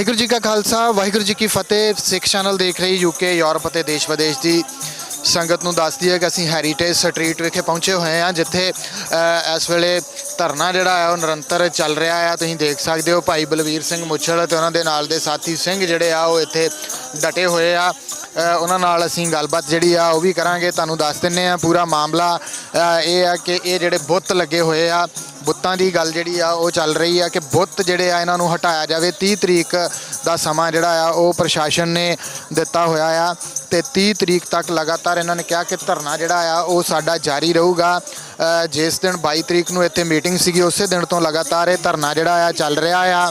ਵਾਹਿਗੁਰੂ ਜੀ ਕਾ ਖਾਲਸਾ ਵਾਹਿਗੁਰੂ ਜੀ ਕੀ ਫਤਿਹ। ਸਿੱਖ ਚੈਨਲ ਦੇਖ ਰਹੀ यूके यूरोप ਅਤੇ ਦੇਸ਼ ਵਿਦੇਸ਼ ਦੀ ਸੰਗਤ ਨੂੰ ਦੱਸਦੀ ਹੈ ਕਿ ਅਸੀਂ ਹੈਰੀਟੇਜ ਸਟਰੀਟ ਵਿਖੇ ਪਹੁੰਚੇ ਹੋਏ ਹਾਂ, ਜਿੱਥੇ ਇਸ ਵੇਲੇ ਧਰਨਾ ਜਿਹੜਾ ਹੈ ਉਹ ਨਿਰੰਤਰ ਚੱਲ ਰਿਹਾ ਆ। ਤੁਸੀਂ ਦੇਖ ਸਕਦੇ ਹੋ ਭਾਈ ਬਲਵੀਰ ਸਿੰਘ ਮੁੱਛਲ ਅਤੇ ਉਹਨਾਂ ਦੇ ਨਾਲ ਦੇ ਸਾਥੀ ਸਿੰਘ ਜਿਹੜੇ ਆ ਉਹ ਇੱਥੇ ਡਟੇ ਹੋਏ ਆ। ਉਹਨਾਂ ਨਾਲ ਅਸੀਂ ਗੱਲਬਾਤ ਜਿਹੜੀ ਆ ਉਹ ਵੀ ਕਰਾਂਗੇ। ਤੁਹਾਨੂੰ ਦੱਸ ਦਿੰਦੇ ਆ ਪੂਰਾ ਮਾਮਲਾ ਇਹ ਆ ਕਿ ਇਹ ਜਿਹੜੇ ਬੁੱਤ ਲੱਗੇ ਹੋਏ ਆ, ਬੁੱਤਾਂ ਦੀ ਗੱਲ ਜਿਹੜੀ ਆ ਉਹ ਚੱਲ ਰਹੀ ਆ ਕਿ ਬੁੱਤ ਜਿਹੜੇ ਆ ਇਹਨਾਂ ਨੂੰ ਹਟਾਇਆ ਜਾਵੇ। 30 ਤਰੀਕ ਦਾ ਸਮਾਂ ਜਿਹੜਾ ਆ ਉਹ ਪ੍ਰਸ਼ਾਸਨ ਨੇ ਦਿੱਤਾ ਹੋਇਆ ਆ ਤੇ 30 ਤਰੀਕ ਤੱਕ ਲਗਾਤਾਰ ਇਹਨਾਂ ਨੇ ਕਿਹਾ ਕਿ ਧਰਨਾ ਜਿਹੜਾ ਆ ਉਹ ਸਾਡਾ ਜਾਰੀ ਰਹੂਗਾ। ਜਿਸ ਦਿਨ 22 ਤਰੀਕ ਨੂੰ ਇੱਥੇ ਮੀਟਿੰਗ ਸੀਗੀ ਉਸੇ ਦਿਨ ਤੋਂ ਲਗਾਤਾਰ ਇਹ ਧਰਨਾ ਜਿਹੜਾ ਆ ਚੱਲ ਰਿਹਾ ਆ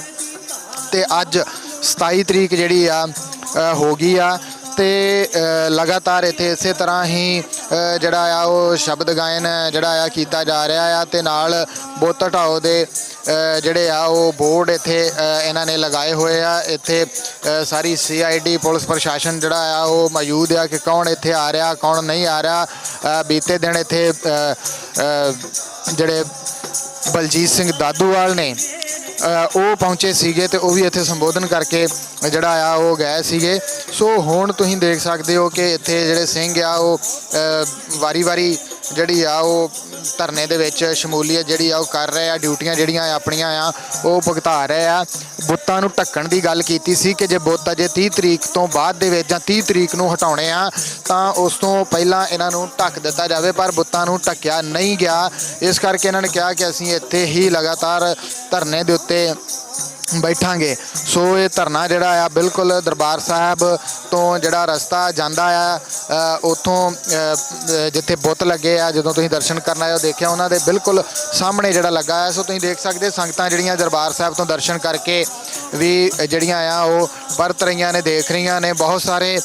ਤੇ ਅੱਜ 27 ਤਰੀਕ ਜਿਹੜੀ ਆ ਹੋ ਗਈ ਆ ਤੇ ਲਗਾਤਾਰ ਇੱਥੇ ਇਸੇ ਤਰ੍ਹਾਂ ਹੀ ਜਿਹੜਾ ਆ ਉਹ ਸ਼ਬਦ ਗਾਇਨ ਜਿਹੜਾ ਆ ਕੀਤਾ ਜਾ ਰਿਹਾ ਆ ਤੇ ਨਾਲ ਬੁੱਤ ਹਟਾਓ ਦੇ ਜਿਹੜੇ ਆ ਉਹ ਬੋਰਡ ਇੱਥੇ ਇਹਨਾਂ ਨੇ ਲਗਾਏ ਹੋਏ ਆ। ਇੱਥੇ ਸਾਰੀ CID ਪੁਲਿਸ ਪ੍ਰਸ਼ਾਸਨ ਜਿਹੜਾ ਆ ਉਹ ਮੌਜੂਦ ਆ ਕਿ ਕੌਣ ਇੱਥੇ ਆ ਰਿਹਾ ਕੌਣ ਨਹੀਂ ਆ ਰਿਹਾ। ਬੀਤੇ ਦਿਨ ਇੱਥੇ ਜਿਹੜੇ ਬਲਜੀਤ ਸਿੰਘ ਦਾਦੂਵਾਲ ਨੇ ਉਹ ਪਹੁੰਚੇ ਸੀਗੇ ਤੇ ਉਹ ਵੀ ਇੱਥੇ ਸੰਬੋਧਨ ਕਰਕੇ ਜਿਹੜਾ ਆ ਉਹ ਗਏ ਸੀਗੇ। ਸੋ ਹੁਣ ਤੁਸੀਂ ਦੇਖ ਸਕਦੇ ਹੋ ਕਿ ਇੱਥੇ ਜਿਹੜੇ ਸਿੰਘ ਆ ਉਹ ਵਾਰੀ ਜਿਹੜੀ ਆ ਉਹ ਧਰਨੇ ਦੇ ਵਿੱਚ ਸ਼ਮੂਲੀਅਤ ਜਿਹੜੀ ਆ ਉਹ ਕਰ ਰਹੇ ਆ। ਡਿਊਟੀਆਂ ਜਿਹੜੀਆਂ ਆਪਣੀਆਂ ਆ ਉਹ ਭੁਗਤਾ ਰਹੇ ਆ। ਬੁੱਤਾਂ ਨੂੰ ਢੱਕਣ ਦੀ ਗੱਲ ਕੀਤੀ ਸੀ ਕਿ ਜੇ ਬੁੱਤ ਅਜੇ 30 ਤਰੀਕ ਤੋਂ ਬਾਅਦ ਦੇ ਵਿੱਚ ਜਾਂ 30 ਤਰੀਕ ਨੂੰ ਹਟਾਉਣੇ ਆ ਤਾਂ ਉਸ ਤੋਂ ਪਹਿਲਾਂ ਇਹਨਾਂ ਨੂੰ ਢੱਕ ਦਿੱਤਾ ਜਾਵੇ, ਪਰ ਬੁੱਤਾਂ ਨੂੰ ਢੱਕਿਆ ਨਹੀਂ ਗਿਆ। ਇਸ ਕਰਕੇ ਇਹਨਾਂ ਨੇ ਕਿਹਾ ਕਿ ਅਸੀਂ ਇੱਥੇ ਹੀ ਲਗਾਤਾਰ ਧਰਨੇ ਦੇ ਉੱਤੇ ਬੈਠਾਂਗੇ। ਸੋ ਇਹ ਧਰਨਾ ਜਿਹੜਾ ਆ ਬਿਲਕੁਲ ਦਰਬਾਰ ਸਾਹਿਬ ਤੋਂ ਜਿਹੜਾ ਰਸਤਾ ਜਾਂਦਾ ਆ ਉੱਥੋਂ ਜਿੱਥੇ ਬੁੱਤ ਲੱਗੇ ਆ, ਜਦੋਂ ਤੁਸੀਂ ਦਰਸ਼ਨ ਕਰਨ ਆਏ ਹੋ ਦੇਖਿਆ ਉਹਨਾਂ ਦੇ ਬਿਲਕੁਲ ਸਾਹਮਣੇ ਜਿਹੜਾ ਲੱਗਾ ਆ। ਸੋ ਤੁਸੀਂ ਦੇਖ ਸਕਦੇ ਸੰਗਤਾਂ ਜਿਹੜੀਆਂ ਦਰਬਾਰ ਸਾਹਿਬ ਤੋਂ ਦਰਸ਼ਨ ਕਰਕੇ ਵੀ ਜਿਹੜੀਆਂ ਆ ਉਹ ਪਰਤ ਰਹੀਆਂ ਨੇ, ਦੇਖ ਰਹੀਆਂ ਨੇ। ਬਹੁਤ ਸਾਰੇ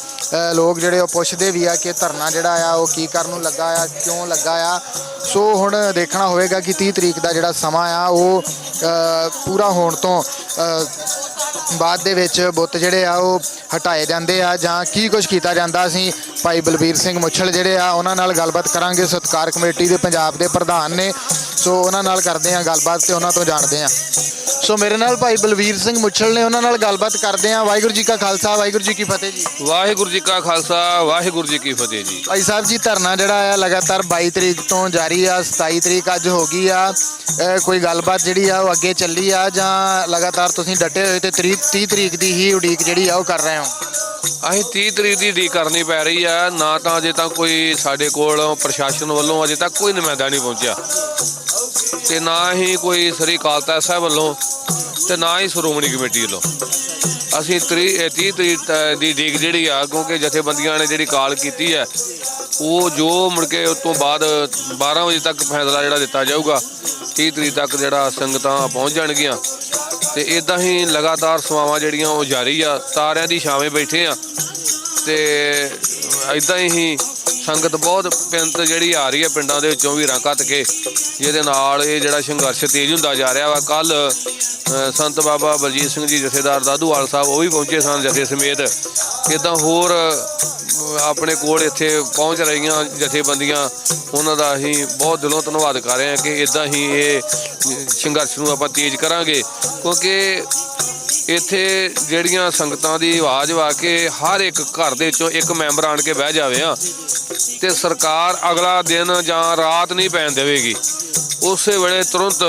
ਲੋਕ ਜਿਹੜੇ ਉਹ ਪੁੱਛਦੇ ਵੀ ਆ ਕਿ ਧਰਨਾ ਜਿਹੜਾ ਆ ਉਹ ਕੀ ਕਰਨ ਨੂੰ ਲੱਗਾ ਆ, ਕਿਉਂ ਲੱਗਾ ਆ। ਸੋ ਹੁਣ ਦੇਖਣਾ ਹੋਵੇਗਾ ਕਿ 30 ਤਰੀਕ ਦਾ ਜਿਹੜਾ ਸਮਾਂ ਆ ਉਹ ਪੂਰਾ ਹੋਣ ਤੋਂ ਬਾਅਦ ਦੇ ਵਿੱਚ ਬੁੱਤ ਜਿਹੜੇ ਆ ਉਹ ਹਟਾਏ ਜਾਂਦੇ ਆ ਜਾਂ ਕੀ ਕੁਝ ਕੀਤਾ ਜਾਂਦਾ। ਅਸੀਂ ਭਾਈ ਬਲਬੀਰ ਸਿੰਘ ਮੁੱਛਲ ਜਿਹੜੇ ਆ ਉਹਨਾਂ ਨਾਲ ਗੱਲਬਾਤ ਕਰਾਂਗੇ। ਸਤਿਕਾਰ ਕਮੇਟੀ ਦੇ ਪੰਜਾਬ ਦੇ ਪ੍ਰਧਾਨ ਨੇ, ਸੋ ਉਹਨਾਂ ਨਾਲ ਕਰਦੇ ਆ ਗੱਲਬਾਤ ਤੇ ਉਹਨਾਂ ਤੋਂ ਜਾਣਦੇ ਆ। ਸੋ ਮੇਰੇ ਨਾਲ ਭਾਈ ਬਲਵੀਰ ਸਿੰਘ ਮੁੱਛਲ ਨੇ, ਉਹਨਾਂ ਨਾਲ ਗੱਲਬਾਤ ਕਰਦੇ ਆ। ਵਾਹਿਗੁਰੂ ਜੀ ਕਾ ਖਾਲਸਾ ਵਾਹਿਗੁਰੂ ਜੀ ਕੀ ਫਤਿਹ ਜੀ। ਵਾਹਿਗੁਰੂ ਜੀ ਕਾ ਖਾਲਸਾ ਵਾਹਿਗੁਰੂ ਜੀ ਕੀ ਫਤਿਹ ਜੀ। ਭਾਈ ਸਾਹਿਬ ਜੀ ਧਰਨਾ ਜਿਹੜਾ ਆ ਲਗਾਤਾਰ 22 ਤਰੀਕ ਤੋਂ ਜਾਰੀ ਆ, 27 ਤਰੀਕ ਅੱਜ ਹੋ ਗਈ ਆ। ਕੋਈ ਗੱਲਬਾਤ ਜਿਹੜੀ ਆ ਉਹ ਅੱਗੇ ਚੱਲੀ ਆ ਜਾਂ ਲਗਾਤਾਰ ਤੁਸੀਂ ਡਟੇ ਹੋਏ ਤੇ 30 ਤਰੀਕ ਦੀ ਹੀ ਉਡੀਕ ਜਿਹੜੀ ਆ ਉਹ ਕਰ ਰਹੇ ਹੋ? ਅਸੀਂ 30 ਤਰੀਕ ਦੀ ਉਡੀਕ ਕਰਨੀ ਪੈ ਰਹੀ ਆ। ਨਾ ਤਾਂ ਅਜੇ ਤੱਕ ਕੋਈ ਸਾਡੇ ਕੋਲ ਪ੍ਰਸ਼ਾਸਨ ਵੱਲੋਂ ਅਜੇ ਤੱਕ ਕੋਈ ਨੁਮਾਇੰਦਾ ਨਹੀਂ ਪਹੁੰਚਿਆ ਤੇ ਨਾ ਹੀ ਕੋਈ ਸ੍ਰੀ ਅਕਾਲ ਤਖਤ ਸਾਹਿਬ ਵੱਲੋਂ ਤੇ ਨਾ ਹੀ ਸ਼੍ਰੋਮਣੀ ਕਮੇਟੀ ਵੱਲੋਂ। ਅਸੀਂ 30 ਤਰੀਕ ਦੀ ਉਡੀਕ ਜਿਹੜੀ ਆ, ਕਿਉਂਕਿ ਜਥੇਬੰਦੀਆਂ ਨੇ ਜਿਹੜੀ ਕਾਲ ਕੀਤੀ ਹੈ ਉਹ ਜੋ ਮੁੜ ਕੇ ਉਸ ਤੋਂ ਬਾਅਦ 12 ਵਜੇ ਤੱਕ ਫੈਸਲਾ ਜਿਹੜਾ ਦਿੱਤਾ ਜਾਊਗਾ। 30 ਤਰੀਕ ਤੱਕ ਜਿਹੜਾ ਸੰਗਤਾਂ ਪਹੁੰਚ ਜਾਣਗੀਆਂ ਤੇ ਇੱਦਾਂ ਹੀ ਲਗਾਤਾਰ ਸੇਵਾਵਾਂ ਜਿਹੜੀਆਂ ਉਹ ਜਾਰੀ ਆ। ਸਾਰਿਆਂ ਦੀ ਛਾਵੇਂ ਬੈਠੇ ਆ ਤੇ ਇੱਦਾਂ ਹੀ ਸੰਗਤ ਬਹੁਤ ਪਿੰਡ ਜਿਹੜੀ ਆ ਰਹੀ ਹੈ ਪਿੰਡਾਂ ਦੇ ਵਿੱਚੋਂ ਵੀ ਘੱਤ ਕੇ, ਜਿਹਦੇ ਨਾਲ ਇਹ ਜਿਹੜਾ ਸੰਘਰਸ਼ ਤੇਜ਼ ਹੁੰਦਾ ਜਾ ਰਿਹਾ ਵਾ। ਕੱਲ ਸੰਤ ਬਾਬਾ ਬਲਜੀਤ ਸਿੰਘ ਜੀ ਜਥੇਦਾਰ ਦਾਦੂਵਾਲ ਸਾਹਿਬ ਉਹ ਵੀ ਪਹੁੰਚੇ ਸਨ ਜਥੇ ਸਮੇਤ। ਇੱਦਾਂ ਹੋਰ ਆਪਣੇ ਕੋਲ ਇੱਥੇ ਪਹੁੰਚ ਰਹੀਆਂ ਜਥੇਬੰਦੀਆਂ, ਉਹਨਾਂ ਦਾ ਅਸੀਂ ਬਹੁਤ ਦਿਲੋਂ ਧੰਨਵਾਦ ਕਰ ਰਹੇ ਹਾਂ ਕਿ ਇੱਦਾਂ ਹੀ ਇਹ ਸੰਘਰਸ਼ ਨੂੰ ਆਪਾਂ ਤੇਜ਼ ਕਰਾਂਗੇ। ਕਿਉਂਕਿ ਇੱਥੇ ਜਿਹੜੀਆਂ ਸੰਗਤਾਂ ਦੀ ਆਵਾਜ਼ ਵਾ ਕੇ ਹਰ ਇੱਕ ਘਰ ਦੇ ਵਿੱਚੋਂ ਇੱਕ ਮੈਂਬਰ ਆਣ ਕੇ ਬਹਿ ਜਾਵੇ ਆ ਤੇ ਸਰਕਾਰ ਅਗਲਾ ਦਿਨ ਜਾਂ ਰਾਤ ਨਹੀਂ ਪੈਣ ਦੇਵੇਗੀ। ਉਸੇ ਵੇਲੇ ਤੁਰੰਤ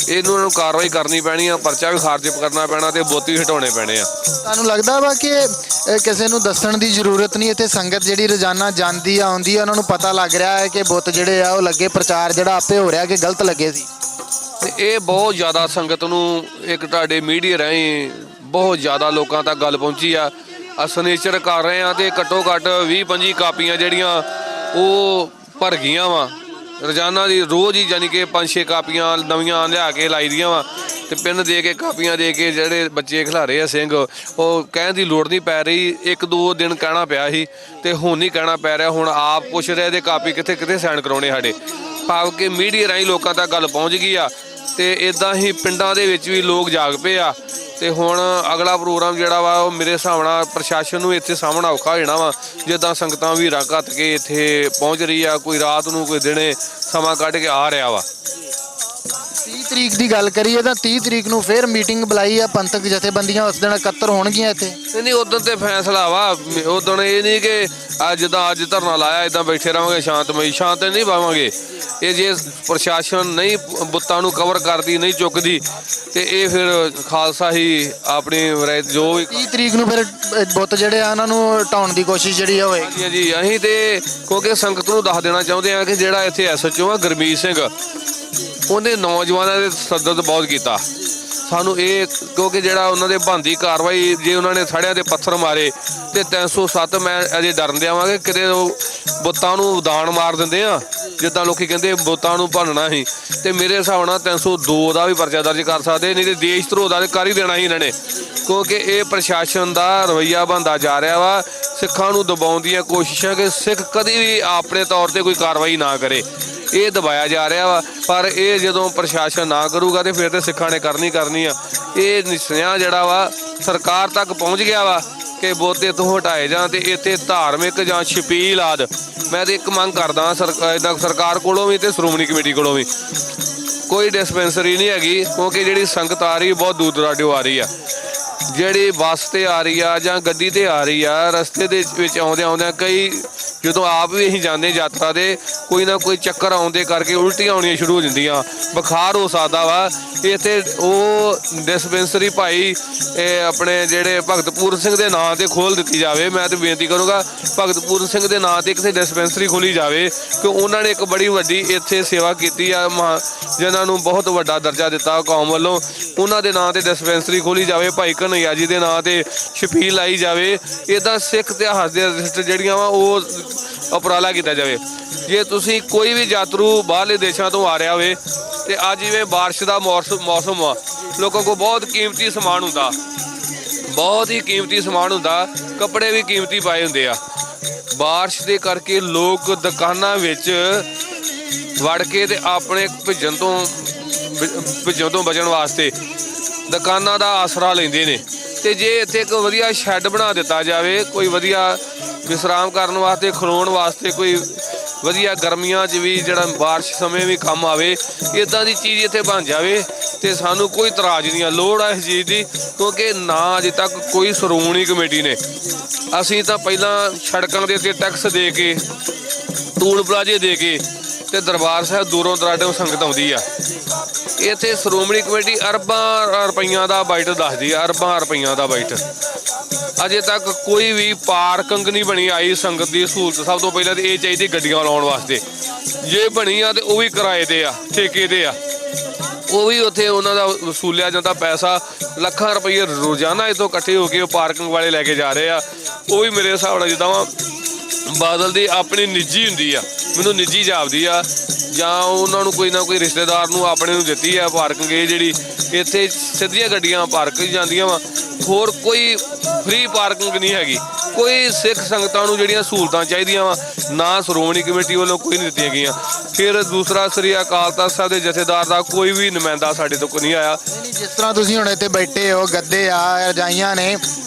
ਇਹਨਾਂ ਨੂੰ ਕਾਰਵਾਈ ਕਰਨੀ ਪੈਣੀ ਆ, ਪਰਚਾ ਵੀ ਖਾਰਜ ਕਰਨਾ ਪੈਣਾ ਤੇ ਬੁੱਤ ਵੀ ਹਟਾਉਣੇ ਪੈਣੇ ਆ। ਤੁਹਾਨੂੰ ਲੱਗਦਾ ਵਾ ਕਿ ਕਿਸੇ ਨੂੰ ਦੱਸਣ ਦੀ ਜ਼ਰੂਰਤ ਨਹੀਂ? ਇੱਥੇ ਸੰਗਤ ਜਿਹੜੀ ਰੋਜ਼ਾਨਾ ਜਾਂਦੀ ਆ ਆਉਂਦੀ ਆ, ਉਹਨਾਂ ਨੂੰ ਪਤਾ ਲੱਗ ਰਿਹਾ ਹੈ ਕਿ ਬੁੱਤ ਜਿਹੜੇ ਆ ਉਹ ਲੱਗੇ, ਪ੍ਰਚਾਰ ਜਿਹੜਾ ਆਪੇ ਹੋ ਰਿਹਾ ਕਿ ਗਲਤ ਲੱਗੇ ਸੀ। ਤੇ ਇਹ ਬਹੁਤ ਜ਼ਿਆਦਾ ਸੰਗਤ ਨੂੰ ਇੱਕ ਤੁਹਾਡੇ ਮੀਡੀਆ ਰਾਹੀਂ ਬਹੁਤ ਜ਼ਿਆਦਾ ਲੋਕਾਂ ਤੱਕ ਗੱਲ ਪਹੁੰਚੀ ਆ। ਸਨੇਚਰ ਕਰ ਰਹੇ ਆ ਤੇ ਘੱਟੋ ਘੱਟ 20-25 ਕਾਪੀਆਂ ਜਿਹੜੀਆਂ ਉਹ ਭਰ ਗਈਆਂ ਵਾ ਰੋਜ਼ਾਨਾ ਦੀ। ਰੋਜ਼ ਹੀ ਯਾਨੀ ਕਿ 5-6 ਕਾਪੀਆਂ ਨਵੀਆਂ ਲਿਆ ਕੇ ਲਾਈ ਦੀਆਂ ਵਾ ਤੇ ਪਿੰਨ ਦੇ ਕੇ ਕਾਪੀਆਂ ਦੇ ਕੇ ਜਿਹੜੇ ਬੱਚੇ ਖਿਲਾਰੇ ਆ ਸਿੰਘ, ਉਹ ਕਹਿਣ ਦੀ ਲੋੜ ਨਹੀਂ ਪੈ ਰਹੀ। 1-2 ਦਿਨ ਕਹਿਣਾ ਪਿਆ ਸੀ ਤੇ ਹੁਣ ਨਹੀਂ ਕਹਿਣਾ ਪੈ ਰਿਹਾ। ਹੁਣ ਆਪ ਪੁੱਛ ਰਹੇ ਤੇ ਕਾਪੀ ਕਿੱਥੇ ਸਾਈਨ ਕਰਾਉਣੇ ਸਾਡੇ, ਭਾਵ ਕਿ ਮੀਡੀਆ ਰਾਹੀਂ ਲੋਕਾਂ ਤੱਕ ਗੱਲ ਪਹੁੰਚ ਗਈ ਆ ਤੇ ਇੱਦਾਂ ਹੀ ਪਿੰਡਾਂ ਦੇ ਵਿੱਚ ਵੀ ਲੋਕ ਜਾਗ ਪਏ ਆ। ਤੇ ਹੁਣ ਅਗਲਾ ਪ੍ਰੋਗਰਾਮ ਜਿਹੜਾ ਵਾ ਉਹ ਮੇਰੇ ਹਿਸਾਬ ਨਾਲ ਪ੍ਰਸ਼ਾਸਨ ਨੂੰ ਇੱਥੇ ਸਾਹਮਣਾ ਔਖਾ ਹੋ ਜਾਣਾ ਵਾ। ਜਿੱਦਾਂ ਸੰਗਤਾਂ ਵੀ ਘੱਤ ਕੇ ਇੱਥੇ ਪਹੁੰਚ ਰਹੀ ਆ, ਕੋਈ ਰਾਤ ਨੂੰ ਕੋਈ ਦਿਨੇ ਸਮਾਂ ਕੱਢ ਕੇ ਆ ਰਿਹਾ ਵਾ। 30 ਤਰੀਕ ਦੀ ਗੱਲ ਕਰੀਏ ਤਾਂ 30 ਤਰੀਕ ਨੂੰ ਫਿਰ ਮੀਟਿੰਗ ਬੁਲਾਈ ਆ ਪੰਥਕ ਜਥੇਬੰਦੀਆਂ ਉਸ ਦਿਨ ਇਕੱਤਰ ਹੋਣਗੀਆਂ ਇੱਥੇ। ਨਹੀਂ ਉਦੋਂ ਤੇ ਫੈਸਲਾ ਵਾ, ਉਦੋਂ ਇਹ ਨਹੀਂ ਕਿ ਅੱਜ ਧਰਨਾ ਲਾਇਆ ਇਦਾਂ ਬੈਠੇ ਰਹਾਂਗੇ ਸ਼ਾਂਤਮਈ, ਸ਼ਾਂਤ ਨਹੀਂ ਪਾਵਾਂਗੇ। ਇਹ ਜੇ ਪ੍ਰਸ਼ਾਸਨ ਨਹੀਂ ਬੁੱਤਾਂ ਨੂੰ ਕਵਰ ਕਰਦੀ, ਨਹੀਂ ਚੁੱਕਦੀ, ਤੇ ਇਹ ਫਿਰ ਖਾਲਸਾ ਹੀ ਆਪਣੀ ਜੋ ਵੀ 30 ਤਰੀਕ ਨੂੰ ਫਿਰ ਬੁੱਤ ਜਿਹੜੇ ਆ ਉਹਨਾਂ ਨੂੰ ਹਟਾਉਣ ਦੀ ਕੋਸ਼ਿਸ਼ ਜਿਹੜੀ ਆ ਹੋਏਗੀ। ਹਾਂਜੀ ਜੀ। ਅਸੀਂ ਤੇ ਕਿਉਂਕਿ ਸੰਗਤ ਨੂੰ ਦੱਸ ਦੇਣਾ ਚਾਹੁੰਦੇ ਹਾਂ ਕਿ ਜਿਹੜਾ ਇੱਥੇ SHO ਆ ਗੁਰਮੀਤ ਸਿੰਘ, ਉਹਨੇ ਨੌਜਵਾਨਾਂ ਦੇ ਸੱਦਤ ਬਹੁਤ ਕੀਤਾ ਸਾਨੂੰ। ਇਹ ਕਿਉਂਕਿ ਜਿਹੜਾ ਉਹਨਾਂ ਦੇ ਬਣਦੀ ਕਾਰਵਾਈ, ਜੇ ਉਹਨਾਂ ਨੇ ਥੜਿਆਂ ਦੇ ਪੱਥਰ ਮਾਰੇ ਤੇ 307 ਮੈਂ ਅਜੇ ਡਰਨ ਦਿਆਵਾਂਗੇ ਕਿਤੇ ਉਹ ਬੁੱਤਾਂ ਨੂੰ ਦਾਣ ਮਾਰ ਦਿੰਦੇ ਆ, ਜਿੱਦਾਂ ਲੋਕੀ ਕਹਿੰਦੇ ਬੁੱਤਾਂ ਨੂੰ ਭੰਨਣਾ ਸੀ, ਤੇ ਮੇਰੇ ਹਿਸਾਬ ਨਾਲ 302 ਦਾ ਵੀ ਪਰਚਾ ਦਰਜ ਕਰ ਸਕਦੇ, ਨਹੀਂ ਤੇ ਦੇਸ਼ ਧਰੋਹ ਦਾ ਕਰ ਹੀ ਦੇਣਾ ਸੀ ਇਹਨਾਂ ਨੇ। ਕਿਉਂਕਿ ਇਹ ਪ੍ਰਸ਼ਾਸਨ ਦਾ ਰਵੱਈਆ ਬਣਦਾ ਜਾ ਰਿਹਾ ਵਾ, ਸਿੱਖਾਂ ਨੂੰ ਦਬਾਉਣ ਦੀਆਂ ਕੋਸ਼ਿਸ਼ਾਂ ਕਿ ਸਿੱਖ ਕਦੀ ਵੀ ਆਪਣੇ ਤੌਰ ਤੇ ਕੋਈ ਕਾਰਵਾਈ ਨਾ ਕਰੇ, ਇਹ ਦਬਾਇਆ ਜਾ ਰਿਹਾ ਵਾ। ਪਰ ਇਹ ਜਦੋਂ ਪ੍ਰਸ਼ਾਸਨ ਨਾ ਕਰੂਗਾ ਤੇ ਫਿਰ ਤੇ ਸਿੱਖਾਂ ਨੇ ਕਰਨੀ ਆ। ਇਹ ਨਿਸ਼ਚਿਆ ਜਿਹੜਾ ਵਾ ਸਰਕਾਰ ਤੱਕ ਪਹੁੰਚ ਗਿਆ ਵਾ ਕਿ ਬੋਤੇ ਤੋਂ ਹਟਾਏ ਜਾਂ ਤੇ ਇੱਥੇ ਧਾਰਮਿਕ ਜਾਂ ਛਪੀਲ ਆਦ। ਮੈਂ ਤੇ ਇੱਕ ਮੰਗ ਕਰਦਾ ਸਰਕਾਰ ਕੋਲੋਂ ਵੀ ਤੇ ਸ਼੍ਰੋਮਣੀ ਕਮੇਟੀ ਕੋਲੋਂ ਵੀ, ਕੋਈ ਡਿਸਪੈਂਸਰੀ ਨਹੀਂ ਹੈਗੀ, ਕਿਉਂਕਿ ਜਿਹੜੀ ਸੰਗਤ ਆ ਰਹੀ ਬਹੁਤ ਦੂਰ ਦਰਾਡਿਓਂ ਆ ਰਹੀ ਆ, ਜਿਹੜੀ ਬੱਸ ਤੇ ਆ ਰਹੀ ਆ ਜਾਂ ਗੱਡੀ ਤੇ ਆ ਰਹੀ ਆ, ਰਸਤੇ ਦੇ ਵਿੱਚ ਆਉਂਦਿਆਂ ਕਈ ਜਦੋਂ ਆਪ ਵੀ ਅਸੀਂ ਜਾਂਦੇ ਯਾਤਰਾ ਦੇ ਕੋਈ ਨਾ ਕੋਈ ਚੱਕਰ ਆਉਂਦੇ ਕਰਕੇ ਉਲਟੀਆਂ ਆਉਣੀਆਂ ਸ਼ੁਰੂ ਹੋ ਜਾਂਦੀਆਂ, ਬੁਖਾਰ ਹੋ ਸਕਦਾ ਵਾ। ਇੱਥੇ ਉਹ ਡਿਸਪੈਂਸਰੀ ਭਾਈ ਇਹ ਆਪਣੇ ਜਿਹੜੇ ਭਗਤ ਪੂਰਨ ਸਿੰਘ ਦੇ ਨਾਂ ਤੇ ਖੋਲ੍ਹ ਦਿੱਤੀ ਜਾਵੇ। ਮੈਂ ਤਾਂ ਬੇਨਤੀ ਕਰੂੰਗਾ ਭਗਤ ਪੂਰਨ ਸਿੰਘ ਦੇ ਨਾਂ ਤੇ ਕਿਤੇ ਡਿਸਪੈਂਸਰੀ ਖੋਲ੍ਹੀ ਜਾਵੇ, ਕਿ ਉਹਨਾਂ ਨੇ ਇੱਕ ਬੜੀ ਵੱਡੀ ਇੱਥੇ ਸੇਵਾ ਕੀਤੀ ਆ, ਜਿਨ੍ਹਾਂ ਨੂੰ ਬਹੁਤ ਵੱਡਾ ਦਰਜਾ ਦਿੱਤਾ ਕੌਮ ਵੱਲੋਂ। ਉਹਨਾਂ ਦੇ ਨਾਂ ਤੇ ਡਿਸਪੈਂਸਰੀ ਖੋਲ੍ਹੀ ਜਾਵੇ, ਭਾਈ ਕਨ੍ਹਈਆ ਜੀ ਦੇ ਨਾਂ ਤੇ ਛਪੀਲ ਲਾਈ ਜਾਵੇ। ਇੱਦਾਂ ਸਿੱਖ ਇਤਿਹਾਸ ਦੇ ਜਿਹੜੀਆਂ ਵਾ ਉਹ ਉਪਰਾਲਾ ਕੀਤਾ ਜਾਵੇ। ਜੇ ਤੁਸੀਂ ਕੋਈ ਵੀ ਯਾਤਰੂ ਬਾਹਰਲੇ ਦੇਸ਼ਾਂ ਤੋਂ ਆ ਰਿਹਾ ਹੋਵੇ ਤੇ ਅੱਜ ਜਿਵੇਂ ਬਾਰਿਸ਼ ਦਾ ਮੌਸਮ ਆ, ਲੋਕਾਂ ਕੋਲ ਬਹੁਤ ਕੀਮਤੀ ਸਮਾਨ ਹੁੰਦਾ, ਬਹੁਤ ਹੀ ਕੀਮਤੀ ਸਮਾਨ ਹੁੰਦਾ, ਕੱਪੜੇ ਵੀ ਕੀਮਤੀ ਪਾਏ ਹੁੰਦੇ ਆ। ਬਾਰਿਸ਼ ਦੇ ਕਰਕੇ ਲੋਕ ਦੁਕਾਨਾਂ ਵਿੱਚ ਵੜ ਕੇ ਤੇ ਆਪਣੇ ਭਿੱਜਣ ਤੋਂ ਬਚਣ ਵਾਸਤੇ ਦੁਕਾਨਾਂ ਦਾ ਆਸਰਾ ਲੈਂਦੇ ਨੇ। ਤੇ ਜੇ ਇੱਥੇ ਇੱਕ ਵਧੀਆ ਸ਼ੈੱਡ ਬਣਾ ਦਿੱਤਾ ਜਾਵੇ, ਕੋਈ ਵਧੀਆ ਵਿਸਰਾਮ ਕਰਨ ਵਾਸਤੇ, ਖਲੋਣ ਵਾਸਤੇ, ਕੋਈ ਵਧੀਆ ਗਰਮੀਆਂ 'ਚ ਵੀ ਜਿਹੜਾ ਬਾਰਿਸ਼ ਸਮੇਂ ਵੀ ਕੰਮ ਆਵੇ, ਇੱਦਾਂ ਦੀ ਚੀਜ਼ ਇੱਥੇ ਬਣ ਜਾਵੇ ਤੇ ਸਾਨੂੰ ਕੋਈ ਇਤਰਾਜ਼ ਨਹੀਂ ਆ, ਲੋੜ ਆ ਇਸ ਚੀਜ਼ ਦੀ। ਕਿਉਂਕਿ ਨਾ ਅਜੇ ਤੱਕ ਕੋਈ ਸ਼੍ਰੋਮਣੀ ਕਮੇਟੀ ਨੇ, ਅਸੀਂ ਤਾਂ ਪਹਿਲਾਂ ਸੜਕਾਂ ਦੇ ਉੱਤੇ ਟੈਕਸ ਦੇ ਕੇ, ਟੂਲ ਪਲਾਜ਼ੇ ਦੇ ਕੇ ਤੇ ਦਰਬਾਰ ਸਾਹਿਬ ਦੂਰੋਂ ਦਰਾਡਿਓਂ ਸੰਗਤ ਆਉਂਦੀ ਆ। ਇੱਥੇ ਸ਼੍ਰੋਮਣੀ ਕਮੇਟੀ ਅਰਬਾਂ ਰੁਪਈਆਂ ਦਾ ਬਜਟ ਦੱਸਦੀ ਆ, ਅਰਬਾਂ ਰੁਪਈਆਂ ਦਾ ਬਜਟ। ਅਜੇ ਤੱਕ ਕੋਈ ਵੀ ਪਾਰਕਿੰਗ ਨਹੀਂ ਬਣੀ ਆਈ ਸੰਗਤ ਦੀ ਸਹੂਲਤ। ਸਭ ਤੋਂ ਪਹਿਲਾਂ ਤਾਂ ਇਹ ਚਾਹੀਦੀ ਗੱਡੀਆਂ ਲਾਉਣ ਵਾਸਤੇ, ਜੇ ਬਣੀ ਆ ਤੇ ਉਹ ਵੀ ਕਿਰਾਏ ਤੇ ਆ, ਠੇਕੇ ਤੇ ਆ, ਉਹ ਵੀ ਉੱਥੇ ਉਹਨਾਂ ਦਾ ਵਸੂਲਿਆ ਜਾਂਦਾ ਪੈਸਾ। ਲੱਖਾਂ ਰੁਪਈਏ ਰੋਜ਼ਾਨਾ ਇੱਥੋਂ ਇਕੱਠੇ ਹੋ ਕੇ ਉਹ ਪਾਰਕਿੰਗ ਵਾਲੇ ਲੈ ਕੇ ਜਾ ਰਹੇ ਆ। ਉਹ ਵੀ ਮੇਰੇ ਹਿਸਾਬ ਨਾਲ ਜਿੱਦਾਂ ਬਾਦਲ ਦੀ ਆਪਣੀ ਨਿੱਜੀ ਹੁੰਦੀ ਆ, ਮੈਨੂੰ ਨਿੱਜੀ ਜਾਪਦੀ ਆ, ਜਾਂ ਉਹਨਾਂ ਨੂੰ ਕੋਈ ਨਾ ਕੋਈ ਰਿਸ਼ਤੇਦਾਰ ਨੂੰ ਆਪਣੇ ਨੂੰ ਦਿੱਤੀ ਆ ਪਾਰਕਿੰਗ। ਇਹ ਜਿਹੜੀ ਇੱਥੇ ਸਿੱਧੀਆਂ ਗੱਡੀਆਂ ਪਾਰਕ ਜਾਂਦੀਆਂ ਵਾ, ਹੋਰ ਕੋਈ ਫ੍ਰੀ ਪਾਰਕਿੰਗ ਨਹੀਂ ਹੈਗੀ। ਕੋਈ ਸਿੱਖ ਸੰਗਤਾਂ ਨੂੰ ਜਿਹੜੀਆਂ ਸਹੂਲਤਾਂ ਚਾਹੀਦੀਆਂ ਵਾ ਨਾ ਸ਼੍ਰੋਮਣੀ ਕਮੇਟੀ ਵੱਲੋਂ ਕੋਈ ਨਹੀਂ ਦਿੱਤੀਆਂ ਗਈਆਂ। ਫਿਰ ਦੂਸਰਾ ਸ੍ਰੀ ਅਕਾਲ ਤਖ਼ਤ ਸਾਹਿਬ ਦੇ ਜਥੇਦਾਰ ਦਾ ਕੋਈ ਵੀ ਨੁਮਾਇੰਦਾ ਸਾਡੇ ਤੋਂ ਨਹੀਂ ਆਇਆ। ਜਿਸ ਤਰ੍ਹਾਂ ਤੁਸੀਂ ਹੁਣ ਇੱਥੇ ਬੈਠੇ ਹੋ, ਗੱਦੇ ਆ, ਰਜਾਈਆਂ ਨੇ,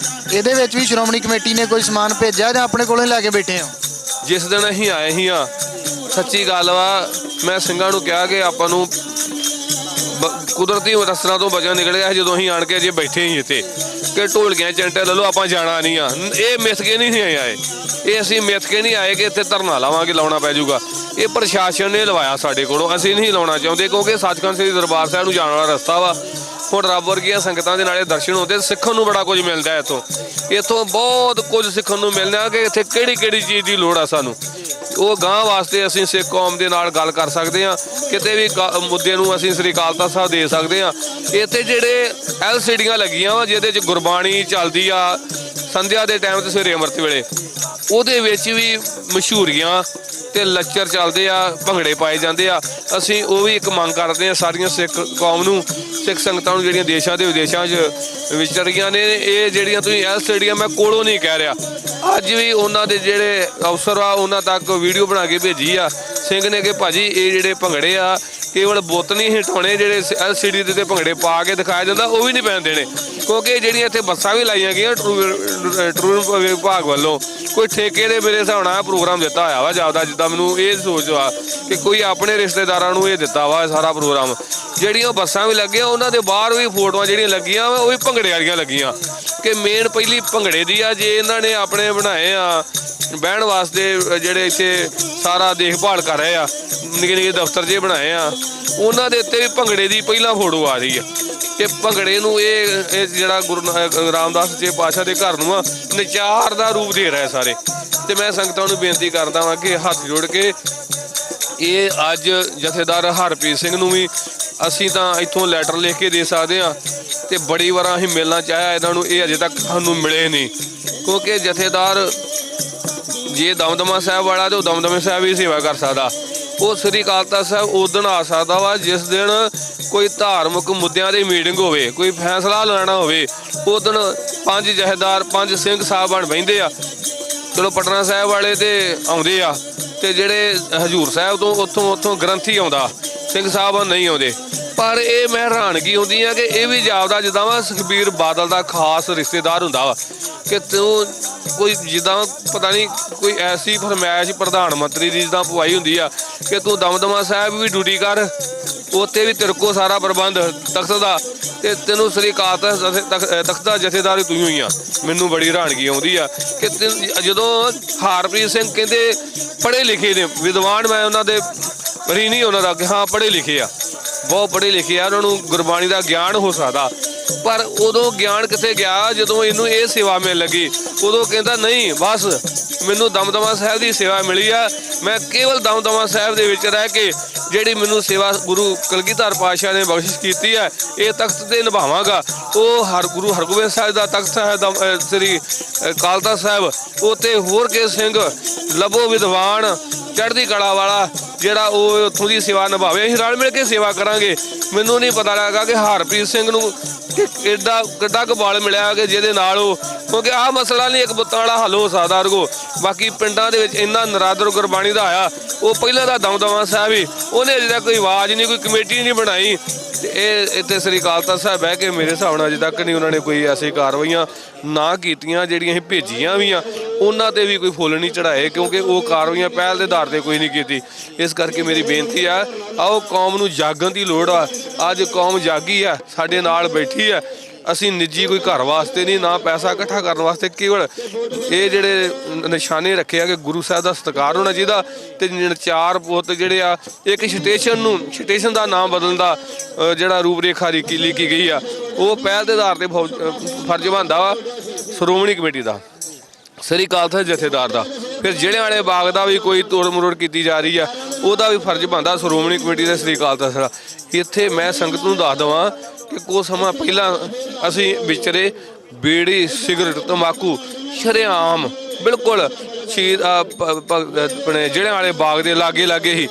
ਇਹਦੇ ਵਿੱਚ ਵੀ ਸ਼੍ਰੋਮਣੀ ਕਮੇਟੀ ਨੇ ਕੋਈ ਸਮਾਨ ਭੇਜਿਆ ਜਾਂ ਆਪਣੇ ਕੋਲੋਂ ਹੀ ਲੈ ਕੇ ਬੈਠੇ ਹੋ? ਜਿਸ ਦਿਨ ਅਸੀਂ ਆਏ ਹੀ ਆ, ਸੱਚੀ ਗੱਲ ਵਾ, ਮੈਂ ਸਿੰਘਾਂ ਨੂੰ ਕਿਹਾ ਕਿ ਆਪਾਂ ਨੂੰ ਕੁਦਰਤੀ ਰਸਤਾਂ ਤੋਂ ਬਚਣ ਨਿਕਲ ਗਿਆ ਜਦੋਂ ਅਸੀਂ ਆਣ ਕੇ ਜੇ ਬੈਠੇ ਸੀ ਇੱਥੇ ਕਿ ਢੋਲਕੀਆਂ ਚਿੰਟੇ ਲੈ ਲਓ, ਆਪਾਂ ਜਾਣਾ ਨਹੀਂ ਆ। ਇਹ ਮਿੱਥ ਕੇ ਨਹੀਂ ਆਏ, ਇਹ ਅਸੀਂ ਮਿੱਥ ਕੇ ਨਹੀਂ ਆਏ ਕਿ ਇੱਥੇ ਧਰਨਾ ਲਾਵਾਂਗੇ, ਲਾਉਣਾ ਪੈ ਜਾਊਗਾ। ਇਹ ਪ੍ਰਸ਼ਾਸਨ ਨੇ ਲਵਾਇਆ ਸਾਡੇ ਕੋਲੋਂ, ਅਸੀਂ ਨਹੀਂ ਲਾਉਣਾ ਚਾਹੁੰਦੇ, ਕਿਉਂਕਿ ਸੱਚਖੰਡ ਸ੍ਰੀ ਦਰਬਾਰ ਸਾਹਿਬ ਨੂੰ ਜਾਣ ਵਾਲਾ ਰਸਤਾ ਵਾ। ਹੁਣ ਰੱਬ ਵਰਗੀਆਂ ਸੰਗਤਾਂ ਦੇ ਨਾਲੇ ਦਰਸ਼ਨ ਹੁੰਦੇ, ਸਿੱਖਣ ਨੂੰ ਬੜਾ ਕੁਝ ਮਿਲਦਾ। ਇੱਥੋਂ ਬਹੁਤ ਕੁਝ ਸਿੱਖਣ ਨੂੰ ਮਿਲਦਾ ਕਿ ਇੱਥੇ ਕਿਹੜੀ ਚੀਜ਼ ਦੀ ਲੋੜ ਆ ਸਾਨੂੰ। ਉਹ ਗਾਂ ਵਾਸਤੇ ਅਸੀਂ ਸਿੱਖ ਕੌਮ ਦੇ ਨਾਲ ਗੱਲ ਕਰ ਸਕਦੇ ਹਾਂ, ਕਿਤੇ ਵੀ ਮੁੱਦੇ ਨੂੰ ਅਸੀਂ ਸ੍ਰੀ ਅਕਾਲ ਤਖ਼ਤ ਸਾਹਿਬ ਦੇ ਸਕਦੇ ਹਾਂ। ਇੱਥੇ ਜਿਹੜੇ LCDਆਂ ਲੱਗੀਆਂ ਵਾ ਜਿਹਦੇ 'ਚ ਗੁਰਬਾਣੀ ਚੱਲਦੀ ਆ ਸੰਧਿਆ ਦੇ ਟਾਈਮ ਤੇ ਸਵੇਰੇ ਅੰਮ੍ਰਿਤ ਵੇਲੇ, ਉਹਦੇ ਵਿੱਚ ਵੀ ਮਸ਼ਹੂਰੀਆਂ ਤੇ ਲੱਚਰ ਚੱਲਦੇ ਆ, ਭੰਗੜੇ ਪਾਏ ਜਾਂਦੇ ਆ। ਅਸੀਂ ਉਹ ਵੀ ਇੱਕ ਮੰਗ ਕਰਦੇ ਹਾਂ ਸਾਰੀਆਂ ਸਿੱਖ ਕੌਮ ਨੂੰ, ਸਿੱਖ ਸੰਗਤਾਂ ਨੂੰ ਜਿਹੜੀਆਂ ਦੇਸ਼ਾਂ ਦੇ ਵਿਦੇਸ਼ਾਂ 'ਚ ਵਿਚਰ ਰਹੀਆਂ ਨੇ, ਇਹ ਜਿਹੜੀਆਂ ਤੁਸੀਂ LCDਆਂ, ਮੈਂ ਕੋਲੋਂ ਨਹੀਂ ਕਹਿ ਰਿਹਾ, ਅੱਜ ਵੀ ਉਹਨਾਂ ਦੇ ਜਿਹੜੇ ਅਫਸਰ ਆ ਉਹਨਾਂ ਤੱਕ ਵੀਡੀਓ ਬਣਾ ਕੇ ਭੇਜੀ ਆ ਸਿੰਘ ਨੇ ਕਿ ਭਾਜੀ ਇਹ ਜਿਹੜੇ ਭੰਗੜੇ ਆ ਕੇਵਲ ਬੁੱਤ ਨਹੀਂ ਹਟਾਉਣੇ, ਜਿਹੜੇ LCD ਦੇ ਭੰਗੜੇ ਪਾ ਕੇ ਦਿਖਾਇਆ ਜਾਂਦਾ ਉਹ ਵੀ ਨਹੀਂ ਪੈਣ ਦੇਣੇ। ਕਿਉਂਕਿ ਜਿਹੜੀਆਂ ਇੱਥੇ ਬੱਸਾਂ ਵੀ ਲਾਈਆਂ ਗਈਆਂ ਟੂਰਿਜ਼ਮ ਵਿਭਾਗ ਵੱਲੋਂ, ਕੋਈ ਠੇਕੇ ਦੇ ਮੇਰੇ ਹਿਸਾਬ ਨਾਲ ਪ੍ਰੋਗਰਾਮ ਦਿੱਤਾ ਹੋਇਆ ਵਾ ਜਾਪਦਾ, ਜਿੱਦਾਂ ਮੈਨੂੰ ਇਹ ਸੋਚ ਆ ਕਿ ਕੋਈ ਆਪਣੇ ਰਿਸ਼ਤੇਦਾਰਾਂ ਨੂੰ ਇਹ ਦਿੱਤਾ ਵਾ ਸਾਰਾ ਪ੍ਰੋਗਰਾਮ। ਜਿਹੜੀਆਂ ਬੱਸਾਂ ਵੀ ਲੱਗੀਆਂ ਉਹਨਾਂ ਦੇ ਬਾਹਰ ਵੀ ਫੋਟੋਆਂ ਜਿਹੜੀਆਂ ਲੱਗੀਆਂ ਵਾ ਉਹ ਵੀ ਭੰਗੜੇ ਵਾਲੀਆਂ ਲੱਗੀਆਂ, ਕਿ ਮੇਨ ਪਹਿਲੀ ਭੰਗੜੇ ਦੀ ਆ। ਜੇ ਇਹਨਾਂ ਨੇ ਆਪਣੇ ਬਣਾਏ ਆ ਬਹਿਣ ਵਾਸਤੇ ਜਿਹੜੇ ਇੱਥੇ ਸਾਰਾ ਦੇਖਭਾਲ ਕਰ ਰਹੇ ਆ, ਨਿੱਕੇ ਨਿੱਕੇ ਦਫ਼ਤਰ ਜੇ ਬਣਾਏ ਆ, ਉਹਨਾਂ ਦੇ ਉੱਤੇ ਵੀ ਭੰਗੜੇ ਦੀ ਪਹਿਲਾਂ ਫੋਟੋ ਆ ਰਹੀ ਆ। ਕਿ ਭੰਗੜੇ ਨੂੰ ਇਹ ਜਿਹੜਾ ਗੁਰੂ ਰਾਮਦਾਸ ਜੀ ਪਾਤਸ਼ਾਹ ਦੇ ਘਰ ਨੂੰ ਆ ਨਚਾਰ ਦਾ ਰੂਪ ਦੇ ਰਿਹਾ ਸਾਰੇ। ਤੇ ਮੈਂ ਸੰਗਤਾਂ ਨੂੰ ਬੇਨਤੀ ਕਰਦਾ ਵਾਂ ਕਿ ਹੱਥ ਜੋੜ ਕੇ ਇਹ ਅੱਜ ਜਥੇਦਾਰ ਹਰਪ੍ਰੀਤ ਸਿੰਘ ਨੂੰ ਵੀ ਅਸੀਂ ਤਾਂ ਇੱਥੋਂ ਲੈਟਰ ਲਿਖ ਕੇ ਦੇ ਸਕਦੇ ਹਾਂ, ਤੇ ਬੜੀ ਵਾਰ ਅਸੀਂ ਮਿਲਣਾ ਚਾਹਿਆ ਇਹਨਾਂ ਨੂੰ, ਇਹ ਅਜੇ ਤੱਕ ਸਾਨੂੰ ਮਿਲੇ ਨਹੀਂ। ਕਿਉਂਕਿ ਜਥੇਦਾਰ ਜੇ ਦਮਦਮਾ ਸਾਹਿਬ ਵਾਲਾ ਤੇ ਉਹ ਦਮਦਮੇ ਸਾਹਿਬ ਹੀ ਸੇਵਾ ਕਰ ਸਕਦਾ। ਉਹ ਸ੍ਰੀ ਅਕਾਲ ਤਖ਼ਤ ਸਾਹਿਬ ਉਸ ਦਿਨ ਆ ਸਕਦਾ ਵਾ ਜਿਸ ਦਿਨ ਕੋਈ ਧਾਰਮਿਕ ਮੁੱਦਿਆਂ ਦੀ ਮੀਟਿੰਗ ਹੋਵੇ, ਕੋਈ ਫੈਸਲਾ ਲੈਣਾ ਹੋਵੇ। ਉਸ ਦਿਨ 5 ਜਥੇਦਾਰ 5 ਸਿੰਘ ਸਾਹਿਬਾਨ ਬਹਿੰਦੇ ਆ। ਚਲੋ ਪਟਨਾ ਸਾਹਿਬ ਵਾਲੇ ਤੇ ਆਉਂਦੇ ਆ, ਤੇ ਜਿਹੜੇ ਹਜੂਰ ਸਾਹਿਬ ਤੋਂ ਉੱਥੋਂ ਗ੍ਰੰਥੀ ਆਉਂਦਾ, ਸਿੰਘ ਸਾਹਿਬਾਨ ਨਹੀਂ ਆਉਂਦੇ। ਪਰ ਇਹ ਮੈਂ ਹੈਰਾਨਗੀ ਹੁੰਦੀ ਆ ਕਿ ਇਹ ਵੀ ਜਾਪਦਾ ਜਿੱਦਾਂ ਵਾ ਸੁਖਬੀਰ ਬਾਦਲ ਦਾ ਖਾਸ ਰਿਸ਼ਤੇਦਾਰ ਹੁੰਦਾ ਵਾ, ਕਿ ਤੂੰ ਕੋਈ ਜਿੱਦਾਂ ਪਤਾ ਨਹੀਂ ਕੋਈ ਐਸੀ ਫਰਮਾਇਸ਼ ਪ੍ਰਧਾਨ ਮੰਤਰੀ ਦੀ ਜਿੱਦਾਂ ਪਵਾਈ ਹੁੰਦੀ ਆ ਕਿ ਤੂੰ ਦਮਦਮਾ ਸਾਹਿਬ ਵੀ ਡਿਊਟੀ ਕਰ, ਉੱਥੇ ਵੀ ਤੇਰੇ ਕੋਲ ਸਾਰਾ ਪ੍ਰਬੰਧ ਤਖਤ ਦਾ, ਤੇ ਤੈਨੂੰ ਸ੍ਰੀ ਅਕਾਲ ਤਖਤ ਦਾ ਜਥੇਦਾਰ ਤੂੰ ਹੀ ਆ। ਮੈਨੂੰ ਬੜੀ ਹੈਰਾਨਗੀ ਆਉਂਦੀ ਆ ਕਿ ਜਦੋਂ ਹਰਪ੍ਰੀਤ ਸਿੰਘ ਕਹਿੰਦੇ ਪੜ੍ਹੇ ਲਿਖੇ ਨੇ ਵਿਦਵਾਨ, ਮੈਂ ਉਹਨਾਂ ਦੇ ਵਰੀ ਨਹੀਂ ਉਹਨਾਂ ਦਾ ਕਿ ਹਾਂ ਪੜ੍ਹੇ ਲਿਖੇ ਆ, ਬਹੁਤ ਪੜ੍ਹੇ ਲਿਖੇ ਆ, ਉਹਨਾਂ ਨੂੰ ਗੁਰਬਾਣੀ ਦਾ ਗਿਆਨ ਹੋ ਸਕਦਾ। ਪਰ ਉਦੋਂ ਗਿਆਨ ਕਿੱਥੇ ਗਿਆ ਜਦੋਂ ਇਹਨੂੰ ਇਹ ਸੇਵਾ ਮਿਲ ਲੱਗੀ। ਉਦੋਂ ਕਹਿੰਦਾ ਨਹੀਂ ਬਸ ਮੈਨੂੰ ਦਮਦਮਾ ਸਾਹਿਬ ਦੀ ਸੇਵਾ ਮਿਲੀ ਆ, ਮੈਂ ਕੇਵਲ ਦਮਦਮਾ ਸਾਹਿਬ ਦੇ ਵਿੱਚ ਰਹਿ ਕੇ ਜਿਹੜੀ ਮੈਨੂੰ ਸੇਵਾ ਗੁਰੂ ਕਲਗੀਧਰ ਪਾਤਸ਼ਾਹ ਨੇ ਬਖਸ਼ਿਸ਼ ਕੀਤੀ ਹੈ ਇਹ ਤਖਤ ਤੇ ਨਿਭਾਵਾਂਗਾ। ਉਹ ਗੁਰੂ ਹਰਗੋਬਿੰਦ ਸਾਹਿਬ ਦਾ ਤਖਤ ਹੈ ਸ੍ਰੀ ਅਕਾਲ ਤਖ਼ਤ ਸਾਹਿਬ, ਉੱਥੇ ਹੋਰ ਕੇ ਸਿੰਘ ਲੱਭੋ ਵਿਦਵਾਨ ਚੜ੍ਹਦੀ ਕਲਾ ਵਾਲਾ ਜਿਹੜਾ ਉਹ ਉੱਥੋਂ ਦੀ ਸੇਵਾ ਨਿਭਾਵੇ। ਅਸੀਂ ਰਲ ਮਿਲ ਕੇ ਸੇਵਾ ਕਰਾਂਗੇ। ਮੈਨੂੰ ਨਹੀਂ ਪਤਾ ਲੱਗਾ ਕਿ ਹਰਪ੍ਰੀਤ ਸਿੰਘ ਨੂੰ ਕਿੱਡਾ ਕੁ ਬਲ ਮਿਲਿਆ ਕਿ ਜਿਹਦੇ ਨਾਲ ਉਹ, ਕਿਉਂਕਿ ਆਹ ਮਸਲਾ ਨਹੀਂ ਇੱਕ ਬੁੱਤਾਂ ਵਾਲਾ ਹੱਲ ਹੋ ਸਕਦਾ ਅਰਗੋ। ਬਾਕੀ ਪਿੰਡਾਂ ਦੇ ਵਿੱਚ ਇੰਨਾ ਨਰਾਦਰ ਗੁਰਬਾਣੀ ਦਾ ਆਇਆ, ਉਹ ਪਹਿਲਾਂ ਦਾ ਦਮਦਮਾ ਸਾਹਿਬ ਹੀ, ਉਹਨੇ ਅਜੇ ਤੱਕ ਕੋਈ ਆਵਾਜ਼ ਨਹੀਂ, ਕੋਈ ਕਮੇਟੀ ਨਹੀਂ ਬਣਾਈ। ਤੇ ਇਹ ਇੱਥੇ ਸ੍ਰੀ ਅਕਾਲ ਤਖ਼ਤ ਸਾਹਿਬ ਬਹਿ ਕੇ ਮੇਰੇ ਹਿਸਾਬ ਨਾਲ ਅਜੇ ਤੱਕ ਨਹੀਂ ਉਹਨਾਂ ਨੇ ਕੋਈ ਐਸੀ ਕਾਰਵਾਈਆਂ ਨਾ ਕੀਤੀਆਂ। ਜਿਹੜੀਆਂ ਅਸੀਂ ਭੇਜੀਆਂ ਵੀ ਆ ਉਹਨਾਂ ਤੇ ਵੀ ਕੋਈ ਫੁੱਲ ਨਹੀਂ ਚੜਾਏ, ਕਿਉਂਕਿ ਉਹ ਕਾਰਵਾਈਆਂ ਪਹਿਲ ਦੇ ਆਧਾਰ ਤੇ ਕੋਈ ਨਹੀਂ ਕੀਤੀ। ਇਸ ਕਰਕੇ ਮੇਰੀ ਬੇਨਤੀ ਆ, ਆਓ ਕੌਮ ਨੂੰ ਜਾਗਣ ਦੀ ਲੋੜ ਆ। ਅੱਜ ਕੌਮ ਜਾਗੀ ਆ, ਸਾਡੇ ਨਾਲ ਬੈਠੀ ਆ। ਅਸੀਂ ਨਿੱਜੀ ਕੋਈ ਘਰ ਵਾਸਤੇ ਨਹੀਂ, ਨਾ ਪੈਸਾ ਇਕੱਠਾ ਕਰਨ ਵਾਸਤੇ, ਕੇਵਲ ਇਹ ਜਿਹੜੇ ਨਿਸ਼ਾਨੇ ਰੱਖੇ ਆ ਕਿ ਗੁਰੂ ਸਾਹਿਬ ਦਾ ਸਤਿਕਾਰ ਹੋਣਾ ਚਾਹੀਦਾ। ਤੇ 4 ਪੁੱਤ ਜਿਹੜੇ ਆ, ਇੱਕ ਸਟੇਸ਼ਨ ਦਾ ਨਾਮ ਬਦਲਣ ਦਾ ਜਿਹੜਾ ਰੂਪ ਰੇਖਾ ਲਿਖੀ ਗਈ ਆ, ਉਹ ਪਹਿਲ ਦੇ ਆਧਾਰ ਤੇ ਫਰਜ਼ ਬਣਦਾ ਵਾ ਸ਼੍ਰੋਮਣੀ ਕਮੇਟੀ ਦਾ, ਸ੍ਰੀ ਅਕਾਲ ਤਖ਼ਤ ਜਥੇਦਾਰ ਦਾ। ਫਿਰ ਜਲਿਆਂ ਵਾਲੇ ਬਾਗ ਦਾ ਵੀ ਕੋਈ ਤੋੜ ਮਰੋੜ ਕੀਤੀ ਜਾ ਰਹੀ ਆ, ਉਹਦਾ ਵੀ ਫਰਜ਼ ਬਣਦਾ ਸ਼੍ਰੋਮਣੀ ਕਮੇਟੀ ਦੇ ਸ੍ਰੀ ਅਕਾਲ ਤਖ਼ਤ ਦਾ। ਇੱਥੇ ਮੈਂ ਸੰਗਤ ਨੂੰ ਦੱਸ ਦੇਵਾਂ ਕਿ ਕੁਝ ਸਮਾਂ ਪਹਿਲਾਂ ਅਸੀਂ ਵਿਚਰੇ ਬੀੜੀ ਸਿਗਰਟ ਤੰਬਾਕੂ ਸ਼ਰੇਆਮ ਬਿਲਕੁਲ ਆਪਣੇ ਜਲਿਆਂ ਵਾਲੇ ਬਾਗ ਦੇ ਲਾਗੇ ਹੀ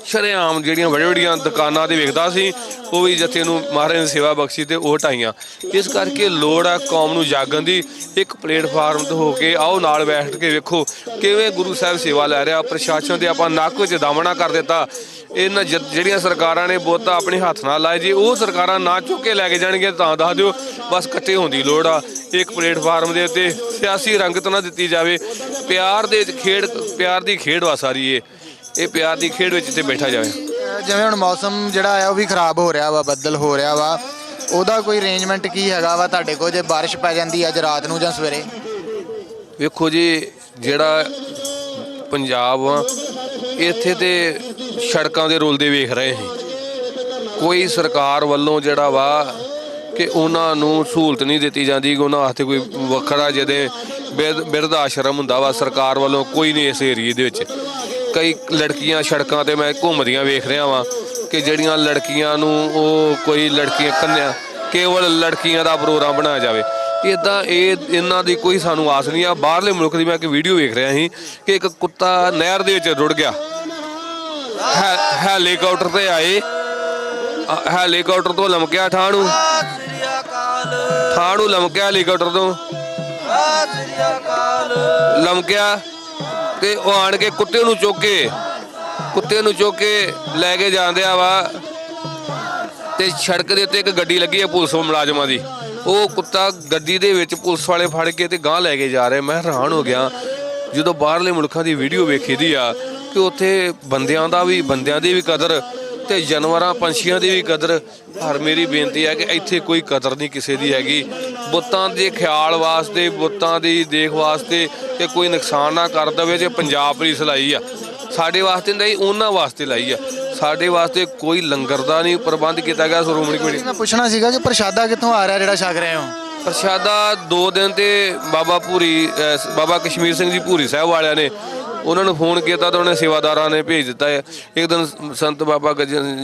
ਸ਼ਰੇਆਮ ਜਿਹੜੀਆਂ ਵੱਡੀਆਂ ਦੁਕਾਨਾਂ ਤੇ ਵੇਖਦਾ ਸੀ, ਉਹ ਵੀ ਜਥੇ ਨੂੰ ਮਹਾਰਾਜ ਨੇ ਸੇਵਾ ਬਖਸ਼ੀ ਤੇ ਉਹ ਹਟਾਈਆਂ। ਇਸ ਕਰਕੇ ਲੋੜ ਆ ਕੌਮ ਨੂੰ ਜਾਗਣ ਦੀ। ਇੱਕ ਪਲੇਟਫਾਰਮ ਤੇ ਹੋ ਕੇ ਆਓ, ਨਾਲ ਬੈਠ ਕੇ ਵੇਖੋ ਕਿਵੇਂ ਗੁਰੂ ਸਾਹਿਬ ਸੇਵਾ ਲੈ ਰਿਹਾ। ਪ੍ਰਸ਼ਾਸਨ ਦੇ ਆਪਾਂ ਨੱਕ ਵਿੱਚ ਦਾਮਣਾ ਕਰ ਦਿੱਤਾ। ਇਹਨਾਂ ਜਿਹੜੀਆਂ ਸਰਕਾਰਾਂ ਨੇ ਬਹੁਤਾ ਆਪਣੇ ਹੱਥ ਨਾਲ ਲਾਏ, ਜੇ ਉਹ ਸਰਕਾਰਾਂ ਨਾ ਚੁੱਕ ਕੇ ਲੈ ਕੇ ਜਾਣਗੀਆਂ ਤਾਂ ਦੱਸ ਦਿਓ। ਬਸ ਇਕੱਠੇ ਹੋਣ ਦੀ ਲੋੜ ਆ। ਇੱਕ ਪਲੇਟਫਾਰਮ ਦੇ ਉੱਤੇ ਸਿਆਸੀ ਰੰਗਤ ਨਾ ਦਿੱਤੀ ਜਾਵੇ। ਪਿਆਰ ਦੀ ਖੇਡ ਵਾ ਸਾਰੀ ਇਹ ਪਿਆਰ ਦੀ ਖੇਡ ਵਿੱਚ ਇੱਥੇ ਬੈਠਾ ਜਾਵੇ। ਜਿਵੇਂ ਹੁਣ ਮੌਸਮ ਜਿਹੜਾ ਆ ਉਹ ਵੀ ਖਰਾਬ ਹੋ ਰਿਹਾ ਵਾ, ਬੱਦਲ ਹੋ ਰਿਹਾ ਵਾ, ਉਹਦਾ ਕੋਈ ਅਰੇਂਜਮੈਂਟ ਕੀ ਹੈਗਾ ਵਾ ਤੁਹਾਡੇ ਕੋਲ ਜੇ ਬਾਰਿਸ਼ ਪੈ ਜਾਂਦੀ ਅੱਜ ਰਾਤ ਨੂੰ ਜਾਂ ਸਵੇਰੇ? ਵੇਖੋ ਜੀ, ਜਿਹੜਾ ਪੰਜਾਬ ਆ ਇੱਥੇ ਤੇ ਸੜਕਾਂ ਦੇ ਰੁਲਦੇ ਵੇਖ ਰਹੇ ਸੀ। ਕੋਈ ਸਰਕਾਰ ਵੱਲੋਂ ਜਿਹੜਾ ਵਾ ਕਿ ਉਹਨਾਂ ਨੂੰ ਸਹੂਲਤ ਨਹੀਂ ਦਿੱਤੀ ਜਾਂਦੀ, ਕਿ ਉਹਨਾਂ ਵਾਸਤੇ ਕੋਈ ਵੱਖਰਾ ਜਿਹਦੇ ਬਿਰਧ ਆਸ਼ਰਮ ਹੁੰਦਾ ਵਾ, ਸਰਕਾਰ ਵੱਲੋਂ ਕੋਈ ਨਹੀਂ ਇਸ ਏਰੀਏ ਦੇ ਵਿੱਚ। ਕਈ ਲੜਕੀਆਂ ਸੜਕਾਂ ਤੇ ਮੈਂ ਘੁੰਮਦੀਆਂ ਵੇਖ ਰਿਹਾ ਵਾਂ ਕਿ ਜਿਹੜੀਆਂ ਲੜਕੀਆਂ ਨੂੰ ਉਹ ਕੋਈ ਲੜਕੀਆਂ ਕੰਨਿਆ ਕੇਵਲ ਲੜਕੀਆਂ ਦਾ ਪ੍ਰੋਗਰਾਮ ਬਣਾਇਆ ਜਾਵੇ। ਇੱਦਾਂ ਇਹਨਾਂ ਦੀ ਕੋਈ ਸਾਨੂੰ ਆਸ ਨਹੀਂ ਆ। ਬਾਹਰਲੇ ਮੁਲਕ ਦੀ ਮੈਂ ਇੱਕ ਵੀਡੀਓ ਵੇਖ ਰਿਹਾ ਸੀ ਕਿ ਇੱਕ ਕੁੱਤਾ ਨਹਿਰ ਦੇ ਵਿੱਚ ਰੁੜ ਗਿਆ। ਹੈਲੀਕਾਪਟਰ ਤੇ ਆਏ, ਹੈਲੀਕਾਪਟਰ ਤੋਂ ਲਮਕਿਆ ਠਾਹ ਨੂੰ ਲਮਕਿਆ, ਹੈਲੀਕਾਪਟਰ ਤੋਂ ਲਮਕਿਆ ਤੇ ਉਹ ਆਣ ਕੇ ਕੁੱਤੇ ਨੂੰ ਚੁੱਕ ਕੇ ਲੈ ਕੇ ਜਾਂਦਿਆ ਵਾ। ਤੇ ਸੜਕ ਦੇ ਉੱਤੇ ਇੱਕ ਗੱਡੀ ਲੱਗੀ ਹੈ ਪੁਲਿਸ ਮੁਲਾਜ਼ਮਾਂ ਦੀ। ਉਹ ਕੁੱਤਾ ਗੱਡੀ ਦੇ ਵਿੱਚ ਪੁਲਿਸ ਵਾਲੇ ਫੜ ਕੇ ਤੇ ਗਾਂਹ ਲੈ ਕੇ ਜਾ ਰਹੇ। ਮੈਂ ਹੈਰਾਨ ਹੋ ਗਿਆ ਜਦੋਂ ਬਾਹਰਲੇ ਮੁਲਕਾਂ ਦੀ ਵੀਡੀਓ ਵੇਖੀਦੀ ਆ ਕਿ ਉੱਥੇ ਬੰਦਿਆਂ ਦੀ ਵੀ ਕਦਰ ਤੇ ਜਾਨਵਰਾਂ ਪੰਛੀਆਂ ਦੀ ਵੀ ਕਦਰ। ਪਰ ਮੇਰੀ ਬੇਨਤੀ ਹੈ ਕਿ ਇੱਥੇ ਕੋਈ ਕਦਰ ਨਹੀਂ ਕਿਸੇ ਦੀ ਹੈਗੀ। ਬੁੱਤਾਂ ਦੇ ਖਿਆਲ ਵਾਸਤੇ, ਬੁੱਤਾਂ ਦੀ ਦੇਖ ਵਾਸਤੇ ਕਿ ਕੋਈ ਨੁਕਸਾਨ ਨਾ ਕਰ ਦੇਵੇ। ਜੇ ਪੰਜਾਬ ਪੁਲਿਸ ਲਾਈ ਆ ਸਾਡੇ ਵਾਸਤੇ ਨਹੀਂ, ਉਹਨਾਂ ਵਾਸਤੇ ਲਾਈ ਆ। ਸਾਡੇ ਵਾਸਤੇ ਕੋਈ ਲੰਗਰ ਦਾ ਨਹੀਂ ਪ੍ਰਬੰਧ ਕੀਤਾ ਗਿਆ ਸ਼੍ਰੋਮਣੀ ਕਮੇਟੀ। ਮੈਂ ਪੁੱਛਣਾ ਸੀਗਾ ਕਿ ਪ੍ਰਸ਼ਾਦਾ ਕਿੱਥੋਂ ਆ ਰਿਹਾ ਜਿਹੜਾ ਛਕ ਰਹੇ ਹੋ? ਪ੍ਰਸ਼ਾਦਾ 2 ਦਿਨ ਤੇ ਬਾਬਾ ਕਸ਼ਮੀਰ ਸਿੰਘ ਜੀ ਭੂਰੀ ਸਾਹਿਬ ਵਾਲਿਆਂ ਨੇ ਉਹਨਾਂ ਨੂੰ ਫੋਨ ਕੀਤਾ ਤਾਂ ਉਹਨੇ ਸੇਵਾਦਾਰਾਂ ਨੇ ਭੇਜ ਦਿੱਤਾ ਹੈ। ਇੱਕ ਦਿਨ ਸੰਤ ਬਾਬਾ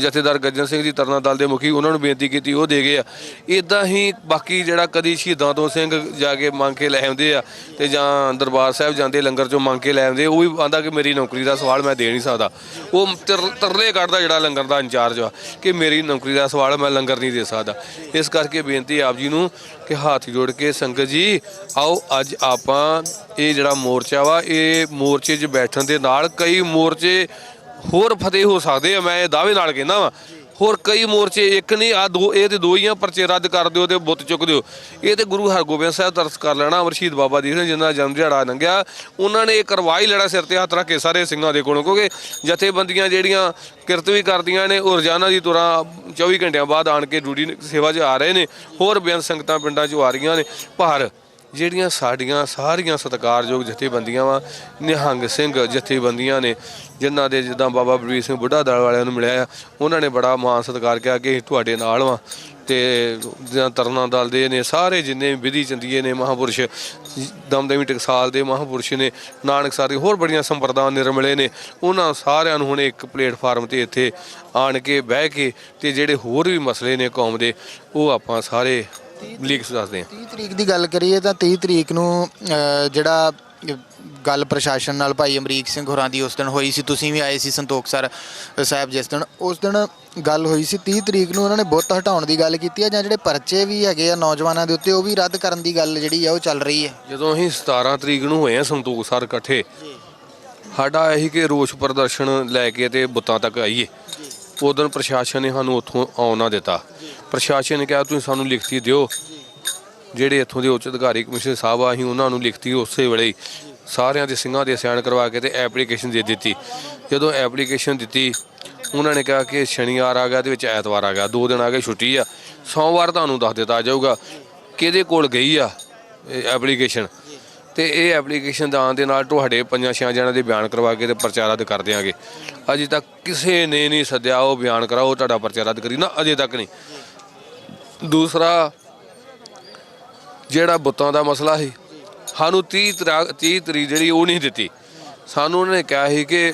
ਜਥੇਦਾਰ ਗੱਜਣ ਸਿੰਘ ਜੀ ਤਰਨਾ ਦਲ ਦੇ ਮੁਖੀ, ਉਹਨਾਂ ਨੂੰ ਬੇਨਤੀ ਕੀਤੀ, ਉਹ ਦੇ ਗਏ ਆ। ਇੱਦਾਂ ਹੀ ਬਾਕੀ ਜਿਹੜਾ ਕਦੀ ਸ਼ਹੀਦਾਂ ਤੋਂ ਸਿੰਘ ਜਾ ਕੇ ਮੰਗ ਕੇ ਲੈ ਆਉਂਦੇ ਆ ਤੇ ਜਾਂ ਦਰਬਾਰ ਸਾਹਿਬ ਜਾਂਦੇ ਲੰਗਰ ਚੋਂ ਮੰਗ ਕੇ ਲੈ ਆਉਂਦੇ, ਉਹ ਵੀ ਆਂਦਾ ਕਿ ਮੇਰੀ ਨੌਕਰੀ ਦਾ ਸਵਾਲ ਮੈਂ ਦੇ ਨਹੀਂ ਸਕਦਾ। ਉਹ ਤਰਲੇ ਕੱਢਦਾ ਜਿਹੜਾ ਲੰਗਰ ਦਾ ਇੰਚਾਰਜ ਆ ਕਿ ਮੇਰੀ ਨੌਕਰੀ ਦਾ ਸਵਾਲ ਮੈਂ ਲੰਗਰ ਨਹੀਂ ਦੇ ਸਕਦਾ। ਇਸ ਕਰਕੇ ਬੇਨਤੀ ਆਪ ਜੀ ਨੂੰ ਕਿ ਹੱਥ ਜੋੜ ਕੇ ਸੰਗਤ ਜੀ ਆਓ ਅੱਜ ਆਪਾਂ ਇਹ ਜਿਹੜਾ ਮੋਰਚਾ ਵਾ, ਇਹ ਮੋਰਚੇ 'ਚ ਬੈਠਣ ਦੇ ਨਾਲ ਕਈ ਮੋਰਚੇ ਹੋਰ ਫਤਿਹ ਹੋ ਸਕਦੇ ਆ। ਮੈਂ ਇਹ ਦਾਅਵੇ ਨਾਲ ਕਹਿੰਦਾ ਵਾ, ਹੋਰ ਕਈ ਮੋਰਚੇ, ਇੱਕ ਨਹੀਂ ਆ ਦੋ, ਇਹ ਤੇ 2 ਹੀ ਆ। ਪਰਚੇ ਰੱਦ ਕਰ ਦਿਓ ਤੇ ਬੁੱਤ ਚੁੱਕ ਦਿਓ। ਇਹ ਤੇ ਗੁਰੂ ਹਰਗੋਬਿੰਦ ਸਾਹਿਬ ਤਰਸ ਕਰ ਲੈਣਾ। ਰਸ਼ੀਦ ਬਾਬਾ ਦੀਪ ਸਿੰਘ ਜਿਹਨਾਂ ਦਾ ਜਨਮ ਦਿਹਾੜਾ ਲੰਘਿਆ, ਉਹਨਾਂ ਨੇ ਇਹ ਕਰਵਾ ਹੀ ਲੈਣਾ ਸਿਰ ਤੇ ਹੱਥ ਰੱਖ ਕੇ ਸਾਰੇ ਸਿੰਘਾਂ ਦੇ ਕੋਲੋਂ, ਕਿਉਂਕਿ ਜਥੇਬੰਦੀਆਂ ਜਿਹੜੀਆਂ ਕਿਰਤ ਵੀ ਕਰਦੀਆਂ ਨੇ ਉਹ ਰੋਜ਼ਾਨਾ ਦੀ ਤਰ੍ਹਾਂ 24 ਘੰਟਿਆਂ ਬਾਅਦ ਆਣ ਕੇ ਡਿਊਟੀ ਸੇਵਾ 'ਚ ਆ ਰਹੇ ਨੇ। ਹੋਰ ਬੇਅੰਤ ਸੰਗਤਾਂ ਪਿੰਡਾਂ 'ਚੋਂ ਆ ਰਹੀਆਂ ਨੇ। ਪਰ ਜਿਹੜੀਆਂ ਸਾਡੀਆਂ ਸਾਰੀਆਂ ਸਤਿਕਾਰਯੋਗ ਜਥੇਬੰਦੀਆਂ ਵਾ, ਨਿਹੰਗ ਸਿੰਘ ਜਥੇਬੰਦੀਆਂ ਨੇ, ਜਿਨ੍ਹਾਂ ਦੇ ਜਿੱਦਾਂ ਬਾਬਾ ਬਲਵੀਰ ਸਿੰਘ ਬੁੱਢਾ ਦਲ ਵਾਲਿਆਂ ਨੂੰ ਮਿਲਿਆ, ਉਹਨਾਂ ਨੇ ਬੜਾ ਮਾਣ ਸਤਿਕਾਰ ਕਿਹਾ ਕਿ ਤੁਹਾਡੇ ਨਾਲ ਵਾਂ। ਤੇ ਜਾਂ ਤਰਨਾ ਦਲ ਦੇ ਨੇ ਸਾਰੇ ਜਿੰਨੇ ਵਿਧੀ ਚੰਦੀਏ ਨੇ ਮਹਾਂਪੁਰਸ਼, ਦਮਦਮੀ ਟਕਸਾਲ ਦੇ ਮਹਾਂਪੁਰਸ਼ ਨੇ, ਨਾਨਕਸਰ ਦੇ ਹੋਰ ਬੜੀਆਂ ਸੰਪਰਦਾਵਾਂ ਨਿਰਮਲੇ ਨੇ, ਉਹਨਾਂ ਸਾਰਿਆਂ ਨੂੰ ਹੁਣ ਇੱਕ ਪਲੇਟਫਾਰਮ 'ਤੇ ਇੱਥੇ ਆਣ ਕੇ ਬਹਿ ਕੇ ਤੇ ਜਿਹੜੇ ਹੋਰ ਵੀ ਮਸਲੇ ਨੇ ਕੌਮ ਦੇ, ਉਹ ਆਪਾਂ ਸਾਰੇ ਲੀਕ ਦੱਸਦੇ ਹਾਂ। 30 ਤਰੀਕ ਦੀ ਗੱਲ ਕਰੀਏ ਤਾਂ 30 ਤਰੀਕ ਨੂੰ ਜਿਹੜਾ ਗੱਲ ਪ੍ਰਸ਼ਾਸਨ ਨਾਲ ਭਾਈ ਅਮਰੀਕ ਸਿੰਘ ਹੋਰਾਂ ਦੀ ਉਸ ਦਿਨ ਹੋਈ ਸੀ, ਤੁਸੀਂ ਵੀ ਆਏ ਸੀ ਸੰਤੋਖਸਰ ਸਾਹਿਬ ਜਿਸ ਦਿਨ, ਉਸ ਦਿਨ ਗੱਲ ਹੋਈ ਸੀ 30 ਤਰੀਕ ਨੂੰ ਉਹਨਾਂ ਨੇ ਬੁੱਤ ਹਟਾਉਣ ਦੀ ਗੱਲ ਕੀਤੀ ਹੈ, ਜਾਂ ਜਿਹੜੇ ਪਰਚੇ ਵੀ ਹੈਗੇ ਆ ਨੌਜਵਾਨਾਂ ਦੇ ਉੱਤੇ ਉਹ ਵੀ ਰੱਦ ਕਰਨ ਦੀ ਗੱਲ ਜਿਹੜੀ ਆ ਉਹ ਚੱਲ ਰਹੀ ਹੈ। ਜਦੋਂ ਅਸੀਂ 17 ਤਰੀਕ ਨੂੰ ਹੋਏ ਆ ਸੰਤੋਖਸਰ ਇਕੱਠੇ, ਸਾਡਾ ਇਹੀ ਕਿ ਰੋਸ ਪ੍ਰਦਰਸ਼ਨ ਲੈ ਕੇ ਤੇ ਬੁੱਤਾਂ ਤੱਕ ਆਈਏ। ਉਦੋਂ ਪ੍ਰਸ਼ਾਸਨ ਨੇ ਸਾਨੂੰ ਉੱਥੋਂ ਆਉਣ ਨਾ ਦਿੱਤਾ। ਪ੍ਰਸ਼ਾਸਨ ਨੇ ਕਿਹਾ ਤੁਸੀਂ ਸਾਨੂੰ ਲਿਖਤੀ ਦਿਓ। ਜਿਹੜੇ ਇੱਥੋਂ ਦੇ ਉੱਚ ਅਧਿਕਾਰੀ ਕਮਿਸ਼ਨਰ ਸਾਹਿਬ ਆ, ਅਸੀਂ ਉਹਨਾਂ ਨੂੰ ਲਿਖਤੀ ਉਸੇ ਵੇਲੇ ਹੀ ਸਾਰਿਆਂ ਦੇ ਸਿੰਘਾਂ ਦੇ ਸਾਈਨ ਕਰਵਾ ਕੇ ਤੇ ਐਪਲੀਕੇਸ਼ਨ ਦੇ ਦਿੱਤੀ। ਜਦੋਂ ਐਪਲੀਕੇਸ਼ਨ ਦਿੱਤੀ, ਉਹਨਾਂ ਨੇ ਕਿਹਾ ਕਿ ਸ਼ਨੀਵਾਰ ਆ ਗਿਆ ਤੇ ਵਿੱਚ ਐਤਵਾਰ ਆ ਗਿਆ, 2 ਦਿਨ ਆ ਗਏ, ਛੁੱਟੀ ਆ, ਸੋਮਵਾਰ ਤੁਹਾਨੂੰ ਦੱਸ ਦਿੱਤਾ ਜਾਊਗਾ ਕਿਹਦੇ ਕੋਲ ਗਈ ਆ ਐਪਲੀਕੇਸ਼ਨ। ਤੇ ਇਹ ਐਪਲੀਕੇਸ਼ਨ ਦਾਨ ਦੇ ਨਾਲ ਤੁਹਾਡੇ 5-6 ਜਣਾਂ ਦੇ ਬਿਆਨ ਕਰਵਾ ਕੇ ਤੇ ਪਰਚਾ ਰੱਦ ਕਰ ਦਿਆਂਗੇ। ਅਜੇ ਤੱਕ ਕਿਸੇ ਨੇ ਨਹੀਂ ਸੱਦਿਆ ਉਹ ਬਿਆਨ ਕਰਾਓ ਤੁਹਾਡਾ ਪਰਚਾ ਰੱਦ ਕਰੀ ਨਾ, ਅਜੇ ਤੱਕ ਨਹੀਂ। ਦੂਸਰਾ ਜਿਹੜਾ ਬੁੱਤਾਂ ਦਾ ਮਸਲਾ ਸੀ, ਸਾਨੂੰ 30 ਤਰੀਕ ਜਿਹੜੀ ਉਹ ਨਹੀਂ ਦਿੱਤੀ। ਸਾਨੂੰ ਉਹਨਾਂ ਨੇ ਕਿਹਾ ਸੀ ਕਿ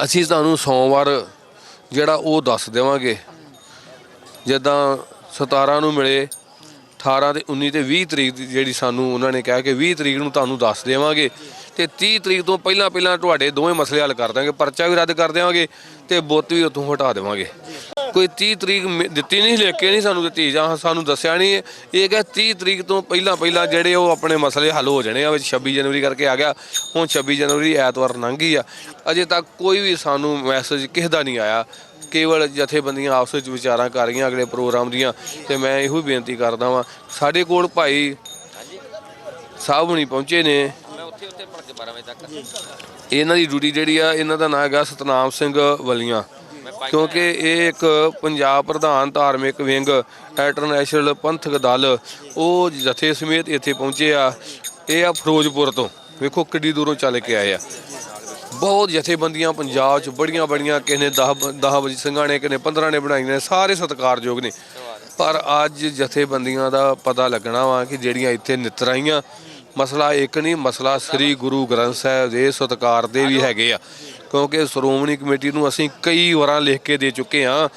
ਅਸੀਂ ਤੁਹਾਨੂੰ ਸੋਮਵਾਰ ਜਿਹੜਾ ਉਹ ਦੱਸ ਦੇਵਾਂਗੇ। ਜਿੱਦਾਂ 17 ਨੂੰ ਮਿਲੇ, 18 ਤੇ 19 ਤੇ 20 ਤਰੀਕ ਦੀ ਜਿਹੜੀ ਸਾਨੂੰ ਉਹਨਾਂ ਨੇ ਕਿਹਾ ਕਿ 20 ਤਰੀਕ ਨੂੰ ਤੁਹਾਨੂੰ ਦੱਸ ਦੇਵਾਂਗੇ ਤੇ 30 ਤਰੀਕ ਤੋਂ ਪਹਿਲਾਂ ਤੁਹਾਡੇ ਦੋਵੇਂ ਮਸਲੇ ਹੱਲ ਕਰ ਦਾਂਗੇ, ਪਰਚਾ ਵੀ ਰੱਦ ਕਰ ਦੇਵਾਂਗੇ ਤੇ ਬੁੱਤ ਵੀ ਉੱਥੋਂ ਹਟਾ ਦੇਵਾਂਗੇ। ਕੋਈ 30 ਤਰੀਕ ਦਿੱਤੀ ਨਹੀਂ, ਲਿਖ ਕੇ ਨਹੀਂ ਸਾਨੂੰ ਦਿੱਤੀ ਜਾਂ ਸਾਨੂੰ ਦੱਸਿਆ ਨਹੀਂ। ਇਹ ਕਿ 30 ਤਰੀਕ ਤੋਂ ਪਹਿਲਾਂ ਜਿਹੜੇ ਉਹ ਆਪਣੇ ਮਸਲੇ ਹੱਲ ਹੋ ਜਾਣੇ ਆ। ਵਿੱਚ 26 ਜਨਵਰੀ ਕਰਕੇ ਆ ਗਿਆ, ਹੁਣ 26 ਜਨਵਰੀ ਐਤਵਾਰ ਲੰਘ ਗਈ ਆ, ਅਜੇ ਤੱਕ ਕੋਈ ਵੀ ਸਾਨੂੰ ਮੈਸੇਜ ਕਿਸੇ ਦਾ ਨਹੀਂ ਆਇਆ। ਕੇਵਲ ਜਥੇਬੰਦੀਆਂ ਆਪਸ ਵਿੱਚ ਵਿਚਾਰਾਂ ਕਰ ਰਹੀਆਂ ਅਗਲੇ ਪ੍ਰੋਗਰਾਮ ਦੀਆਂ। ਤੇ ਮੈਂ ਇਹੋ ਹੀ ਬੇਨਤੀ ਕਰਦਾ ਵਾਂ, ਸਾਡੇ ਕੋਲ ਭਾਈ ਸਾਹਿਬ ਹੁਣੀ ਪਹੁੰਚੇ ਨੇ, ਇਹਨਾਂ ਦੀ ਡਿਊਟੀ ਜਿਹੜੀ ਆ, ਇਹਨਾਂ ਦਾ ਨਾਂ ਹੈਗਾ ਸਤਨਾਮ ਸਿੰਘ ਵਲੀਆਂ, ਕਿਉਂਕਿ ਇਹ ਇੱਕ ਪੰਜਾਬ ਪ੍ਰਧਾਨ ਧਾਰਮਿਕ ਵਿੰਗ ਇੰਟਰਨੈਸ਼ਨਲ ਪੰਥਕ ਦਲ, ਉਹ ਜਥੇ ਸਮੇਤ ਇੱਥੇ ਪਹੁੰਚੇ ਆ। ਇਹ ਆ ਫਿਰੋਜ਼ਪੁਰ ਤੋਂ, ਵੇਖੋ ਕਿੱਡੀ ਦੂਰੋਂ ਚੱਲ ਕੇ ਆਏ ਆ। ਬਹੁਤ ਜਥੇਬੰਦੀਆਂ ਪੰਜਾਬ 'ਚ ਬੜੀਆਂ ਕਿਸੇ ਨੇ 10 ਸਿੰਘਾਂ ਨੇ, ਕਿਸੇ ਨੇ 15 ਨੇ ਬਣਾਈਆਂ ਨੇ, ਸਾਰੇ ਸਤਿਕਾਰਯੋਗ ਨੇ। ਪਰ ਅੱਜ ਜਥੇਬੰਦੀਆਂ ਦਾ ਪਤਾ ਲੱਗਣਾ ਵਾ ਕਿ ਜਿਹੜੀਆਂ ਇੱਥੇ ਨਿਤਰਾਈਆਂ, ਮਸਲਾ ਇੱਕ ਨਹੀਂ, ਮਸਲਾ ਸ੍ਰੀ ਗੁਰੂ ਗ੍ਰੰਥ ਸਾਹਿਬ ਦੇ ਸਤਿਕਾਰ ਦੇ ਵੀ ਹੈਗੇ ਆ। ਕਿਉਂਕਿ ਸ਼੍ਰੋਮਣੀ ਕਮੇਟੀ ਨੂੰ ਅਸੀਂ ਕਈ ਵਾਰਾਂ ਲਿਖ ਕੇ ਦੇ ਚੁੱਕੇ ਹਾਂ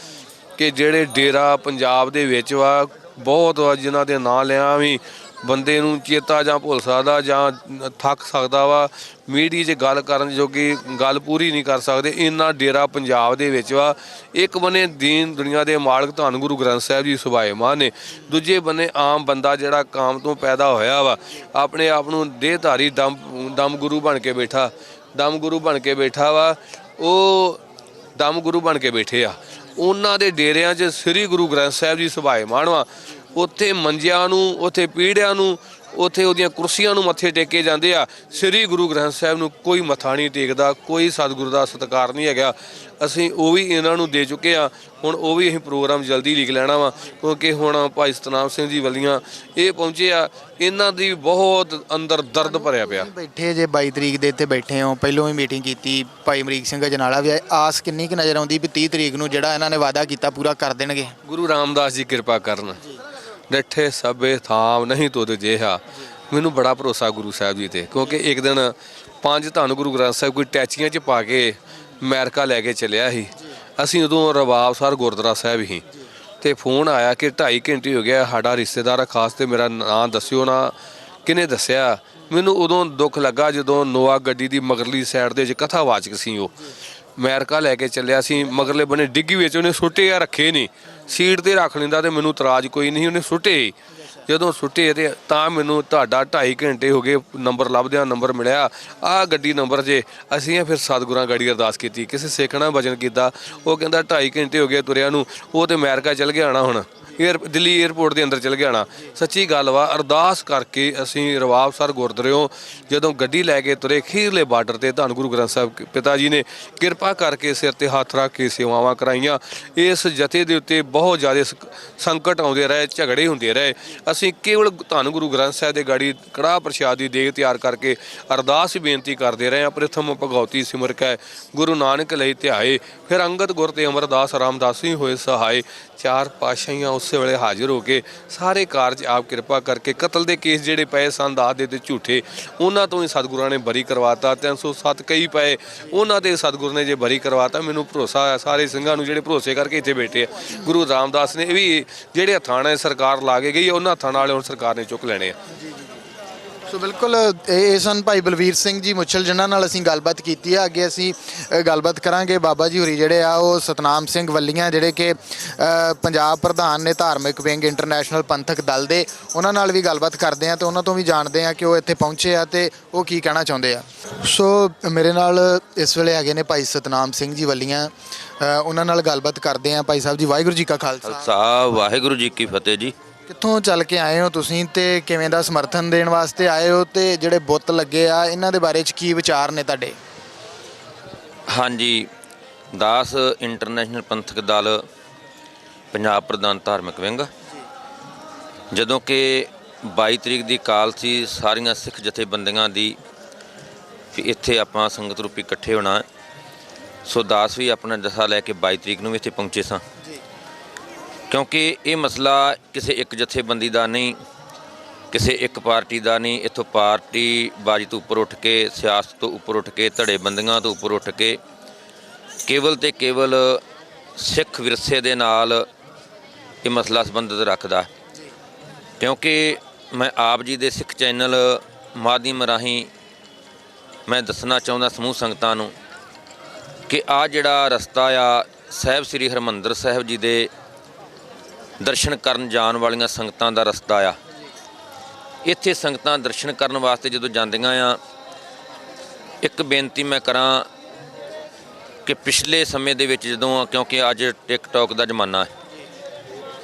ਕਿ ਜਿਹੜੇ ਡੇਰਾ ਪੰਜਾਬ ਦੇ ਵਿੱਚ ਵਾ, ਬਹੁਤ ਜਿਨ੍ਹਾਂ ਦੇ ਨਾਂ ਲਿਆ ਵੀ ਬੰਦੇ ਨੂੰ ਚੇਤਾ ਜਾਂ ਭੁੱਲ ਸਕਦਾ ਜਾਂ ਥੱਕ ਸਕਦਾ ਵਾ, ਮੀਡੀਆ 'ਚ ਗੱਲ ਕਰਨ ਜੋਗੀ ਗੱਲ ਪੂਰੀ ਨਹੀਂ ਕਰ ਸਕਦੇ। ਇੰਨਾ ਡੇਰਾ ਪੰਜਾਬ ਦੇ ਵਿੱਚ ਵਾ। ਇੱਕ ਬੰਨੇ ਦੀਨ ਦੁਨੀਆ ਦੇ ਮਾਲਕ ਧੰਨ ਗੁਰੂ ਗ੍ਰੰਥ ਸਾਹਿਬ ਜੀ ਸੁਭਾਏਮਾਨ ਨੇ, ਦੂਜੇ ਬੰਨੇ ਆਮ ਬੰਦਾ ਜਿਹੜਾ ਕਾਮ ਤੋਂ ਪੈਦਾ ਹੋਇਆ ਵਾ, ਆਪਣੇ ਆਪ ਨੂੰ ਦੇਹਧਾਰੀ ਦਮ ਗੁਰੂ ਬਣ ਕੇ ਬੈਠਾ, ਦਮ ਗੁਰੂ ਬਣ ਕੇ ਬੈਠਾ ਵਾ, ਉਹ ਦਮ ਗੁਰੂ ਬਣ ਕੇ ਬੈਠੇ ਆ। ਉਹਨਾਂ ਦੇ ਡੇਰਿਆਂ 'ਚ ਸ੍ਰੀ ਗੁਰੂ ਗ੍ਰੰਥ ਸਾਹਿਬ ਜੀ ਸੁਭਾਏਮਾਨ ਵਾ। ਉੱਥੇ ਮੰਜਿਆਂ ਨੂੰ, ਉੱਥੇ ਪੀੜਿਆਂ ਨੂੰ ਉੱਥੇ ਉਹਦੀਆਂ ਕੁਰਸੀਆਂ ਨੂੰ ਮੱਥੇ ਟੇਕੇ ਜਾਂਦੇ ਆ। ਸ੍ਰੀ ਗੁਰੂ ਗ੍ਰੰਥ ਸਾਹਿਬ ਨੂੰ ਕੋਈ ਮੱਥਾ ਨਹੀਂ ਟੇਕਦਾ, ਕੋਈ ਸਤਿਗੁਰੂ ਦਾ ਸਤਿਕਾਰ ਨਹੀਂ ਹੈਗਾ। ਅਸੀਂ ਉਹ ਵੀ ਇਹਨਾਂ ਨੂੰ ਦੇ ਚੁੱਕੇ ਆ। ਹੁਣ ਉਹ ਵੀ ਅਸੀਂ ਪ੍ਰੋਗਰਾਮ ਜਲਦੀ ਲਿਖ ਲੈਣਾ ਵਾ, ਕਿਉਂਕਿ ਹੁਣ ਭਾਈ ਸਤਨਾਮ ਸਿੰਘ ਜੀ ਵੱਲੀਆਂ ਇਹ ਪਹੁੰਚੇ ਆ। ਇਹਨਾਂ ਦੀ ਬਹੁਤ ਅੰਦਰ ਦਰਦ ਭਰਿਆ ਪਿਆ। ਬੈਠੇ ਜੇ 22 ਤਰੀਕ ਦੇ ਇੱਥੇ ਬੈਠੇ ਹੋ, ਪਹਿਲੋਂ ਵੀ ਮੀਟਿੰਗ ਕੀਤੀ, ਭਾਈ ਅਮਰੀਕ ਸਿੰਘ ਅਜਨਾਲਾ ਵੀ ਆਏ। ਆਸ ਕਿੰਨੀ ਕੁ ਨਜ਼ਰ ਆਉਂਦੀ ਵੀ 30 ਤਰੀਕ ਨੂੰ ਜਿਹੜਾ ਇਹਨਾਂ ਨੇ ਵਾਅਦਾ ਕੀਤਾ ਪੂਰਾ ਕਰ ਦੇਣਗੇ? ਗੁਰੂ ਰਾਮਦਾਸ ਜੀ ਕਿਰਪਾ ਕਰਨ, ਡੱਠੇ ਸਭੇ ਥਾਮ ਨਹੀਂ ਤੁਧ ਜਿਹਾ। ਮੈਨੂੰ ਬੜਾ ਭਰੋਸਾ ਗੁਰੂ ਸਾਹਿਬ ਜੀ ਤੇ, ਕਿਉਂਕਿ ਇੱਕ ਦਿਨ 5 ਧੰਨ ਗੁਰੂ ਗ੍ਰੰਥ ਸਾਹਿਬ ਕੋਈ ਟੈਚੀਆਂ 'ਚ ਪਾ ਕੇ ਅਮਰੀਕਾ ਲੈ ਕੇ ਚੱਲਿਆ ਸੀ। ਅਸੀਂ ਉਦੋਂ ਰਵਾਬਸਰ ਗੁਰਦੁਆਰਾ ਸਾਹਿਬ ਹੀ, ਤੇ ਫੋਨ ਆਇਆ ਕਿ 2.5 ਘੰਟੇ ਹੋ ਗਿਆ, ਸਾਡਾ ਰਿਸ਼ਤੇਦਾਰ ਆ ਖਾਸ, ਤੇ ਮੇਰਾ ਨਾਂ ਦੱਸਿਓ ਨਾ। ਕਿਹਨੇ ਦੱਸਿਆ? ਮੈਨੂੰ ਉਦੋਂ ਦੁੱਖ ਲੱਗਾ ਜਦੋਂ ਨੋਆ ਗੱਡੀ ਦੀ ਮਗਰਲੀ ਸਾਈਡ ਦੇ ਵਿੱਚ ਕਥਾਵਾਚਕ ਸੀ, ਉਹ ਅਮਰੀਕਾ ਲੈ ਕੇ ਚੱਲਿਆ ਸੀ। ਮਗਰਲੇ ਬੰਨੇ ਡਿੱਗੀ ਵਿੱਚ ਉਹਨੇ ਸੁੱਟੇ ਆ, ਰੱਖੇ ਨਹੀਂ, ਸੀਟ ਤੇ ਰੱਖ ਲੈਂਦਾ ਤੇ ਮੈਨੂੰ ਇਤਰਾਜ਼ ਕੋਈ ਨਹੀਂ, ਉਹਨੇ ਸੁੱਟੇ। ਜਦੋਂ ਸੁੱਟੇ ਤੇ ਤਾਂ ਮੈਨੂੰ ਤੁਹਾਡਾ 2.5 ਘੰਟੇ ਹੋ ਗਏ ਨੰਬਰ ਲੱਭਦਿਆਂ ਨੰਬਰ ਮਿਲਿਆ, ਆਹ ਗੱਡੀ ਨੰਬਰ ਜੇ। ਅਸੀਂ ਫਿਰ ਸਤਿਗੁਰਾਂ ਗਾੜੀ ਅਰਦਾਸ ਕੀਤੀ, ਕਿਸੇ ਸਿੱਖ ਨਾਲ ਭਜਨ ਕੀਤਾ। ਉਹ ਕਹਿੰਦਾ 2.5 ਘੰਟੇ ਹੋ ਗਏ ਤੁਰਿਆ ਨੂੰ, ਉਹ ਤੇ ਅਮਰੀਕਾ ਚੱਲ ਗਿਆ ਆਣਾ, ਹੁਣ ਦਿੱਲੀ ਏਅਰਪੋਰਟ ਦੇ ਅੰਦਰ ਚਲ ਗਿਆ ਆਣਾ। ਸੱਚੀ ਗੱਲ ਵਾ। ਅਰਦਾਸ ਕਰਕੇ ਅਸੀਂ ਰਵਾਬਸਰ ਗੁਰਦੁਆਰਿਓਂ ਜਦੋਂ ਗੱਡੀ ਲੈ ਕੇ ਤੁਰੇ, ਖੀਰਲੇ ਬਾਰਡਰ ਤੇ ਧੰਨ ਗੁਰੂ ਗ੍ਰੰਥ ਸਾਹਿਬ ਪਿਤਾ ਜੀ ਨੇ ਕਿਰਪਾ ਕਰਕੇ ਸਿਰ ਤੇ ਹੱਥ ਰੱਖ ਕੇ ਸੇਵਾਵਾਂ ਕਰਾਈਆਂ। ਇਸ ਜਥੇ ਦੇ ਉੱਤੇ ਬਹੁਤ ਜ਼ਿਆਦਾ ਸੰਕਟ ਆਉਂਦੇ ਰਹੇ, ਝਗੜੇ ਹੁੰਦੇ ਰਹੇ। ਅਸੀਂ ਕੇਵਲ ਧੰਨ ਗੁਰੂ ਗ੍ਰੰਥ ਸਾਹਿਬ ਦੇ ਗਾੜੀ ਕੜਾਹ ਪ੍ਰਸ਼ਾਦ ਦੀ ਦੇਗ ਤਿਆਰ ਕਰਕੇ ਅਰਦਾਸ ਬੇਨਤੀ ਕਰਦੇ ਰਹੇ ਹਾਂ। ਪ੍ਰਥਮ ਭਗਉਤੀ ਸਿਮਰ ਕੈ ਗੁਰੂ ਨਾਨਕ ਲਈ ਧਿਆਏ, ਫਿਰ ਅੰਗਦ ਗੁਰ ਤੇ ਅਮਰਦਾਸ ਰਾਮਦਾਸੀ ਹੋਏ ਸਹਾਏ। 4 ਪਾਤਸ਼ਾਹੀਆਂ ਉਸੇ ਵੇਲੇ ਹਾਜ਼ਰ ਹੋ ਕੇ ਸਾਰੇ ਕਾਰਜ ਆਪ ਕਿਰਪਾ ਕਰਕੇ, ਕਤਲ ਦੇ ਕੇਸ ਜਿਹੜੇ ਪਏ ਸਨ ਦਾਸ ਦੇ ਤੇ ਝੂਠੇ, ਉਹਨਾਂ ਤੋਂ ਹੀ ਸਤਿਗੁਰਾਂ ਨੇ ਬਰੀ ਕਰਵਾਤਾ। 307 ਕਈ ਪਏ, ਉਹਨਾਂ ਦੇ ਸਤਿਗੁਰ ਨੇ ਜੇ ਬਰੀ ਕਰਵਾਤਾ। ਮੈਨੂੰ ਭਰੋਸਾ ਹੈ ਸਾਰੇ ਸਿੰਘਾਂ ਨੂੰ ਜਿਹੜੇ ਭਰੋਸੇ ਕਰਕੇ ਇੱਥੇ ਬੈਠੇ ਆ। ਗੁਰੂ ਰਾਮਦਾਸ ਨੇ ਵੀ ਜਿਹੜੇ ਹੱਥਾਂ ਨਾਲ ਸਰਕਾਰ ਲਾ ਕੇ ਗਈ, ਉਹਨਾਂ ਹੱਥਾਂ ਨਾਲ ਹੁਣ ਸਰਕਾਰ ਨੇ ਚੁੱਕ ਲੈਣੇ ਆ। ਸੋ ਬਿਲਕੁਲ ਇਹ ਸਨ ਭਾਈ ਬਲਵੀਰ ਸਿੰਘ ਜੀ ਮੁੱਛਲ, ਜਿਨ੍ਹਾਂ ਨਾਲ ਅਸੀਂ ਗੱਲਬਾਤ ਕੀਤੀ ਹੈ। ਅੱਗੇ ਅਸੀਂ ਗੱਲਬਾਤ ਕਰਾਂਗੇ ਬਾਬਾ ਜੀ ਹੋਰੀ ਜਿਹੜੇ ਆ ਉਹ ਸਤਨਾਮ ਸਿੰਘ ਵੱਲੀਆਂ, ਜਿਹੜੇ ਕਿ ਪੰਜਾਬ ਪ੍ਰਧਾਨ ਨੇ ਧਾਰਮਿਕ ਵਿੰਗ ਇੰਟਰਨੈਸ਼ਨਲ ਪੰਥਕ ਦਲ ਦੇ। ਉਹਨਾਂ ਨਾਲ ਵੀ ਗੱਲਬਾਤ ਕਰਦੇ ਆ ਤੇ ਉਹਨਾਂ ਤੋਂ ਵੀ ਜਾਣਦੇ ਆ ਕਿ ਉਹ ਇੱਥੇ ਪਹੁੰਚੇ ਆ ਤੇ ਉਹ ਕੀ ਕਹਿਣਾ ਚਾਹੁੰਦੇ ਆ। ਸੋ ਮੇਰੇ ਨਾਲ ਇਸ ਵੇਲੇ ਹੈਗੇ ਨੇ ਭਾਈ ਸਤਨਾਮ ਸਿੰਘ ਜੀ ਵੱਲੀਆਂ, ਉਹਨਾਂ ਨਾਲ ਗੱਲਬਾਤ ਕਰਦੇ ਆ। ਭਾਈ ਸਾਹਿਬ ਜੀ, ਵਾਹਿਗੁਰੂ ਜੀ ਕਾ ਖਾਲਸਾ, ਵਾਹਿਗੁਰੂ ਜੀ ਕੀ ਫਤਿਹ ਜੀ। ਕਿੱਥੋਂ ਚੱਲ ਕੇ ਆਏ ਹੋ ਤੁਸੀਂ ਤੇ ਕਿਵੇਂ ਦਾ ਸਮਰਥਨ ਦੇਣ ਵਾਸਤੇ ਆਏ ਹੋ, ਤੇ ਜਿਹੜੇ ਬੁੱਤ ਲੱਗੇ ਆ ਇਹਨਾਂ ਦੇ ਬਾਰੇ 'ਚ ਕੀ ਵਿਚਾਰ ਨੇ ਤੁਹਾਡੇ? ਹਾਂਜੀ, ਦਾਸ ਇੰਟਰਨੈਸ਼ਨਲ ਪੰਥਕ ਦਲ ਪੰਜਾਬ ਪ੍ਰਧਾਨ ਧਾਰਮਿਕ ਵਿੰਗ, ਜਦੋਂ ਕਿ 22 ਤਰੀਕ ਦੀ ਕਾਲ ਸੀ ਸਾਰੀਆਂ ਸਿੱਖ ਜਥੇਬੰਦੀਆਂ ਦੀ ਵੀ ਇੱਥੇ ਆਪਾਂ ਸੰਗਤ ਰੂਪੀ ਇਕੱਠੇ ਹੋਣਾ। ਸੋ ਦਾਸ ਵੀ ਆਪਣਾ ਜਥਾ ਲੈ ਕੇ 22 ਤਰੀਕ ਨੂੰ ਵੀ ਇੱਥੇ ਪਹੁੰਚੇ ਸਾਂ, ਕਿਉਂਕਿ ਇਹ ਮਸਲਾ ਕਿਸੇ ਇੱਕ ਜਥੇਬੰਦੀ ਦਾ ਨਹੀਂ, ਕਿਸੇ ਇੱਕ ਪਾਰਟੀ ਦਾ ਨਹੀਂ। ਇੱਥੋਂ ਪਾਰਟੀ ਬਾਜੀ ਤੋਂ ਉੱਪਰ ਉੱਠ ਕੇ, ਸਿਆਸਤ ਤੋਂ ਉੱਪਰ ਉੱਠ ਕੇ, ਧੜੇਬੰਦੀਆਂ ਤੋਂ ਉੱਪਰ ਉੱਠ ਕੇ ਕੇਵਲ ਤੇ ਕੇਵਲ ਸਿੱਖ ਵਿਰਸੇ ਦੇ ਨਾਲ ਇਹ ਮਸਲਾ ਸੰਬੰਧਿਤ ਰੱਖਦਾ। ਕਿਉਂਕਿ ਮੈਂ ਆਪ ਜੀ ਦੇ ਸਿੱਖ ਚੈਨਲ ਮਾਧਿਅਮ ਰਾਹੀਂ ਮੈਂ ਦੱਸਣਾ ਚਾਹੁੰਦਾ ਸਮੂਹ ਸੰਗਤਾਂ ਨੂੰ ਕਿ ਆਹ ਜਿਹੜਾ ਰਸਤਾ ਆ ਸਾਹਿਬ ਸ੍ਰੀ ਹਰਿਮੰਦਰ ਸਾਹਿਬ ਜੀ ਦੇ ਦਰਸ਼ਨ ਕਰਨ ਜਾਣ ਵਾਲੀਆਂ ਸੰਗਤਾਂ ਦਾ ਰਸਤਾ ਆ। ਇੱਥੇ ਸੰਗਤਾਂ ਦਰਸ਼ਨ ਕਰਨ ਵਾਸਤੇ ਜਦੋਂ ਜਾਂਦੀਆਂ ਆ, ਇੱਕ ਬੇਨਤੀ ਮੈਂ ਕਰਾਂ ਕਿ ਪਿਛਲੇ ਸਮੇਂ ਦੇ ਵਿੱਚ ਜਦੋਂ, ਕਿਉਂਕਿ ਅੱਜ ਟਿਕਟੌਕ ਦਾ ਜ਼ਮਾਨਾ ਹੈ,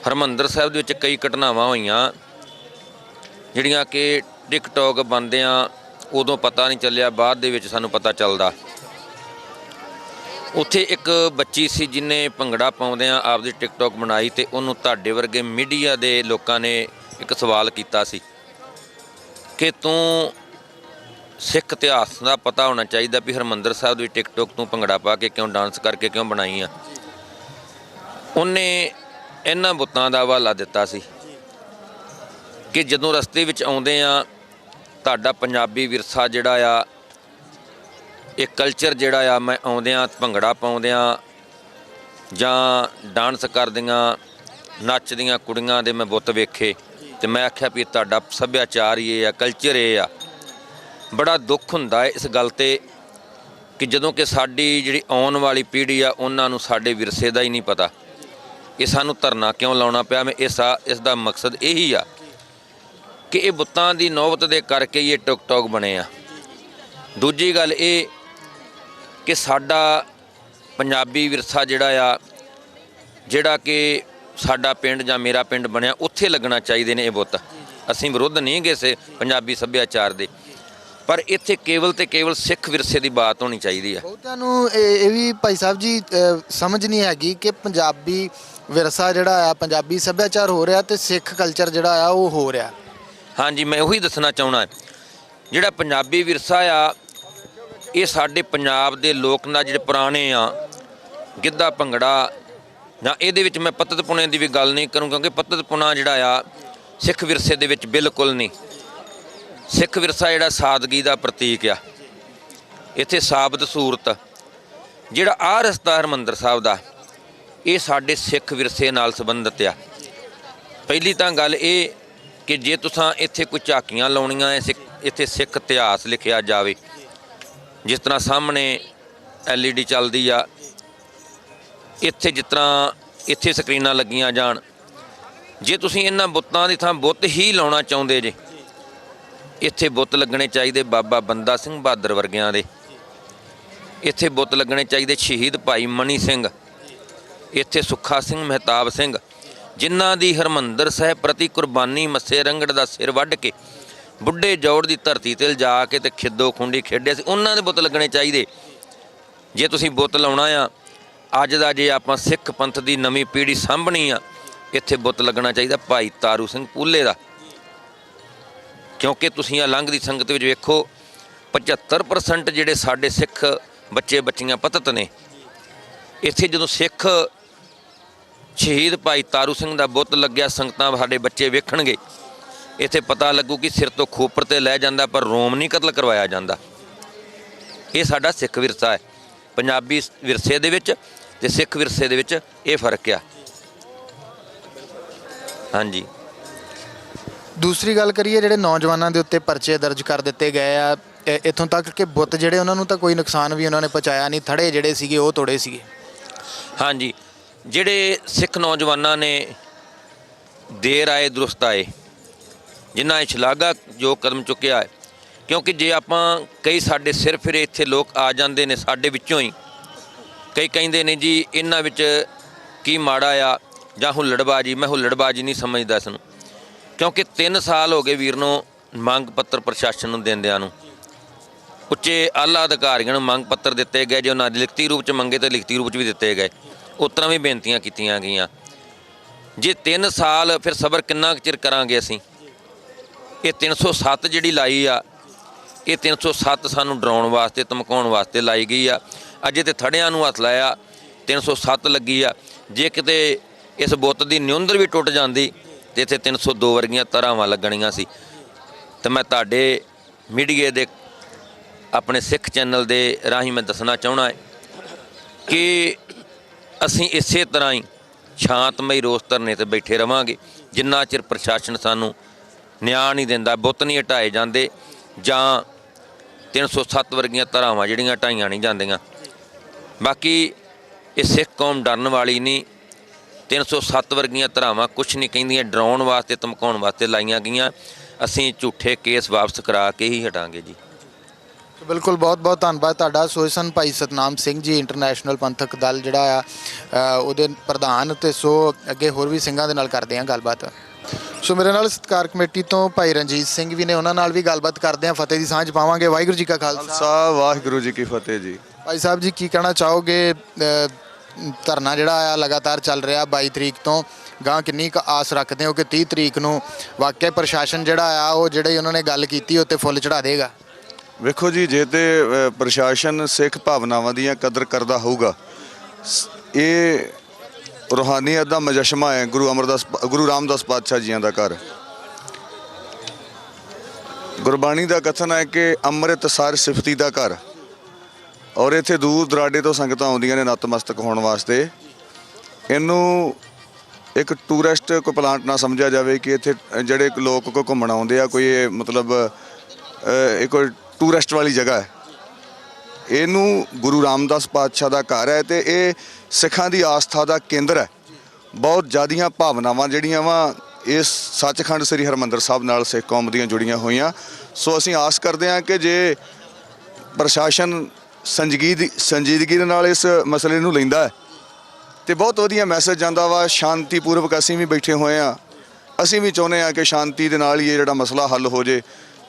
ਹਰਿਮੰਦਰ ਸਾਹਿਬ ਦੇ ਵਿੱਚ ਕਈ ਘਟਨਾਵਾਂ ਹੋਈਆਂ ਜਿਹੜੀਆਂ ਕਿ ਟਿਕਟੌਕ ਬਣਦਿਆਂ ਉਦੋਂ ਪਤਾ ਨਹੀਂ ਚੱਲਿਆ, ਬਾਅਦ ਦੇ ਵਿੱਚ ਸਾਨੂੰ ਪਤਾ ਚੱਲਦਾ। ਉੱਥੇ ਇੱਕ ਬੱਚੀ ਸੀ ਜਿਹਨੇ ਭੰਗੜਾ ਪਾਉਂਦਿਆਂ ਆਪਦੀ ਟਿਕਟੌਕ ਬਣਾਈ, ਤੇ ਉਹਨੂੰ ਤੁਹਾਡੇ ਵਰਗੇ ਮੀਡੀਆ ਦੇ ਲੋਕਾਂ ਨੇ ਇੱਕ ਸਵਾਲ ਕੀਤਾ ਸੀ ਕਿ ਤੂੰ ਸਿੱਖ ਇਤਿਹਾਸ ਦਾ ਪਤਾ ਹੋਣਾ ਚਾਹੀਦਾ ਵੀ ਹਰਿਮੰਦਰ ਸਾਹਿਬ ਦੀ ਟਿਕਟੌਕ ਤੂੰ ਭੰਗੜਾ ਪਾ ਕੇ ਕਿਉਂ, ਡਾਂਸ ਕਰਕੇ ਕਿਉਂ ਬਣਾਈ ਆ। ਉਹਨੇ ਇਹਨਾਂ ਬੁੱਤਾਂ ਦਾ ਹਵਾਲਾ ਦਿੱਤਾ ਸੀ ਕਿ ਜਦੋਂ ਰਸਤੇ ਵਿੱਚ ਆਉਂਦੇ ਆ, ਤੁਹਾਡਾ ਪੰਜਾਬੀ ਵਿਰਸਾ ਜਿਹੜਾ ਆ, ਇਹ ਕਲਚਰ ਜਿਹੜਾ ਆ, ਮੈਂ ਆਉਂਦਿਆਂ ਭੰਗੜਾ ਪਾਉਂਦਿਆਂ ਜਾਂ ਡਾਂਸ ਕਰਦੀਆਂ ਨੱਚਦੀਆਂ ਕੁੜੀਆਂ ਦੇ ਮੈਂ ਬੁੱਤ ਵੇਖੇ, ਤੇ ਮੈਂ ਆਖਿਆ ਵੀ ਤੁਹਾਡਾ ਸੱਭਿਆਚਾਰ ਹੀ ਇਹ ਆ, ਕਲਚਰ ਇਹ ਆ। ਬੜਾ ਦੁੱਖ ਹੁੰਦਾ ਹੈ ਇਸ ਗੱਲ 'ਤੇ ਕਿ ਜਦੋਂ ਕਿ ਸਾਡੀ ਜਿਹੜੀ ਆਉਣ ਵਾਲੀ ਪੀੜ੍ਹੀ ਆ, ਉਹਨਾਂ ਨੂੰ ਸਾਡੇ ਵਿਰਸੇ ਦਾ ਹੀ ਨਹੀਂ ਪਤਾ। ਇਹ ਸਾਨੂੰ ਧਰਨਾ ਕਿਉਂ ਲਾਉਣਾ ਪਿਆ? ਮੈਂ ਇਸ ਦਾ ਮਕਸਦ ਇਹੀ ਆ ਕਿ ਇਹ ਬੁੱਤਾਂ ਦੀ ਨੌਬਤ ਦੇ ਕਰਕੇ ਹੀ ਇਹ ਟਿਕਟੌਕ ਬਣੇ ਆ। ਦੂਜੀ ਗੱਲ ਇਹ ਕਿ ਸਾਡਾ ਪੰਜਾਬੀ ਵਿਰਸਾ ਜਿਹੜਾ ਆ, ਜਿਹੜਾ ਕਿ ਸਾਡਾ ਪਿੰਡ ਜਾਂ ਮੇਰਾ ਪਿੰਡ ਬਣਿਆ, ਉੱਥੇ ਲੱਗਣਾ ਚਾਹੀਦੇ ਨੇ ਇਹ ਬੁੱਤ। ਅਸੀਂ ਵਿਰੁੱਧ ਨਹੀਂ ਗਏ ਸੇ ਪੰਜਾਬੀ ਸੱਭਿਆਚਾਰ ਦੇ, ਪਰ ਇੱਥੇ ਕੇਵਲ ਤੇ ਕੇਵਲ ਸਿੱਖ ਵਿਰਸੇ ਦੀ ਬਾਤ ਹੋਣੀ ਚਾਹੀਦੀ ਆ। ਬਹੁਤਿਆਂ ਨੂੰ ਇਹ ਵੀ ਭਾਈ ਸਾਹਿਬ ਜੀ ਸਮਝ ਨਹੀਂ ਹੈਗੀ ਕਿ ਪੰਜਾਬੀ ਵਿਰਸਾ ਜਿਹੜਾ ਆ, ਪੰਜਾਬੀ ਸੱਭਿਆਚਾਰ ਹੋ ਰਿਹਾ ਤੇ ਸਿੱਖ ਕਲਚਰ ਜਿਹੜਾ ਆ ਉਹ ਹੋ ਰਿਹਾ। ਹਾਂਜੀ, ਮੈਂ ਉਹੀ ਦੱਸਣਾ ਚਾਹੁੰਦਾ, ਜਿਹੜਾ ਪੰਜਾਬੀ ਵਿਰਸਾ ਆ ਇਹ ਸਾਡੇ ਪੰਜਾਬ ਦੇ ਲੋਕ ਨਾਚ ਜਿਹੜੇ ਪੁਰਾਣੇ ਆ, ਗਿੱਧਾ ਭੰਗੜਾ, ਜਾਂ ਇਹਦੇ ਵਿੱਚ ਮੈਂ ਪੱਤਤ ਪੁਣੇ ਦੀ ਵੀ ਗੱਲ ਨਹੀਂ ਕਰੂੰ, ਕਿਉਂਕਿ ਪੱਤਤ ਪੁਣਾ ਜਿਹੜਾ ਆ ਸਿੱਖ ਵਿਰਸੇ ਦੇ ਵਿੱਚ ਬਿਲਕੁਲ ਨਹੀਂ। ਸਿੱਖ ਵਿਰਸਾ ਜਿਹੜਾ ਸਾਦਗੀ ਦਾ ਪ੍ਰਤੀਕ ਆ, ਇੱਥੇ ਸਾਬਤ ਸੂਰਤ ਜਿਹੜਾ ਆਹ ਰਸਤਾ ਹਰਿਮੰਦਰ ਸਾਹਿਬ ਦਾ, ਇਹ ਸਾਡੇ ਸਿੱਖ ਵਿਰਸੇ ਨਾਲ ਸੰਬੰਧਿਤ ਆ। ਪਹਿਲੀ ਤਾਂ ਗੱਲ ਇਹ ਕਿ ਜੇ ਤੁਸੀਂ ਇੱਥੇ ਕੋਈ ਝਾਕੀਆਂ ਲਾਉਣੀਆਂ ਐ, ਇੱਥੇ ਸਿੱਖ ਇਤਿਹਾਸ ਲਿਖਿਆ ਜਾਵੇ, ਜਿਸ ਤਰ੍ਹਾਂ ਸਾਹਮਣੇ LED ਚੱਲਦੀ ਆ, ਇੱਥੇ ਜਿਸ ਤਰ੍ਹਾਂ ਇੱਥੇ ਸਕਰੀਨਾਂ ਲੱਗੀਆਂ ਜਾਣ, ਜੇ ਤੁਸੀਂ ਇਹਨਾਂ ਬੁੱਤਾਂ ਦੀ ਥਾਂ ਬੁੱਤ ਹੀ ਲਾਉਣਾ ਚਾਹੁੰਦੇ ਜੇ, ਇੱਥੇ ਬੁੱਤ ਲੱਗਣੇ ਚਾਹੀਦੇ ਬਾਬਾ ਬੰਦਾ ਸਿੰਘ ਬਹਾਦਰ ਵਰਗਿਆਂ ਦੇ, ਇੱਥੇ ਬੁੱਤ ਲੱਗਣੇ ਚਾਹੀਦੇ ਸ਼ਹੀਦ ਭਾਈ ਮਣੀ ਸਿੰਘ, ਇੱਥੇ ਸੁੱਖਾ ਸਿੰਘ ਮਹਿਤਾਬ ਸਿੰਘ, ਜਿਨ੍ਹਾਂ ਦੀ ਹਰਿਮੰਦਰ ਸਾਹਿਬ ਪ੍ਰਤੀ ਕੁਰਬਾਨੀ ਮੱਸੇ ਰੰਗੜ ਦਾ ਸਿਰ ਵੱਢ ਕੇ ਬੁੱਢੇ ਜੋੜ ਦੀ ਧਰਤੀ 'ਤੇ ਲਿਜਾ ਕੇ ਤੇ ਖਿੱਦੋ ਖੁੰਡੀ ਖੇਡਿਆ ਸੀ, ਉਹਨਾਂ ਦੇ ਬੁੱਤ ਲੱਗਣੇ ਚਾਹੀਦੇ। ਜੇ ਤੁਸੀਂ ਬੁੱਤ ਲਾਉਣਾ ਆ ਅੱਜ ਦਾ, ਜੇ ਆਪਾਂ ਸਿੱਖ ਪੰਥ ਦੀ ਨਵੀਂ ਪੀੜ੍ਹੀ ਸਾਂਭਣੀ ਆ, ਇੱਥੇ ਬੁੱਤ ਲੱਗਣਾ ਚਾਹੀਦਾ ਭਾਈ ਤਾਰੂ ਸਿੰਘ ਪੂਲੇ ਦਾ, ਕਿਉਂਕਿ ਤੁਸੀਂ ਆ ਲੰਘ ਦੀ ਸੰਗਤ ਵਿੱਚ ਵੇਖੋ 75% ਜਿਹੜੇ ਸਾਡੇ ਸਿੱਖ ਬੱਚੇ ਬੱਚੀਆਂ ਪਤਤ ਨੇ। ਇੱਥੇ ਜਦੋਂ ਸਿੱਖ ਸ਼ਹੀਦ ਭਾਈ ਤਾਰੂ ਸਿੰਘ ਦਾ ਬੁੱਤ ਲੱਗਿਆ, ਸੰਗਤਾਂ ਸਾਡੇ ਬੱਚੇ ਵੇਖਣਗੇ, ਇੱਥੇ ਪਤਾ ਲੱਗੂ ਕਿ ਸਿਰ ਤੋਂ ਖੋਪਰ ਤੇ ਲੈ ਜਾਂਦਾ ਪਰ ਰੋਮ ਨਹੀਂ ਕਤਲ ਕਰਵਾਇਆ ਜਾਂਦਾ। ਇਹ ਸਾਡਾ ਸਿੱਖ ਵਿਰਸਾ ਹੈ। ਪੰਜਾਬੀ ਵਿਰਸੇ ਦੇ ਵਿੱਚ ਤੇ ਸਿੱਖ ਵਿਰਸੇ ਦੇ ਵਿੱਚ ਇਹ ਫਰਕ ਆ। ਹਾਂਜੀ, ਦੂਸਰੀ ਗੱਲ ਕਰੀਏ, ਜਿਹੜੇ ਨੌਜਵਾਨਾਂ ਦੇ ਉੱਤੇ ਪਰਚੇ ਦਰਜ ਕਰ ਦਿੱਤੇ ਗਏ ਆ, ਇੱਥੋਂ ਤੱਕ ਕਿ ਬੁੱਤ ਜਿਹੜੇ ਉਹਨਾਂ ਨੂੰ ਤਾਂ ਕੋਈ ਨੁਕਸਾਨ ਵੀ ਉਹਨਾਂ ਨੇ ਪਹੁੰਚਾਇਆ ਨਹੀਂ, ਥੜੇ ਜਿਹੜੇ ਸੀਗੇ ਉਹ ਤੋੜੇ ਸੀਗੇ। ਹਾਂਜੀ, ਜਿਹੜੇ ਸਿੱਖ ਨੌਜਵਾਨਾਂ ਨੇ ਦੇਰ ਆਏ ਦਰੁਸਤ ਆਏ, ਜਿਨ੍ਹਾਂ ਇਹ ਸ਼ਲਾਘਾ ਜੋ ਕਦਮ ਚੁੱਕਿਆ ਹੈ, ਕਿਉਂਕਿ ਜੇ ਆਪਾਂ ਕਈ ਸਾਡੇ ਸਿਰ ਫਿਰੇ ਇੱਥੇ ਲੋਕ ਆ ਜਾਂਦੇ ਨੇ ਸਾਡੇ ਵਿੱਚੋਂ ਹੀ, ਕਈ ਕਹਿੰਦੇ ਨੇ ਜੀ ਇਹਨਾਂ ਵਿੱਚ ਕੀ ਮਾੜਾ ਆ ਜਾਂ ਹੁੱਲੜਬਾਜੀ। ਮੈਂ ਹੁੱਲੜਬਾਜੀ ਨਹੀਂ ਸਮਝਦਾ ਇਸ ਨੂੰ, ਕਿਉਂਕਿ 3 ਸਾਲ ਹੋ ਗਏ ਵੀਰ ਨੂੰ ਮੰਗ ਪੱਤਰ ਪ੍ਰਸ਼ਾਸਨ ਨੂੰ ਦਿੰਦਿਆਂ ਨੂੰ, ਉੱਚੇ ਆਲਾ ਅਧਿਕਾਰੀਆਂ ਨੂੰ ਮੰਗ ਪੱਤਰ ਦਿੱਤੇ ਗਏ, ਜੇ ਉਹਨਾਂ ਦੇ ਲਿਖਤੀ ਰੂਪ 'ਚ ਮੰਗੇ ਤਾਂ ਲਿਖਤੀ ਰੂਪ 'ਚ ਵੀ ਦਿੱਤੇ ਗਏ, ਉਸ ਤਰ੍ਹਾਂ ਵੀ ਬੇਨਤੀਆਂ ਕੀਤੀਆਂ ਗਈਆਂ। ਜੇ 3 ਸਾਲ ਫਿਰ ਸਬਰ ਕਿੰਨਾ ਕੁ ਚਿਰ ਕਰਾਂਗੇ ਅਸੀਂ। ਇਹ 307 ਜਿਹੜੀ ਲਾਈ ਆ, ਇਹ 307 ਸਾਨੂੰ ਡਰਾਉਣ ਵਾਸਤੇ ਧਮਕਾਉਣ ਵਾਸਤੇ ਲਾਈ ਗਈ ਆ। ਅਜੇ ਤੇ ਥੜਿਆਂ ਨੂੰ ਹੱਥ ਲਾਇਆ 307 ਲੱਗੀ ਆ। ਜੇ ਕਿਤੇ ਇਸ ਬੁੱਤ ਦੀ ਨਿਉਂਦਰ ਵੀ ਟੁੱਟ ਜਾਂਦੀ ਤੇ ਇੱਥੇ 302 ਵਰਗੀਆਂ ਧਾਰਾਵਾਂ ਲੱਗਣੀਆਂ ਸੀ। ਤੇ ਮੈਂ ਤੁਹਾਡੇ ਮੀਡੀਏ ਦੇ ਆਪਣੇ ਸਿੱਖ ਚੈਨਲ ਦੇ ਰਾਹੀਂ ਮੈਂ ਦੱਸਣਾ ਚਾਹੁੰਦਾ ਹੈ ਕਿ ਅਸੀਂ ਇਸੇ ਤਰ੍ਹਾਂ ਹੀ ਸ਼ਾਂਤਮਈ ਰੋਸ ਧਰਨੇ 'ਤੇ ਬੈਠੇ ਰਵਾਂਗੇ ਜਿੰਨਾ ਚਿਰ ਪ੍ਰਸ਼ਾਸਨ ਸਾਨੂੰ ਨਿਆਂ ਨਹੀਂ ਦਿੰਦਾ, ਬੁੱਤ ਨਹੀਂ ਹਟਾਏ ਜਾਂਦੇ ਜਾਂ 307 ਵਰਗੀਆਂ ਧਾਰਾਵਾਂ ਜਿਹੜੀਆਂ ਹਟਾਈਆਂ ਨਹੀਂ ਜਾਂਦੀਆਂ। ਬਾਕੀ ਇਹ ਸਿੱਖ ਕੌਮ ਡਰਨ ਵਾਲੀ ਨਹੀਂ। 307 ਵਰਗੀਆਂ ਧਾਰਾਵਾਂ ਕੁਛ ਨਹੀਂ ਕਹਿੰਦੀਆਂ, ਡਰਾਉਣ ਵਾਸਤੇ ਧਮਕਾਉਣ ਵਾਸਤੇ ਲਾਈਆਂ ਗਈਆਂ। ਅਸੀਂ ਝੂਠੇ ਕੇਸ ਵਾਪਸ ਕਰਾ ਕੇ ਹੀ ਹਟਾਂਗੇ ਜੀ। ਬਿਲਕੁਲ, ਬਹੁਤ ਬਹੁਤ ਧੰਨਵਾਦ ਤੁਹਾਡਾ। ਸੋ ਇਹ ਸਨ ਭਾਈ ਸਤਨਾਮ ਸਿੰਘ ਜੀ, ਇੰਟਰਨੈਸ਼ਨਲ ਪੰਥਕ ਦਲ ਜਿਹੜਾ ਆ ਉਹਦੇ ਪ੍ਰਧਾਨ। ਤੇ ਸੋ ਅੱਗੇ ਹੋਰ ਵੀ ਸਿੰਘਾਂ ਦੇ ਨਾਲ ਕਰਦੇ ਹਾਂ ਗੱਲਬਾਤ। ਸੋ ਮੇਰੇ ਨਾਲ ਸਤਿਕਾਰ ਕਮੇਟੀ ਤੋਂ ਭਾਈ ਰਣਜੀਤ ਸਿੰਘ ਵੀ ਨੇ, ਉਹਨਾਂ ਨਾਲ ਵੀ ਗੱਲਬਾਤ ਕਰਦੇ ਹਾਂ, ਫਤਿਹ ਦੀ ਸਾਂਝ ਪਾਵਾਂਗੇ। ਵਾਹਿਗੁਰੂ ਜੀ ਕਾ ਖਾਲਸਾ, ਵਾਹਿਗੁਰੂ ਜੀ ਕੀ ਫਤਿਹ ਜੀ। ਭਾਈ ਸਾਹਿਬ ਜੀ, ਕੀ ਕਹਿਣਾ ਚਾਹੋਗੇ? ਧਰਨਾ ਜਿਹੜਾ ਆ ਲਗਾਤਾਰ ਚੱਲ ਰਿਹਾ 22 ਤਰੀਕ ਤੋਂ ਗਾਂ, ਕਿੰਨੀ ਕੁ ਆਸ ਰੱਖਦੇ ਹੋ ਕਿ 30 ਤਰੀਕ ਨੂੰ ਵਾਕਿਆ ਪ੍ਰਸ਼ਾਸਨ ਜਿਹੜਾ ਆ ਉਹ ਜਿਹੜੀ ਉਹਨਾਂ ਨੇ ਗੱਲ ਕੀਤੀ ਉੱਤੇ ਫੁੱਲ ਚੜਾ ਦੇਗਾ? ਵੇਖੋ ਜੀ, ਜੇ ਤੇ ਪ੍ਰਸ਼ਾਸਨ ਸਿੱਖ ਭਾਵਨਾਵਾਂ ਦੀਆਂ ਕਦਰ ਕਰਦਾ ਹੋਊਗਾ, ਇਹ ਰੂਹਾਨੀਅਤ ਦਾ ਮਜਸ਼ਮਾ ਹੈ, ਗੁਰੂ ਰਾਮਦਾਸ ਪਾਤਸ਼ਾਹ ਜੀਆਂ ਦਾ ਘਰ। ਗੁਰਬਾਣੀ ਦਾ ਕਥਨ ਹੈ ਕਿ ਅੰਮ੍ਰਿਤਸਰ ਸਿਫਤੀ ਦਾ ਘਰ, ਔਰ ਇੱਥੇ ਦੂਰ ਦਰਾਡੇ ਤੋਂ ਸੰਗਤਾਂ ਆਉਂਦੀਆਂ ਨੇ ਨਤਮਸਤਕ ਹੋਣ ਵਾਸਤੇ। ਇਹਨੂੰ ਇੱਕ ਟੂਰਿਸਟ ਕੋਈ ਪਲਾਂਟ ਨਾ ਸਮਝਿਆ ਜਾਵੇ ਕਿ ਇੱਥੇ ਜਿਹੜੇ ਲੋਕ ਕੋਈ ਘੁੰਮਣ ਆਉਂਦੇ ਆ, ਕੋਈ ਮਤਲਬ ਇਹ ਕੋਈ ਟੂਰਿਸਟ ਵਾਲੀ ਜਗ੍ਹਾ ਹੈ। ਇਹਨੂੰ ਗੁਰੂ ਰਾਮਦਾਸ ਪਾਤਸ਼ਾਹ ਦਾ ਘਰ ਹੈ ਤੇ ਇਹ ਸਿੱਖਾਂ ਦੀ ਆਸਥਾ ਦਾ ਕੇਂਦਰ ਹੈ। ਬਹੁਤ ਜ਼ਿਆਦੀਆਂ ਭਾਵਨਾਵਾਂ ਜਿਹੜੀਆਂ ਵਾ ਇਸ ਸੱਚਖੰਡ ਸ੍ਰੀ ਹਰਿਮੰਦਰ ਸਾਹਿਬ ਨਾਲ ਸਿੱਖ ਕੌਮ ਦੀਆਂ ਜੁੜੀਆਂ ਹੋਈਆਂ। ਸੋ ਅਸੀਂ ਆਸ ਕਰਦੇ ਹਾਂ ਕਿ ਜੇ ਪ੍ਰਸ਼ਾਸਨ ਸੰਜੀਦਗੀ ਦੇ ਨਾਲ ਇਸ ਮਸਲੇ ਨੂੰ ਲੈਂਦਾ ਹੈ ਤੇ ਬਹੁਤ ਵਧੀਆ ਮੈਸੇਜ ਜਾਂਦਾ ਵਾ। ਸ਼ਾਂਤੀਪੂਰਵਕ ਅਸੀਂ ਵੀ ਬੈਠੇ ਹੋਏ ਹਾਂ, ਅਸੀਂ ਵੀ ਚਾਹੁੰਦੇ ਹਾਂ ਕਿ ਸ਼ਾਂਤੀ ਦੇ ਨਾਲ ਹੀ ਇਹ ਜਿਹੜਾ ਮਸਲਾ ਹੱਲ ਹੋ ਜੇ,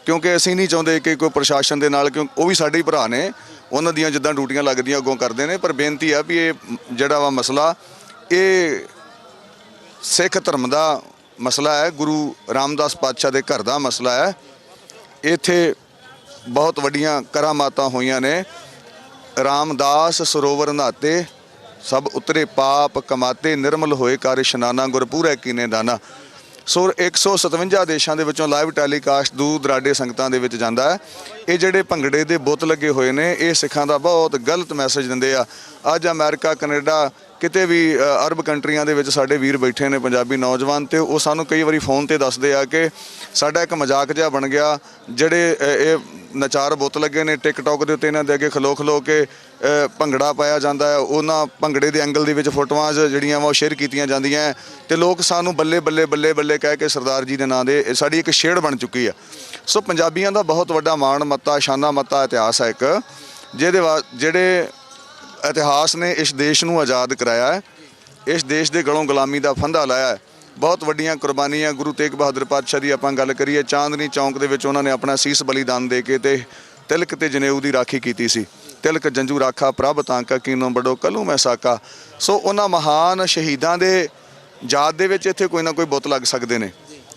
ਕਿਉਂਕਿ ਅਸੀਂ ਨਹੀਂ ਚਾਹੁੰਦੇ ਕਿ ਕੋਈ ਪ੍ਰਸ਼ਾਸਨ ਦੇ ਨਾਲ, ਕਿਉਂ ਉਹ ਵੀ ਸਾਡੇ ਹੀ ਭਰਾ ਨੇ, ਉਹਨਾਂ ਦੀਆਂ ਜਿੱਦਾਂ ਡਿਊਟੀਆਂ ਲੱਗਦੀਆਂ ਅੱਗੋਂ ਕਰਦੇ ਨੇ। ਪਰ ਬੇਨਤੀ ਆ ਵੀ ਇਹ ਜਿਹੜਾ ਵਾ ਮਸਲਾ, ਇਹ ਸਿੱਖ ਧਰਮ ਦਾ ਮਸਲਾ ਹੈ, ਗੁਰੂ ਰਾਮਦਾਸ ਪਾਤਸ਼ਾਹ ਦੇ ਘਰ ਦਾ ਮਸਲਾ ਹੈ। ਇੱਥੇ ਬਹੁਤ ਵੱਡੀਆਂ ਕਰਾਮਾਤਾਂ ਹੋਈਆਂ ਨੇ। ਰਾਮਦਾਸ ਸਰੋਵਰ ਨਹਾਤੇ, ਸਭ ਉਤਰੇ ਪਾਪ ਕਮਾਤੇ, ਨਿਰਮਲ ਹੋਏ ਕਰ ਇਸ਼ਨਾਨਾ, ਗੁਰ ਪੂਰੈ ਕੀਨੇ ਦਾਨਾ। ਸੋ 157 ਦੇਸ਼ਾਂ ਦੇ ਵਿੱਚੋਂ ਲਾਈਵ ਟੈਲੀਕਾਸਟ ਦੂਰ ਦਰਾਡੇ ਸੰਗਤਾਂ ਦੇ ਵਿੱਚ ਜਾਂਦਾ ਹੈ। ਇਹ ਜਿਹੜੇ ਭੰਗੜੇ ਦੇ ਬੁੱਤ ਲੱਗੇ ਹੋਏ ਨੇ, ਇਹ ਸਿੱਖਾਂ ਦਾ ਬਹੁਤ ਗਲਤ ਮੈਸੇਜ ਦਿੰਦੇ ਆ। ਅੱਜ ਅਮਰੀਕਾ, ਕੈਨੇਡਾ, ਕਿਤੇ ਵੀ ਅਰਬ ਕੰਟਰੀਆਂ ਦੇ ਵਿੱਚ ਸਾਡੇ ਵੀਰ ਬੈਠੇ ਨੇ ਪੰਜਾਬੀ ਨੌਜਵਾਨ, ਤੇ ਉਹ ਸਾਨੂੰ ਕਈ ਵਾਰੀ ਫੋਨ ਤੇ ਦੱਸਦੇ ਆ ਕਿ ਸਾਡਾ ਇੱਕ ਮਜ਼ਾਕ ਜਿਹਾ ਬਣ ਗਿਆ, ਜਿਹੜੇ ਇਹ ਨਚਾਰ ਬੁੱਤ ਲੱਗੇ ਨੇ ਟਿਕਟੌਕ ਦੇ ਉੱਤੇ, ਇਹਨਾਂ ਦੇ ਅੱਗੇ ਖਲੋ ਕੇ ਭੰਗੜਾ ਪਾਇਆ ਜਾਂਦਾ ਹੈ। ਉਹਨਾਂ ਭੰਗੜੇ ਦੇ ਐਂਗਲ ਦੇ ਵਿੱਚ ਫੋਟੋਆਂ ਜਿਹੜੀਆਂ ਵਾ ਉਹ ਸ਼ੇਅਰ ਕੀਤੀਆਂ ਜਾਂਦੀਆਂ, ਤੇ ਲੋਕ ਸਾਨੂੰ ਬੱਲੇ ਬੱਲੇ ਬੱਲੇ ਬੱਲੇ ਕਹਿ ਕੇ ਸਰਦਾਰ ਜੀ ਦੇ ਨਾਂ ਦੇ ਸਾਡੀ ਇੱਕ ਛੇੜ ਬਣ ਚੁੱਕੀ ਆ। ਸੋ ਪੰਜਾਬੀਆਂ ਦਾ ਬਹੁਤ ਵੱਡਾ ਮਾਣ ਮੱਤਾ, ਸ਼ਾਨਾ ਮੱਤਾ ਇਤਿਹਾਸ ਹੈ ਇੱਕ, ਜਿਹੜੇ ਇਤਿਹਾਸ ਨੇ ਇਸ ਦੇਸ਼ ਨੂੰ ਆਜ਼ਾਦ ਕਰਾਇਆ ਹੈ, ਇਸ ਦੇਸ਼ ਦੇ ਗਲੋਂ ਗੁਲਾਮੀ ਦਾ ਫੰਦਾ ਲਾਇਆ ਹੈ। ਬਹੁਤ ਵੱਡੀਆਂ ਕੁਰਬਾਨੀਆਂ ਗੁਰੂ ਤੇਗ ਬਹਾਦਰ ਪਾਤਸ਼ਾਹ ਦੀ ਆਪਾਂ ਗੱਲ ਕਰੀਏ, ਚਾਂਦਨੀ ਚੌਂਕ ਦੇ ਵਿੱਚ ਉਹਨਾਂ ਨੇ ਆਪਣਾ ਸੀਸ ਬਲੀਦਾਨ ਦੇ ਕੇ ਤੇ ਤਿਲਕ ਤੇ ਜਨੇਊ ਦੀ ਰਾਖੀ ਕੀਤੀ ਸੀ। ਤਿਲਕ ਜੰਜੂ ਰਾਖਾ ਪ੍ਰਭ ਤਾਂਕਾ ਕੀਨੋ ਬੜੋ ਕਲੂ ਮੈਂ ਸਾਕਾ। ਸੋ ਉਹਨਾਂ ਮਹਾਨ ਸ਼ਹੀਦਾਂ ਦੇ ਯਾਦ ਦੇ ਵਿੱਚ ਇੱਥੇ ਕੋਈ ਨਾ ਕੋਈ ਬੁੱਤ ਲੱਗ ਸਕਦੇ ਨੇ,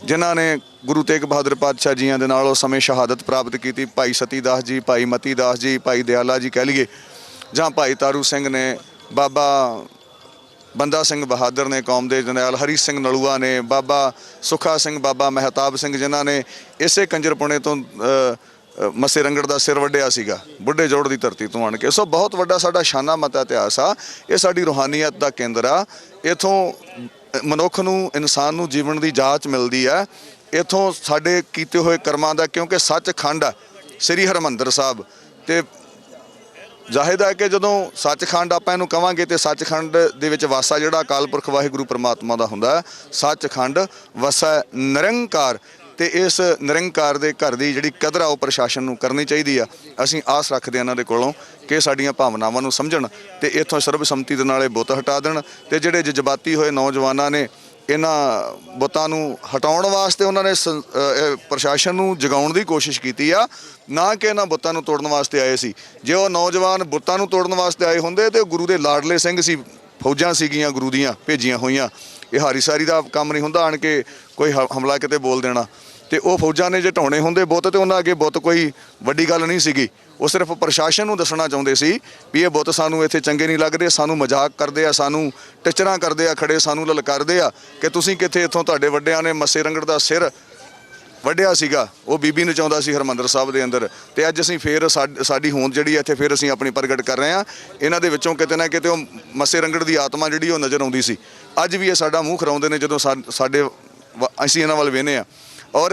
ਜਿਨ੍ਹਾਂ ਨੇ ਗੁਰੂ ਤੇਗ ਬਹਾਦਰ ਪਾਤਸ਼ਾਹ ਜੀਆਂ ਦੇ ਨਾਲ ਉਸ ਸਮੇਂ ਸ਼ਹਾਦਤ ਪ੍ਰਾਪਤ ਕੀਤੀ। ਭਾਈ ਸਤੀ ਦਾਸ ਜੀ, ਭਾਈ ਮਤੀ ਦਾਸ ਜੀ, ਭਾਈ ਦਿਆਲਾ ਜੀ ਕਹਿ ਲਈਏ, ਜਾਂ ਭਾਈ ਤਾਰੂ ਸਿੰਘ ਨੇ, ਬਾਬਾ ਬੰਦਾ ਸਿੰਘ ਬਹਾਦਰ ਨੇ ਕੌਮ ਦੇ ਜਰਨੈਲ, ਹਰੀ ਸਿੰਘ ਨਲੂਆ ਨੇ, ਬਾਬਾ ਸੁੱਖਾ ਸਿੰਘ, ਬਾਬਾ ਮਹਿਤਾਬ ਸਿੰਘ, ਜਿਨ੍ਹਾਂ ਨੇ ਇਸੇ ਕੰਜਰਪੁਣੇ ਤੋਂ ਮੱਸੇ ਰੰਗੜ ਦਾ ਸਿਰ ਵੱਢਿਆ ਸੀਗਾ, ਬੁੱਢੇ ਜੋੜ ਦੀ ਧਰਤੀ ਤੋਂ ਆਣ ਕੇ। ਸੋ ਬਹੁਤ ਵੱਡਾ ਸਾਡਾ ਸ਼ਾਨਾ ਮਤਾ ਇਤਿਹਾਸ ਆ। ਇਹ ਸਾਡੀ ਰੂਹਾਨੀਅਤ ਦਾ ਕੇਂਦਰ ਆ। ਇੱਥੋਂ ਮਨੁੱਖ ਨੂੰ, ਇਨਸਾਨ ਨੂੰ ਜੀਵਨ ਦੀ ਜਾਂਚ ਮਿਲਦੀ ਹੈ। ਇੱਥੋਂ ਸਾਡੇ ਕੀਤੇ ਹੋਏ ਕਰਮਾਂ ਦਾ, ਕਿਉਂਕਿ ਸੱਚਖੰਡ ਆ ਸ੍ਰੀ ਹਰਿਮੰਦਰ ਸਾਹਿਬ, ਤੇ ਜ਼ਾਹਿਰ ਹੈ ਕਿ ਜਦੋਂ ਸੱਚਖੰਡ ਆਪਾਂ ਇਹਨੂੰ ਕਵਾਂਗੇ ਤੇ ਸੱਚਖੰਡ ਦੇ ਵਿੱਚ ਵਾਸਾ ਜਿਹੜਾ ਅਕਾਲ ਪੁਰਖ ਵਾਹਿਗੁਰੂ ਪਰਮਾਤਮਾ ਦਾ ਹੁੰਦਾ ਹੈ। ਸੱਚਖੰਡ ਵਸੈ ਨਿਰੰਕਾਰ, ਤੇ ਇਸ ਨਿਰੰਕਾਰ ਦੇ ਘਰ ਦੀ ਜਿਹੜੀ ਕਦਰ ਆ ਉਹ ਪ੍ਰਸ਼ਾਸਨ ਨੂੰ ਕਰਨੀ ਚਾਹੀਦੀ ਆ। ਅਸੀਂ ਆਸ ਰੱਖਦੇ ਹਾਂ ਇਹਨਾਂ ਦੇ ਕੋਲੋਂ ਕਿ ਸਾਡੀਆਂ ਭਾਵਨਾਵਾਂ ਨੂੰ ਸਮਝਣ ਤੇ ਇੱਥੋਂ ਸਰਬਸੰਮਤੀ ਦੇ ਨਾਲ ਇਹ ਬੁੱਤ ਹਟਾ ਦੇਣ। ਤੇ ਜਿਹੜੇ ਜਜ਼ਬਾਤੀ ਹੋਏ ਨੌਜਵਾਨਾਂ ਨੇ ਇਹਨਾਂ ਬੁੱਤਾਂ ਨੂੰ ਹਟਾਉਣ ਵਾਸਤੇ ਉਹਨਾਂ ਨੇ ਪ੍ਰਸ਼ਾਸਨ ਨੂੰ ਜਗਾਉਣ ਦੀ ਕੋਸ਼ਿਸ਼ ਕੀਤੀ ਆ, ਨਾ ਕਿ ਇਹਨਾਂ ਬੁੱਤਾਂ ਨੂੰ ਤੋੜਨ ਵਾਸਤੇ ਆਏ ਸੀ। ਜੇ ਉਹ ਨੌਜਵਾਨ ਬੁੱਤਾਂ ਨੂੰ ਤੋੜਨ ਵਾਸਤੇ ਆਏ ਹੁੰਦੇ ਤੇ ਗੁਰੂ ਦੇ ਲਾਡਲੇ ਸਿੰਘ ਸੀ, ਫੌਜਾਂ ਸੀਗੀਆਂ ਗੁਰੂ ਦੀਆਂ ਭੇਜੀਆਂ ਹੋਈਆਂ। ਇਹ ਹਾਰੀ ਸਾਰੀ ਦਾ ਕੰਮ ਨਹੀਂ ਹੁੰਦਾ ਆਣ ਕੇ ਕੋਈ ਹਮਲਾ ਕਿਤੇ ਬੋਲ ਦੇਣਾ, ਤੇ ਉਹ ਫੌਜਾਂ ਨੇ ਜੇ ਢਾਉਣੇ ਹੁੰਦੇ ਬੁੱਤ ਤੇ ਉਹਨਾਂ ਅੱਗੇ ਬੁੱਤ ਕੋਈ ਵੱਡੀ ਗੱਲ ਨਹੀਂ ਸੀਗੀ। ਉਹ ਸਿਰਫ ਪ੍ਰਸ਼ਾਸਨ ਨੂੰ ਦੱਸਣਾ ਚਾਹੁੰਦੇ ਸੀ ਵੀ ਇਹ ਬੁੱਤ ਸਾਨੂੰ ਇੱਥੇ ਚੰਗੇ ਨਹੀਂ ਲੱਗਦੇ, ਸਾਨੂੰ ਮਜ਼ਾਕ ਕਰਦੇ ਆ, ਸਾਨੂੰ ਟਿਚਰਾਂ ਕਰਦੇ ਆ, ਖੜੇ ਸਾਨੂੰ ਲਲਕਾਰਦੇ ਆ ਕਿ ਤੁਸੀਂ ਕਿੱਥੇ, ਇੱਥੋਂ ਤੁਹਾਡੇ ਵੱਡਿਆਂ ਨੇ ਮੱਸੇ ਰੰਗੜ ਦਾ ਸਿਰ ਵੱਢਿਆ ਸੀਗਾ, ਉਹ ਬੀਬੀ ਨਚਾਉਂਦਾ ਸੀ ਹਰਿਮੰਦਰ ਸਾਹਿਬ ਦੇ ਅੰਦਰ। ਤੇ ਅੱਜ ਅਸੀਂ ਫੇਰ ਸਾਡੀ ਹੋਂਦ ਜਿਹੜੀ ਇੱਥੇ ਫੇਰ ਅਸੀਂ ਆਪਣੀ ਪ੍ਰਗਟ ਕਰ ਰਹੇ ਹਾਂ। ਇਹਨਾਂ ਦੇ ਵਿੱਚੋਂ ਕਿਤੇ ਨਾ ਕਿਤੇ ਉਹ ਮੱਸੇ ਰੰਗੜ ਦੀ ਆਤਮਾ ਜਿਹੜੀ ਉਹ ਨਜ਼ਰ ਆਉਂਦੀ ਸੀ। ਅੱਜ ਵੀ ਇਹ ਸਾਡਾ ਮੂੰਹ ਖਰਾਉਂਦੇ ਨੇ ਜਦੋਂ ਅਸੀਂ ਇਹਨਾਂ ਵੱਲ ਵੇਖਦੇ ਹਾਂ। ਔਰ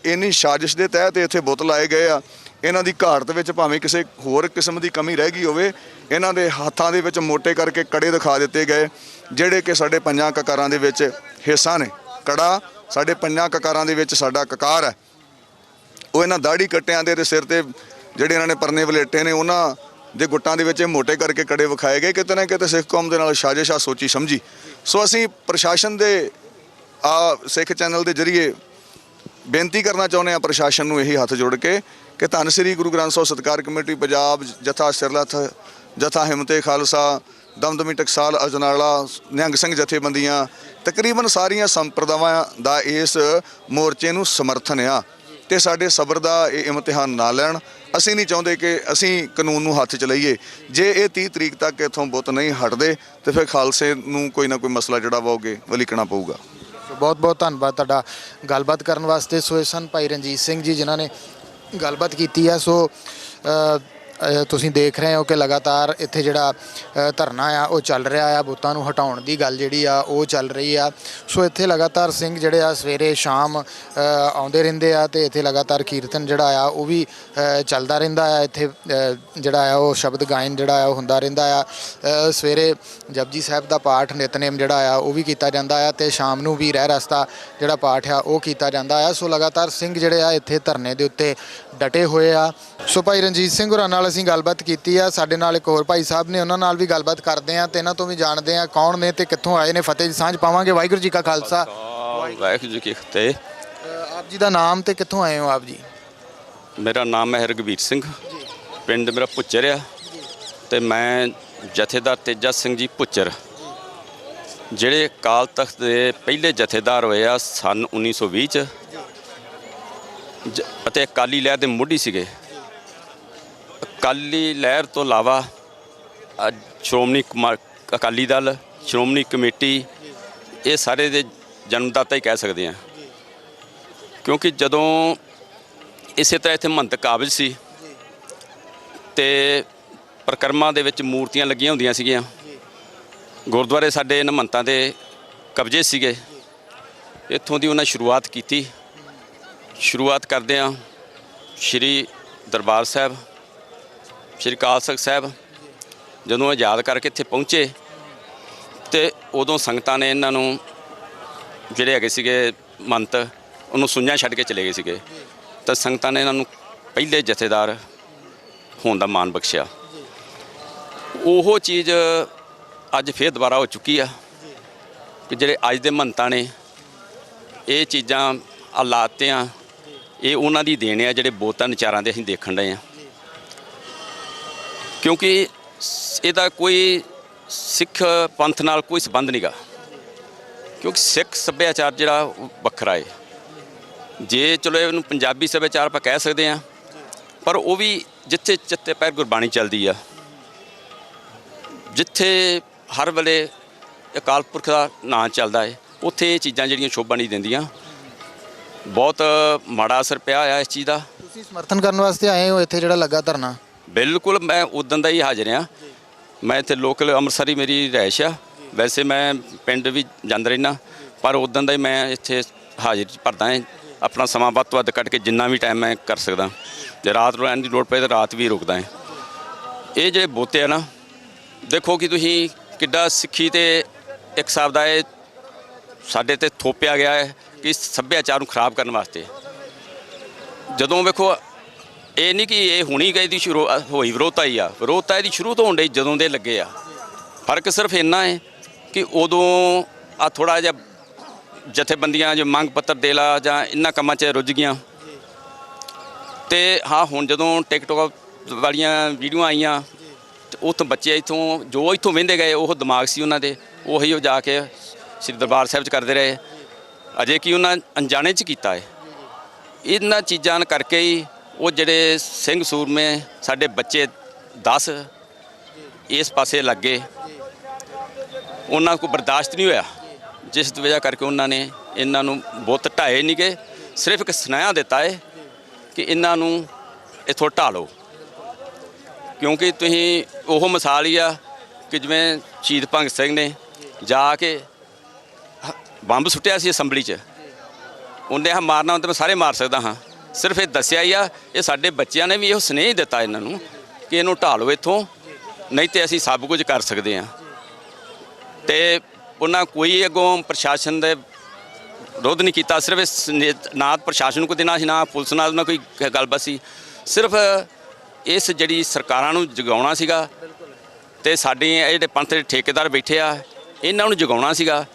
ਇੰਨੀ ਸਾਜ਼ਿਸ਼ ਦੇ ਤਹਿਤ ਇੱਥੇ ਬੁੱਤ ਲਾਏ ਗਏ ਆ। ਇਹਨਾਂ ਦੀ ਘਾਟ ਵਿੱਚ ਭਾਵੇਂ ਕਿਸੇ ਹੋਰ ਕਿਸਮ ਦੀ ਕਮੀ ਰਹਿ ਗਈ ਹੋਵੇ, ਇਹਨਾਂ ਦੇ ਹੱਥਾਂ ਦੇ ਵਿੱਚ ਮੋਟੇ ਕਰਕੇ ਕੜੇ ਦਿਖਾ ਦਿੱਤੇ ਗਏ, ਜਿਹੜੇ ਕਿ ਸਾਡੇ ਪੰਜਾਂ ਕਕਾਰਾਂ ਦੇ ਵਿੱਚ ਹਿੱਸਾ ਨੇ। ਕੜਾ ਸਾਡੇ ਪੰਜਾਂ ਕਕਾਰਾਂ ਦੇ ਵਿੱਚ ਸਾਡਾ ਕਕਾਰ ਹੈ। ਉਹ ਇਹਨਾਂ ਦਾੜੀ ਕੱਟਿਆਂ ਦੇ ਸਿਰ ਤੇ ਜਿਹੜੇ ਇਹਨਾਂ ਨੇ ਪਰਨੇ ਵਲੇਟੇ ਨੇ, ਉਹਨਾਂ ਦੇ ਗੁੱਟਾਂ ਦੇ ਵਿੱਚ ਮੋਟੇ ਕਰਕੇ ਕੜੇ ਵਿਖਾਏ ਗਏ। ਕਿਤੇ ਨਾ ਕਿਤੇ ਸਿੱਖ ਕੌਮ ਦੇ ਨਾਲ ਸਾਜ਼ਿਸ਼ ਆ ਸੋਚੀ ਸਮਝੀ। ਸੋ ਅਸੀਂ ਪ੍ਰਸ਼ਾਸਨ ਦੇ ਸਿੱਖ ਚੈਨਲ ਦੇ ਜ਼ਰੀਏ ਬੇਨਤੀ ਕਰਨਾ ਚਾਹੁੰਦੇ ਹਾਂ ਪ੍ਰਸ਼ਾਸਨ ਨੂੰ ਇਹੀ ਹੱਥ ਜੋੜ ਕੇ ਕਿ ਧੰਨ ਸ੍ਰੀ ਗੁਰੂ ਗ੍ਰੰਥ ਸਾਹਿਬ ਸਤਿਕਾਰ ਕਮੇਟੀ ਪੰਜਾਬ, ਜਥਾ ਸਿਰਲੱਥ, ਜਥਾ ਹਿੰਮਤੇ ਖਾਲਸਾ, ਦਮਦਮੀ ਟਕਸਾਲ ਅਜਨਾਲਾ, ਨਿਹੰਗ ਸਿੰਘ ਜਥੇਬੰਦੀਆਂ, ਤਕਰੀਬਨ ਸਾਰੀਆਂ ਸੰਪਰਦਾਵਾਂ ਦਾ ਇਸ ਮੋਰਚੇ ਨੂੰ ਸਮਰਥਨ ਆ। ਤੇ ਸਾਡੇ ਸਬਰ ਦਾ ਇਹ ਇਮਤਿਹਾਨ ਨਾ ਲੈਣ। ਅਸੀਂ ਨਹੀਂ ਚਾਹੁੰਦੇ ਕਿ ਅਸੀਂ ਕਾਨੂੰਨ ਨੂੰ ਹੱਥ 'ਚ ਲਈਏ। ਜੇ ਇਹ 30 ਤਰੀਕ ਤੱਕ ਇੱਥੋਂ ਬੁੱਤ ਨਹੀਂ ਹਟਦੇ ਤੇ ਫਿਰ ਖਾਲਸੇ ਨੂੰ ਕੋਈ ਨਾ ਕੋਈ ਮਸਲਾ ਜਿਹੜਾ ਵਾ ਅੱਗੇ ਵਲੀਕਣਾ ਪਊਗਾ। ਬਹੁਤ ਬਹੁਤ ਧੰਨਵਾਦ ਤੁਹਾਡਾ ਗੱਲਬਾਤ ਕਰਨ ਵਾਸਤੇ। ਸੋ ਇਹ ਸਨ ਭਾਈ ਰਣਜੀਤ ਸਿੰਘ ਜੀ ਜਿਨ੍ਹਾਂ ਨੇ ਗੱਲਬਾਤ ਕੀਤੀ ਹੈ। ਸੋ ਤੁਸੀਂ ਦੇਖ ਰਹੇ ਹੋ ਕਿ ਲਗਾਤਾਰ ਇੱਥੇ ਜਿਹੜਾ ਧਰਨਾ ਆ ਉਹ ਚੱਲ ਰਿਹਾ ਆ, ਬੁੱਤਾਂ ਨੂੰ ਹਟਾਉਣ ਦੀ ਗੱਲ ਜਿਹੜੀ ਆ ਉਹ ਚੱਲ ਰਹੀ ਆ। ਸੋ ਇੱਥੇ ਲਗਾਤਾਰ ਸਿੰਘ ਜਿਹੜੇ ਆ ਸਵੇਰੇ ਸ਼ਾਮ ਆਉਂਦੇ ਰਹਿੰਦੇ ਆ ਤੇ ਇੱਥੇ ਲਗਾਤਾਰ ਕੀਰਤਨ ਜਿਹੜਾ ਆ ਉਹ ਵੀ ਚੱਲਦਾ ਰਹਿੰਦਾ ਆ। ਇੱਥੇ ਜਿਹੜਾ ਆ ਉਹ ਸ਼ਬਦ ਗਾਇਨ ਜਿਹੜਾ ਆ ਉਹ ਹੁੰਦਾ ਰਹਿੰਦਾ ਆ। ਸਵੇਰੇ ਜਪਜੀ ਸਾਹਿਬ ਦਾ ਪਾਠ ਨਿਤਨੇਮ ਜਿਹੜਾ ਆ ਉਹ ਵੀ ਕੀਤਾ ਜਾਂਦਾ ਆ ਤੇ ਸ਼ਾਮ ਨੂੰ ਵੀ ਰਹਿ ਰਸਤਾ ਜਿਹੜਾ ਪਾਠ ਆ ਉਹ ਕੀਤਾ ਜਾਂਦਾ ਆ। ਸੋ ਲਗਾਤਾਰ ਸਿੰਘ ਜਿਹੜੇ ਆ ਇੱਥੇ ਧਰਨੇ ਦੇ ਉੱਤੇ ਡਟੇ ਹੋਏ ਆ। ਸੋ ਭਾਈ ਰਣਜੀਤ ਸਿੰਘ ਹੋਰਾਂ ਨਾਲ ਅਸੀਂ ਗੱਲਬਾਤ ਕੀਤੀ ਆ। ਸਾਡੇ ਨਾਲ ਇੱਕ ਹੋਰ ਭਾਈ ਸਾਹਿਬ ਨੇ, ਉਹਨਾਂ ਨਾਲ ਵੀ ਗੱਲਬਾਤ ਕਰਦੇ ਆ ਤੇ ਇਹਨਾਂ ਤੋਂ ਵੀ ਜਾਣਦੇ ਆ ਕੌਣ ਨੇ ਤੇ ਕਿੱਥੋਂ ਆਏ ਨੇ। ਫਤਿਹ ਦੀ ਸਾਂਝ ਪਾਵਾਂਗੇ। ਵਾਹਿਗੁਰੂ ਜੀ ਕਾ ਖਾਲਸਾ, ਵਾਹਿਗੁਰੂ ਜੀ ਕੀ ਫਤਿਹ। ਆਪ ਜੀ ਦਾ ਨਾਮ ਤੇ ਕਿੱਥੋਂ ਆਏ ਹੋ ਆਪ ਜੀ? ਮੇਰਾ ਨਾਮ ਹੈ ਰਘਬੀਰ ਸਿੰਘ, ਪਿੰਡ ਮੇਰਾ ਭੁੱਚਰ ਆ ਤੇ ਮੈਂ ਜਥੇਦਾਰ ਤੇਜਾ ਸਿੰਘ ਜੀ ਭੁੱਚਰ, ਜਿਹੜੇ ਅਕਾਲ ਤਖਤ ਦੇ ਪਹਿਲੇ ਜਥੇਦਾਰ ਹੋਏ ਆ ਸਨ 1920 ਚ ਅਤੇ ਅਕਾਲੀ ਲਹਿਰ ਦੇ ਮੁੱਢੀ ਸੀਗੇ। ਅਕਾਲੀ ਲਹਿਰ ਤੋਂ ਇਲਾਵਾ ਸ਼੍ਰੋਮਣੀ ਅਕਾਲੀ ਦਲ, ਸ਼੍ਰੋਮਣੀ ਕਮੇਟੀ, ਇਹ ਸਾਰੇ ਦੇ ਜਨਮਦਾਤਾ ਹੀ ਕਹਿ ਸਕਦੇ ਹਾਂ, ਕਿਉਂਕਿ ਜਦੋਂ ਇਸੇ ਤਰ੍ਹਾਂ ਇੱਥੇ ਮਹੰਤ ਕਾਬਜ ਸੀ ਤੇ ਪ੍ਰਕਰਮਾਂ ਦੇ ਵਿੱਚ ਮੂਰਤੀਆਂ ਲੱਗੀਆਂ ਹੁੰਦੀਆਂ ਸੀਗੀਆਂ। ਗੁਰਦੁਆਰੇ ਸਾਡੇ ਇਹਨਾਂ ਮਹੰਤਾਂ ਦੇ ਕਬਜ਼ੇ ਸੀਗੇ, ਇੱਥੋਂ ਦੀ ਉਹਨਾਂ ਸ਼ੁਰੂਆਤ ਕੀਤੀ। ਸ਼ੁਰੂਆਤ ਕਰਦਿਆਂ ਸ਼੍ਰੀ ਦਰਬਾਰ ਸਾਹਿਬ, ਸ਼੍ਰੀ ਅਕਾਲ ਤਖਤ ਸਾਹਿਬ ਜਦੋਂ ਆਜ਼ਾਦ ਕਰਕੇ ਇੱਥੇ ਪਹੁੰਚੇ ਤੇ ਉਦੋਂ ਸੰਗਤਾਂ ਨੇ ਇਹਨਾਂ ਨੂੰ, ਜਿਹੜੇ ਹੈਗੇ ਸੀਗੇ ਮਹੰਤ, ਉਹਨੂੰ ਸੁੰਝਾਂ ਛੱਡ ਕੇ ਚਲੇ ਗਏ ਸੀਗੇ, ਤਾਂ ਸੰਗਤਾਂ ਨੇ ਇਹਨਾਂ ਨੂੰ ਪਹਿਲੇ ਜਥੇਦਾਰ ਹੋਣ ਦਾ ਮਾਣ ਬਖਸ਼ਿਆ। ਉਹ ਚੀਜ਼ ਅੱਜ ਫੇਰ ਦੁਬਾਰਾ ਹੋ ਚੁੱਕੀ ਆ ਕਿ ਜਿਹੜੇ ਅੱਜ ਦੇ ਮਹੰਤਾਂ ਨੇ ਇਹ ਚੀਜ਼ਾਂ ਲਾਤੇ ਆ, ਇਹ ਉਹਨਾਂ ਦੀ ਦੇਣ ਆ ਜਿਹੜੇ ਬਹੁਤਾਂ ਵਿਚਾਰਾਂ ਦੇ ਅਸੀਂ ਦੇਖਣ ਰਹੇ ਆ। ਕਿਉਂਕਿ ਇਹਦਾ ਕੋਈ ਸਿੱਖ ਪੰਥ ਨਾਲ ਕੋਈ ਸੰਬੰਧ ਨਹੀਂਗਾ, ਕਿਉਂਕਿ ਸਿੱਖ ਸੱਭਿਆਚਾਰ ਜਿਹੜਾ ਉਹ ਵੱਖਰਾ ਹੈ। ਜੇ ਚਲੋ ਇਹਨੂੰ ਪੰਜਾਬੀ ਸੱਭਿਆਚਾਰ ਆਪਾਂ ਕਹਿ ਸਕਦੇ ਹਾਂ, ਪਰ ਉਹ ਵੀ ਜਿੱਥੇ ਚਿੱਤੇ ਪੈਰ ਗੁਰਬਾਣੀ ਚੱਲਦੀ ਆ, ਜਿੱਥੇ ਹਰ ਵੇਲੇ ਅਕਾਲ ਪੁਰਖ ਦਾ ਨਾਂ ਚੱਲਦਾ ਹੈ, ਉੱਥੇ ਇਹ ਚੀਜ਼ਾਂ ਜਿਹੜੀਆਂ ਸ਼ੋਭਾ ਨਹੀਂ ਦਿੰਦੀਆਂ। ਬਹੁਤ ਮਾੜਾ ਅਸਰ ਪਿਆ ਹੋਇਆ ਇਸ ਚੀਜ਼ ਦਾ। ਤੁਸੀਂ ਸਮਰਥਨ ਕਰਨ ਵਾਸਤੇ ਆਏ ਹੋ ਇੱਥੇ ਜਿਹੜਾ ਲੱਗਾ ਧਰਨਾ? ਬਿਲਕੁਲ, ਮੈਂ ਉਦੋਂ ਦਾ ਹੀ ਹਾਜ਼ਰ ਹਾਂ। ਮੈਂ ਇੱਥੇ ਲੋਕਲ ਅੰਮ੍ਰਿਤਸਰ ਹੀ ਮੇਰੀ ਰਿਹਾਇਸ਼ ਆ, ਵੈਸੇ ਮੈਂ ਪਿੰਡ ਵੀ ਜਾਂਦਾ ਰਹਿੰਦਾ, ਪਰ ਉਦੋਂ ਦਾ ਹੀ ਮੈਂ ਇੱਥੇ ਹਾਜ਼ਰ ਭਰਦਾ ਹਾਂ। ਆਪਣਾ ਸਮਾਂ ਵੱਧ ਤੋਂ ਵੱਧ ਕੱਢ ਕੇ ਜਿੰਨਾ ਵੀ ਟਾਈਮ ਮੈਂ ਕਰ ਸਕਦਾ, ਜੇ ਰਾਤ ਨੂੰ ਰਹਿਣ ਦੀ ਲੋੜ ਪਏ ਤਾਂ ਰਾਤ ਵੀ ਰੁਕਦਾ ਹਾਂ। ਇਹ ਜਿਹੜੇ ਬੋਤੇ ਆ ਨਾ, ਦੇਖੋ ਕਿ ਤੁਸੀਂ ਕਿੱਡਾ ਸਿੱਖੀ ਤੇ ਇੱਕ ਹਿਸਾਬ ਦਾ ਇਹ ਸਾਡੇ ਤੇ ਥੋਪਿਆ ਗਿਆ ਹੈ ਕਿ ਸੱਭਿਆਚਾਰ ਨੂੰ ਖਰਾਬ ਕਰਨ ਵਾਸਤੇ। ਜਦੋਂ ਵੇਖੋ ਇਹ ਨਹੀਂ ਕਿ ਇਹ ਹੁਣੀ ਗਈ ਦੀ ਸ਼ੁਰੂ ਹੋਈ ਵਿਰੋਧਤਾ ਹੀ ਆ, ਵਿਰੋਧਤਾ ਇਹਦੀ ਸ਼ੁਰੂ ਤੋਂ ਹੋਣ ਡਈ ਜਦੋਂ ਦੇ ਲੱਗੇ ਆ। ਫਰਕ ਸਿਰਫ ਇੰਨਾ ਹੈ ਕਿ ਉਦੋਂ ਆ ਥੋੜ੍ਹਾ ਜਿਹਾ ਜਥੇਬੰਦੀਆਂ ਜੋ ਮੰਗ ਪੱਤਰ ਦੇ ਲਾ ਜਾਂ ਇਹਨਾਂ ਕੰਮਾਂ 'ਚ ਰੁੱਝ ਗਈਆਂ, ਤੇ ਹਾਂ ਹੁਣ ਜਦੋਂ ਟਿਕਟੋਕ ਵਾਲੀਆਂ ਵੀਡੀਓ ਆਈਆਂ ਤੇ ਉੱਥੋਂ ਬੱਚੇ ਇੱਥੋਂ ਜੋ ਇੱਥੋਂ ਵਹਿੰਦੇ ਗਏ, ਉਹ ਦਿਮਾਗ ਸੀ ਉਹਨਾਂ ਦੇ, ਉਹੀ ਉਹ ਜਾ ਕੇ ਸ੍ਰੀ ਦਰਬਾਰ ਸਾਹਿਬ 'ਚ ਕਰਦੇ ਰਹੇ। ਅਜੇ ਕੀ ਉਹਨਾਂ ਅਣਜਾਣੇ 'ਚ ਕੀਤਾ ਹੈ। ਇਹਨਾਂ ਚੀਜ਼ਾਂ ਕਰਕੇ ਹੀ ਉਹ ਜਿਹੜੇ ਸਿੰਘ ਸੂਰਮੇ ਸਾਡੇ ਬੱਚੇ 10 ਇਸ ਪਾਸੇ ਲੱਗੇ, ਉਹਨਾਂ ਕੋਲ ਬਰਦਾਸ਼ਤ ਨਹੀਂ ਹੋਇਆ, ਜਿਸ ਦੀ ਵਜ੍ਹਾ ਕਰਕੇ ਉਹਨਾਂ ਨੇ ਇਹਨਾਂ ਨੂੰ ਬੁੱਤ ਢਾਏ ਨਹੀਂ ਗਏ। ਸਿਰਫ ਇੱਕ ਸੁਨੇਹਾ ਦਿੱਤਾ ਹੈ ਕਿ ਇਹਨਾਂ ਨੂੰ ਇੱਥੋਂ ਢਾਹ ਲਓ, ਕਿਉਂਕਿ ਤੁਸੀਂ ਉਹ ਮਿਸਾਲ ਹੀ ਆ ਕਿ ਜਿਵੇਂ ਸ਼ਹੀਦ ਭਗਤ ਸਿੰਘ ਨੇ ਜਾ ਕੇ ਬੰਬ ਸੁੱਟਿਆ ਸੀ ਅਸੈਂਬਲੀ 'ਚ, ਉਹਨੇ ਆ ਮਾਰਨਾ ਹੁੰਦਾ, ਮੈਂ ਸਾਰੇ ਮਾਰ ਸਕਦਾ ਹਾਂ। ਸਿਰਫ ਇਹ ਦੱਸਿਆ ਹੀ ਆ। ਇਹ ਸਾਡੇ ਬੱਚਿਆਂ ਨੇ ਵੀ ਇਹੋ ਸੁਨੇਹਾ ਦਿੱਤਾ ਇਹਨਾਂ ਨੂੰ ਕਿ ਇਹਨੂੰ ਢਾਹ ਲਓ ਇੱਥੋਂ, ਨਹੀਂ ਤੇ ਅਸੀਂ ਸਭ ਕੁਝ ਕਰ ਸਕਦੇ ਹਾਂ। ਤੇ ਉਹਨਾਂ ਕੋਈ ਅੱਗੋਂ ਪ੍ਰਸ਼ਾਸਨ ਦੇ ਵਿਰੋਧ ਨਹੀਂ ਕੀਤਾ। ਸਿਰਫ ਨਾ ਪ੍ਰਸ਼ਾਸਨ ਨੂੰ ਕੋਈ ਦੇਣਾ ਸੀ, ਨਾ ਪੁਲਿਸ ਨਾਲ ਨਾ ਕੋਈ ਗੱਲਬਾਤ ਸੀ। ਸਿਰਫ ਇਸ ਜਿਹੜੀ ਸਰਕਾਰਾਂ ਨੂੰ ਜਗਾਉਣਾ ਸੀਗਾ, ਤੇ ਸਾਡੇ ਇਹ ਜਿਹੜੇ ਪੰਥ ਦੇ ਠੇਕੇਦਾਰ ਬੈਠੇ ਆ, ਇਹਨਾਂ ਨੂੰ ਜਗਾਉਣਾ ਸੀਗਾ।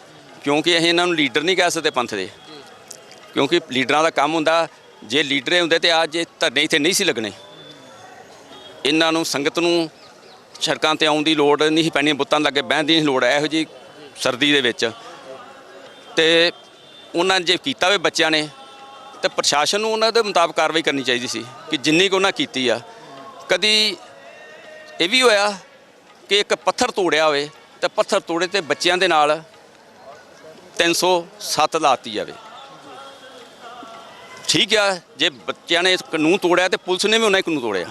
ਕਿਉਂਕਿ ਅਸੀਂ ਇਹਨਾਂ ਨੂੰ ਲੀਡਰ ਨਹੀਂ ਕਹਿ ਸਕਦੇ ਪੰਥ ਦੇ, ਕਿਉਂਕਿ ਲੀਡਰਾਂ ਦਾ ਕੰਮ ਹੁੰਦਾ, ਜੇ ਲੀਡਰ ਹੁੰਦੇ ਤੇ ਅੱਜ ਇਹ ਧਰਨੇ ਇੱਥੇ ਨਹੀਂ ਸੀ ਲੱਗਣੇ। ਇਹਨਾਂ ਨੂੰ ਸੰਗਤ ਨੂੰ ਸੜਕਾਂ 'ਤੇ ਆਉਣ ਦੀ ਲੋੜ ਨਹੀਂ ਪੈਣੀ, ਬੁੱਤਾਂ ਲੱਗੇ ਬਹਿਣ ਦੀ ਲੋੜ ਹੈ ਇਹੋ ਜਿਹੀ ਸਰਦੀ ਦੇ ਵਿੱਚ। ਤੇ ਉਹਨਾਂ ਜੇ ਕੀਤਾ ਹੋਵੇ ਬੱਚਿਆਂ ਨੇ, ਤੇ ਪ੍ਰਸ਼ਾਸਨ ਨੂੰ ਉਹਨਾਂ ਦੇ ਮੁਤਾਬਕ ਕਾਰਵਾਈ ਕਰਨੀ ਚਾਹੀਦੀ ਸੀ ਕਿ ਜਿੰਨੀ ਕੁ ਉਹਨਾਂ ਕੀਤੀ ਆ। ਕਦੀ ਇਹ ਵੀ ਹੋਇਆ ਕਿ ਇੱਕ ਪੱਥਰ ਤੋੜਿਆ ਹੋਵੇ, ਤੇ ਪੱਥਰ ਤੋੜੇ ਤੇ ਬੱਚਿਆਂ ਦੇ ਨਾਲ 307 ਲਾਤੀ ਜਾਵੇ। ਠੀਕ ਆ, ਜੇ ਬੱਚਿਆਂ ਨੇ ਕਾਨੂੰਨ ਤੋੜਿਆ ਤੇ ਪੁਲਿਸ ਨੇ ਵੀ ਉਹਨਾਂ ਹੀ ਕਾਨੂੰਨ ਤੋੜਿਆ,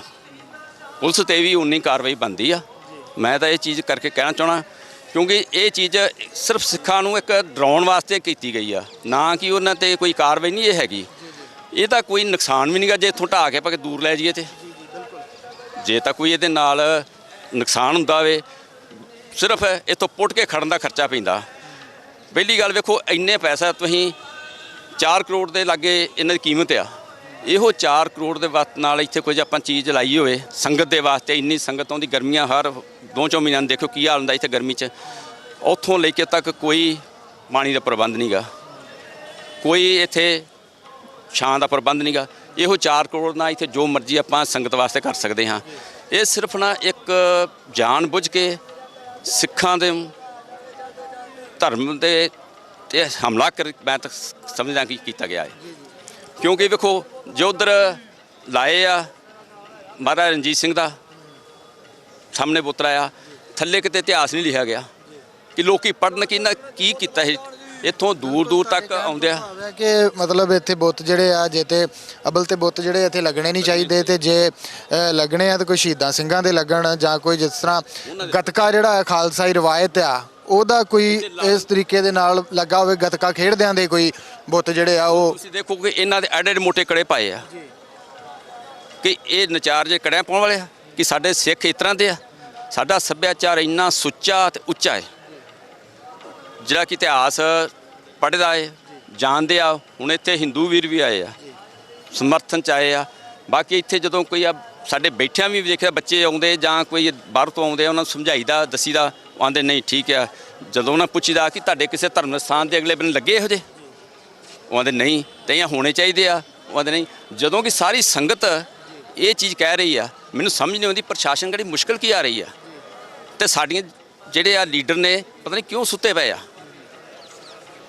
ਪੁਲਿਸ 'ਤੇ ਵੀ ਉਨੀ ਕਾਰਵਾਈ ਬਣਦੀ ਆ। ਮੈਂ ਤਾਂ ਇਹ ਚੀਜ਼ ਕਰਕੇ ਕਹਿਣਾ ਚਾਹੁੰਦਾ, ਕਿਉਂਕਿ ਇਹ ਚੀਜ਼ ਸਿਰਫ ਸਿੱਖਾਂ ਨੂੰ ਇੱਕ ਡਰਾਉਣ ਵਾਸਤੇ ਕੀਤੀ ਗਈ ਆ, ਨਾ ਕਿ ਉਹਨਾਂ 'ਤੇ ਕੋਈ ਕਾਰਵਾਈ ਨਹੀਂ ਇਹ ਹੈਗੀ। ਇਹਦਾ ਕੋਈ ਨੁਕਸਾਨ ਵੀ ਨਹੀਂਗਾ ਜੇ ਇੱਥੋਂ ਢਾਹ ਕੇ ਆਪਾਂ ਦੂਰ ਲੈ ਜਾਈਏ। ਤੇ ਜੇ ਤਾਂ ਕੋਈ ਇਹਦੇ ਨਾਲ ਨੁਕਸਾਨ ਹੁੰਦਾ ਹੋਵੇ, ਸਿਰਫ ਇੱਥੋਂ ਪੁੱਟ ਕੇ ਖੜਨ ਦਾ ਖਰਚਾ ਪੈਂਦਾ। ਪਹਿਲੀ ਗੱਲ ਵੇਖੋ, ਇੰਨੇ ਪੈਸਾ ਤੁਸੀਂ 4 ਕਰੋੜ ਦੇ ਲਾਗੇ ਇਹਨਾਂ ਦੀ ਕੀਮਤ ਆ। ਇਹੋ 4 ਕਰੋੜ ਦੇ ਵਕਤ ਨਾਲ ਇੱਥੇ ਕੁਝ ਆਪਾਂ ਚੀਜ਼ ਲਾਈ ਹੋਵੇ ਸੰਗਤ ਦੇ ਵਾਸਤੇ। ਇੰਨੀ ਸੰਗਤ ਆਉਂਦੀ, ਗਰਮੀਆਂ ਹਰ 2-4 ਮਹੀਨਿਆਂ ਨੂੰ ਦੇਖੋ ਕੀ ਹਾਲ ਹੁੰਦਾ ਇੱਥੇ ਗਰਮੀ 'ਚ। ਉੱਥੋਂ ਲੈ ਕੇ ਤੱਕ ਕੋਈ ਪਾਣੀ ਦਾ ਪ੍ਰਬੰਧ ਨਹੀਂਗਾ। ਕੋਈ ਇੱਥੇ ਛਾਂ ਦਾ ਪ੍ਰਬੰਧ ਨਹੀਂਗਾ। ਇਹੋ 4 ਕਰੋੜ ਨਾਲ ਇੱਥੇ ਜੋ ਮਰਜ਼ੀ ਆਪਾਂ ਸੰਗਤ ਵਾਸਤੇ ਕਰ ਸਕਦੇ ਹਾਂ। ਇਹ ਸਿਰਫ ਨਾ ਇੱਕ ਜਾਣ ਬੁੱਝ ਕੇ ਸਿੱਖਾਂ ਦੇ ਧਰਮ ਦੇ ਤੇ ਹਮਲਾ ਕਰ, ਮੈਂ ਤਾਂ ਸਮਝਦਾ ਕਿ ਕੀਤਾ ਗਿਆ ਹੈ। ਕਿਉਂਕਿ ਵੇਖੋ ਜੋ ਉੱਧਰ ਲਾਏ ਆ ਮਹਾਰਾਜਾ ਰਣਜੀਤ ਸਿੰਘ ਦਾ ਸਾਹਮਣੇ ਬੁੱਤ ਲਾਇਆ, ਥੱਲੇ ਕਿਤੇ ਇਤਿਹਾਸ ਨਹੀਂ ਲਿਖਿਆ ਗਿਆ ਕਿ ਲੋਕੀ ਪੜ੍ਹਨ ਕਿ ਇਹਨਾਂ ਕੀ ਕੀਤਾ ਇਹ। ਇੱਥੋਂ ਦੂਰ ਦੂਰ ਤੱਕ ਆਉਂਦੇ ਆ ਕਿ ਮਤਲਬ ਇੱਥੇ ਬੁੱਤ ਜਿਹੜੇ ਆ ਜੇ ਤੇ ਅਬਲ ਤੇ ਬੁੱਤ ਜਿਹੜੇ ਇੱਥੇ ਲੱਗਣੇ ਨਹੀਂ ਚਾਹੀਦੇ, ਤੇ ਜੇ ਲੱਗਣੇ ਆ ਤਾਂ ਕੋਈ ਸ਼ਹੀਦਾਂ ਸਿੰਘਾਂ ਦੇ ਲੱਗਣ, ਜਾਂ ਕੋਈ ਜਿਸ ਤਰ੍ਹਾਂ ਗੱਤਕਾ ਜਿਹੜਾ ਹੈ ਖਾਲਸਾਈ ਰਵਾਇਤ ਆ ਉਹਦਾ ਕੋਈ ਇਸ ਤਰੀਕੇ ਦੇ ਨਾਲ ਲੱਗਾ ਹੋਵੇ, ਗੱਤਕਾ ਖੇਡਦਿਆਂ ਦੇ ਕੋਈ ਬੁੱਤ ਜਿਹੜੇ ਆ ਉਹ। ਤੁਸੀਂ ਦੇਖੋ ਕਿ ਇਹਨਾਂ ਦੇ ਐਡੇ ਐਡੇ ਮੋਟੇ ਕੜੇ ਪਾਏ ਆ ਕਿ ਇਹ ਨਚਾਰ ਜੇ ਕੜਿਆਂ ਪਾਉਣ ਵਾਲੇ ਆ ਕਿ ਸਾਡੇ ਸਿੱਖ ਇਸ ਤਰ੍ਹਾਂ ਦੇ ਆ। ਸਾਡਾ ਸੱਭਿਆਚਾਰ ਇੰਨਾ ਸੁੱਚਾ ਤੇ ਉੱਚਾ ਹੈ, ਜਿਹੜਾ ਕਿ ਇਤਿਹਾਸ ਪੜ੍ਹਦਾ ਹੈ, ਜਾਣਦੇ ਆ। ਹੁਣ ਇੱਥੇ ਹਿੰਦੂ ਵੀਰ ਵੀ ਆਏ ਆ, ਸਮਰਥਨ 'ਚ ਆਏ ਆ। ਬਾਕੀ ਇੱਥੇ ਜਦੋਂ ਕੋਈ ਆ ਸਾਡੇ ਬੈਠਿਆਂ ਵੀ ਦੇਖਿਆ ਬੱਚੇ ਆਉਂਦੇ ਜਾਂ ਕੋਈ ਬਾਹਰ ਤੋਂ ਆਉਂਦੇ, ਉਹਨਾਂ ਨੂੰ ਸਮਝਾਈਦਾ ਦੱਸੀਦਾ, ਆਉਂਦੇ ਨਹੀਂ ਠੀਕ ਆ। ਜਦੋਂ ਉਹਨਾਂ ਪੁੱਛੀਦਾ ਕਿ ਤੁਹਾਡੇ ਕਿਸੇ ਧਰਮ ਸਥਾਨ ਦੇ ਅਗਲੇ ਬੰਨੇ ਲੱਗੇ ਇਹੋ ਜਿਹੇ, ਉਹ ਆਉਂਦੇ ਨਹੀਂ, ਤੇ ਇਹ ਹੋਣੇ ਚਾਹੀਦੇ ਆ, ਉਹ ਆਉਂਦੇ ਨਹੀਂ। ਜਦੋਂ ਕਿ ਸਾਰੀ ਸੰਗਤ ਇਹ ਚੀਜ਼ ਕਹਿ ਰਹੀ ਆ, ਮੈਨੂੰ ਸਮਝ ਨਹੀਂ ਆਉਂਦੀ ਪ੍ਰਸ਼ਾਸਨ ਕਿਹੜੀ ਮੁਸ਼ਕਲ ਕੀ ਆ ਰਹੀ ਆ, ਤੇ ਸਾਡੀਆਂ ਜਿਹੜੇ ਆ ਲੀਡਰ ਨੇ ਪਤਾ ਨਹੀਂ ਕਿਉਂ ਸੁੱਤੇ ਪਏ ਆ।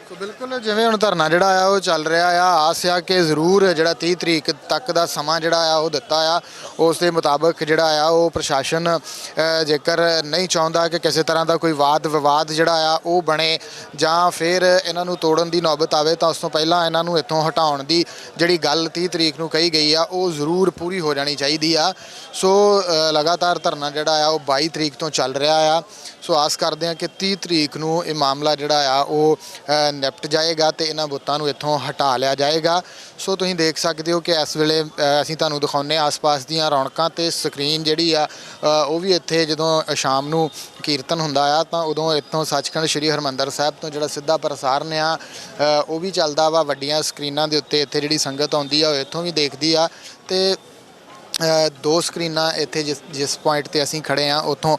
ਸੋ ਬਿਲਕੁਲ ਜਿਵੇਂ ਹੁਣ ਧਰਨਾ ਜਿਹੜਾ ਆ ਉਹ ਚੱਲ ਰਿਹਾ ਆ, ਆਸ ਆ ਕਿ ਜ਼ਰੂਰ ਜਿਹੜਾ 30 ਤਰੀਕ ਤੱਕ ਦਾ ਸਮਾਂ ਜਿਹੜਾ ਆ ਉਹ ਦਿੱਤਾ ਆ, ਉਸ ਦੇ ਮੁਤਾਬਕ ਜਿਹੜਾ ਆ ਉਹ ਪ੍ਰਸ਼ਾਸਨ ਜੇਕਰ ਨਹੀਂ ਚਾਹੁੰਦਾ ਕਿ ਕਿਸੇ ਤਰ੍ਹਾਂ ਦਾ ਕੋਈ ਵਾਦ ਵਿਵਾਦ ਜਿਹੜਾ ਆ ਉਹ ਬਣੇ ਜਾਂ ਫਿਰ ਇਹਨਾਂ ਨੂੰ ਤੋੜਨ ਦੀ ਨੌਬਤ ਆਵੇ, ਤਾਂ ਉਸ ਤੋਂ ਪਹਿਲਾਂ ਇਹਨਾਂ ਨੂੰ ਇੱਥੋਂ ਹਟਾਉਣ ਦੀ ਜਿਹੜੀ ਗੱਲ 30 ਤਰੀਕ ਨੂੰ ਕਹੀ ਗਈ ਆ ਉਹ ਜ਼ਰੂਰ ਪੂਰੀ ਹੋ ਜਾਣੀ ਚਾਹੀਦੀ ਆ। ਸੋ ਲਗਾਤਾਰ ਧਰਨਾ ਜਿਹੜਾ ਆ ਉਹ 22 ਤਰੀਕ ਤੋਂ ਚੱਲ ਰਿਹਾ ਆ। ਸੋ ਆਸ ਕਰਦੇ ਹਾਂ ਕਿ 30 ਤਰੀਕ ਨੂੰ ਇਹ ਮਾਮਲਾ ਜਿਹੜਾ ਆ ਉਹ ਨਿਪਟ ਜਾਏਗਾ ਤੇ ਇਹਨਾਂ ਬੁੱਤਾਂ ਨੂੰ ਇੱਥੋਂ ਹਟਾ ਲਿਆ ਜਾਏਗਾ। ਸੋ ਤੁਸੀਂ ਦੇਖ ਸਕਦੇ ਹੋ ਕਿ ਇਸ ਵੇਲੇ ਅਸੀਂ ਤੁਹਾਨੂੰ ਦਿਖਾਉਂਦੇ ਆਸ-ਪਾਸ ਦੀਆਂ ਰੌਣਕਾਂ ਤੇ ਸਕਰੀਨ ਜਿਹੜੀ ਆ ਉਹ ਵੀ ਇੱਥੇ ਜਦੋਂ ਸ਼ਾਮ ਨੂੰ ਕੀਰਤਨ ਹੁੰਦਾ ਆ ਤਾਂ ਉਦੋਂ ਇੱਥੋਂ ਸੱਚਖੰਡ ਸ੍ਰੀ ਹਰਿਮੰਦਰ ਸਾਹਿਬ ਤੋਂ ਜਿਹੜਾ ਸਿੱਧਾ ਪ੍ਰਸਾਰਣ ਆ ਉਹ ਵੀ ਚੱਲਦਾ ਵਾ। ਵੱਡੀਆਂ ਸਕਰੀਨਾਂ ਦੇ ਉੱਤੇ ਇੱਥੇ ਜਿਹੜੀ ਸੰਗਤ ਆਉਂਦੀ ਆ ਉਹ ਇੱਥੋਂ ਵੀ ਦੇਖਦੀ ਆ, ਤੇ 2 ਸਕਰੀਨਾਂ ਇੱਥੇ ਜਿਸ ਪੁਆਇੰਟ ਤੇ ਅਸੀਂ ਖੜੇ ਆ ਉੱਥੋਂ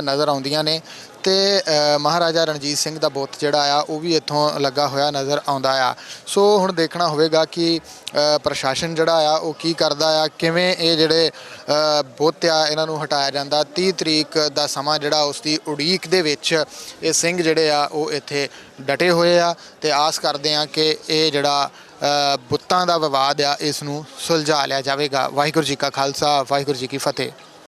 ਨਜ਼ਰ ਆਉਂਦੀਆਂ ਨੇ, ਤੇ ਮਹਾਰਾਜਾ ਰਣਜੀਤ ਸਿੰਘ ਦਾ ਬੁੱਤ ਜਿਹੜਾ ਆ ਉਹ ਵੀ ਇੱਥੋਂ ਲੱਗਾ ਹੋਇਆ ਨਜ਼ਰ ਆਉਂਦਾ ਆ। ਸੋ ਹੁਣ ਦੇਖਣਾ ਹੋਵੇਗਾ ਕਿ ਪ੍ਰਸ਼ਾਸਨ ਜਿਹੜਾ ਆ ਉਹ ਕੀ ਕਰਦਾ ਆ, ਕਿਵੇਂ ਇਹ ਜਿਹੜੇ ਬੁੱਤ ਆ ਇਹਨਾਂ ਨੂੰ ਹਟਾਇਆ ਜਾਂਦਾ। 30 ਤਰੀਕ ਦਾ ਸਮਾਂ ਜਿਹੜਾ ਉਸ ਦੀ ਉਡੀਕ ਦੇ ਵਿੱਚ ਇਹ ਸਿੰਘ ਜਿਹੜੇ ਆ ਉਹ ਇੱਥੇ ਡਟੇ ਹੋਏ ਆ, ਤੇ ਆਸ ਕਰਦੇ ਆ ਕਿ ਇਹ ਜਿਹੜਾ ਬੁੱਤਾਂ ਦਾ ਵਿਵਾਦ ਆ ਇਸ ਨੂੰ ਸੁਲਝਾ ਲਿਆ ਜਾਵੇਗਾ। ਵਾਹਿਗੁਰੂ ਜੀ ਕਾ ਖਾਲਸਾ, ਵਾਹਿਗੁਰੂ ਜੀ ਕੀ ਫਤਿਹ।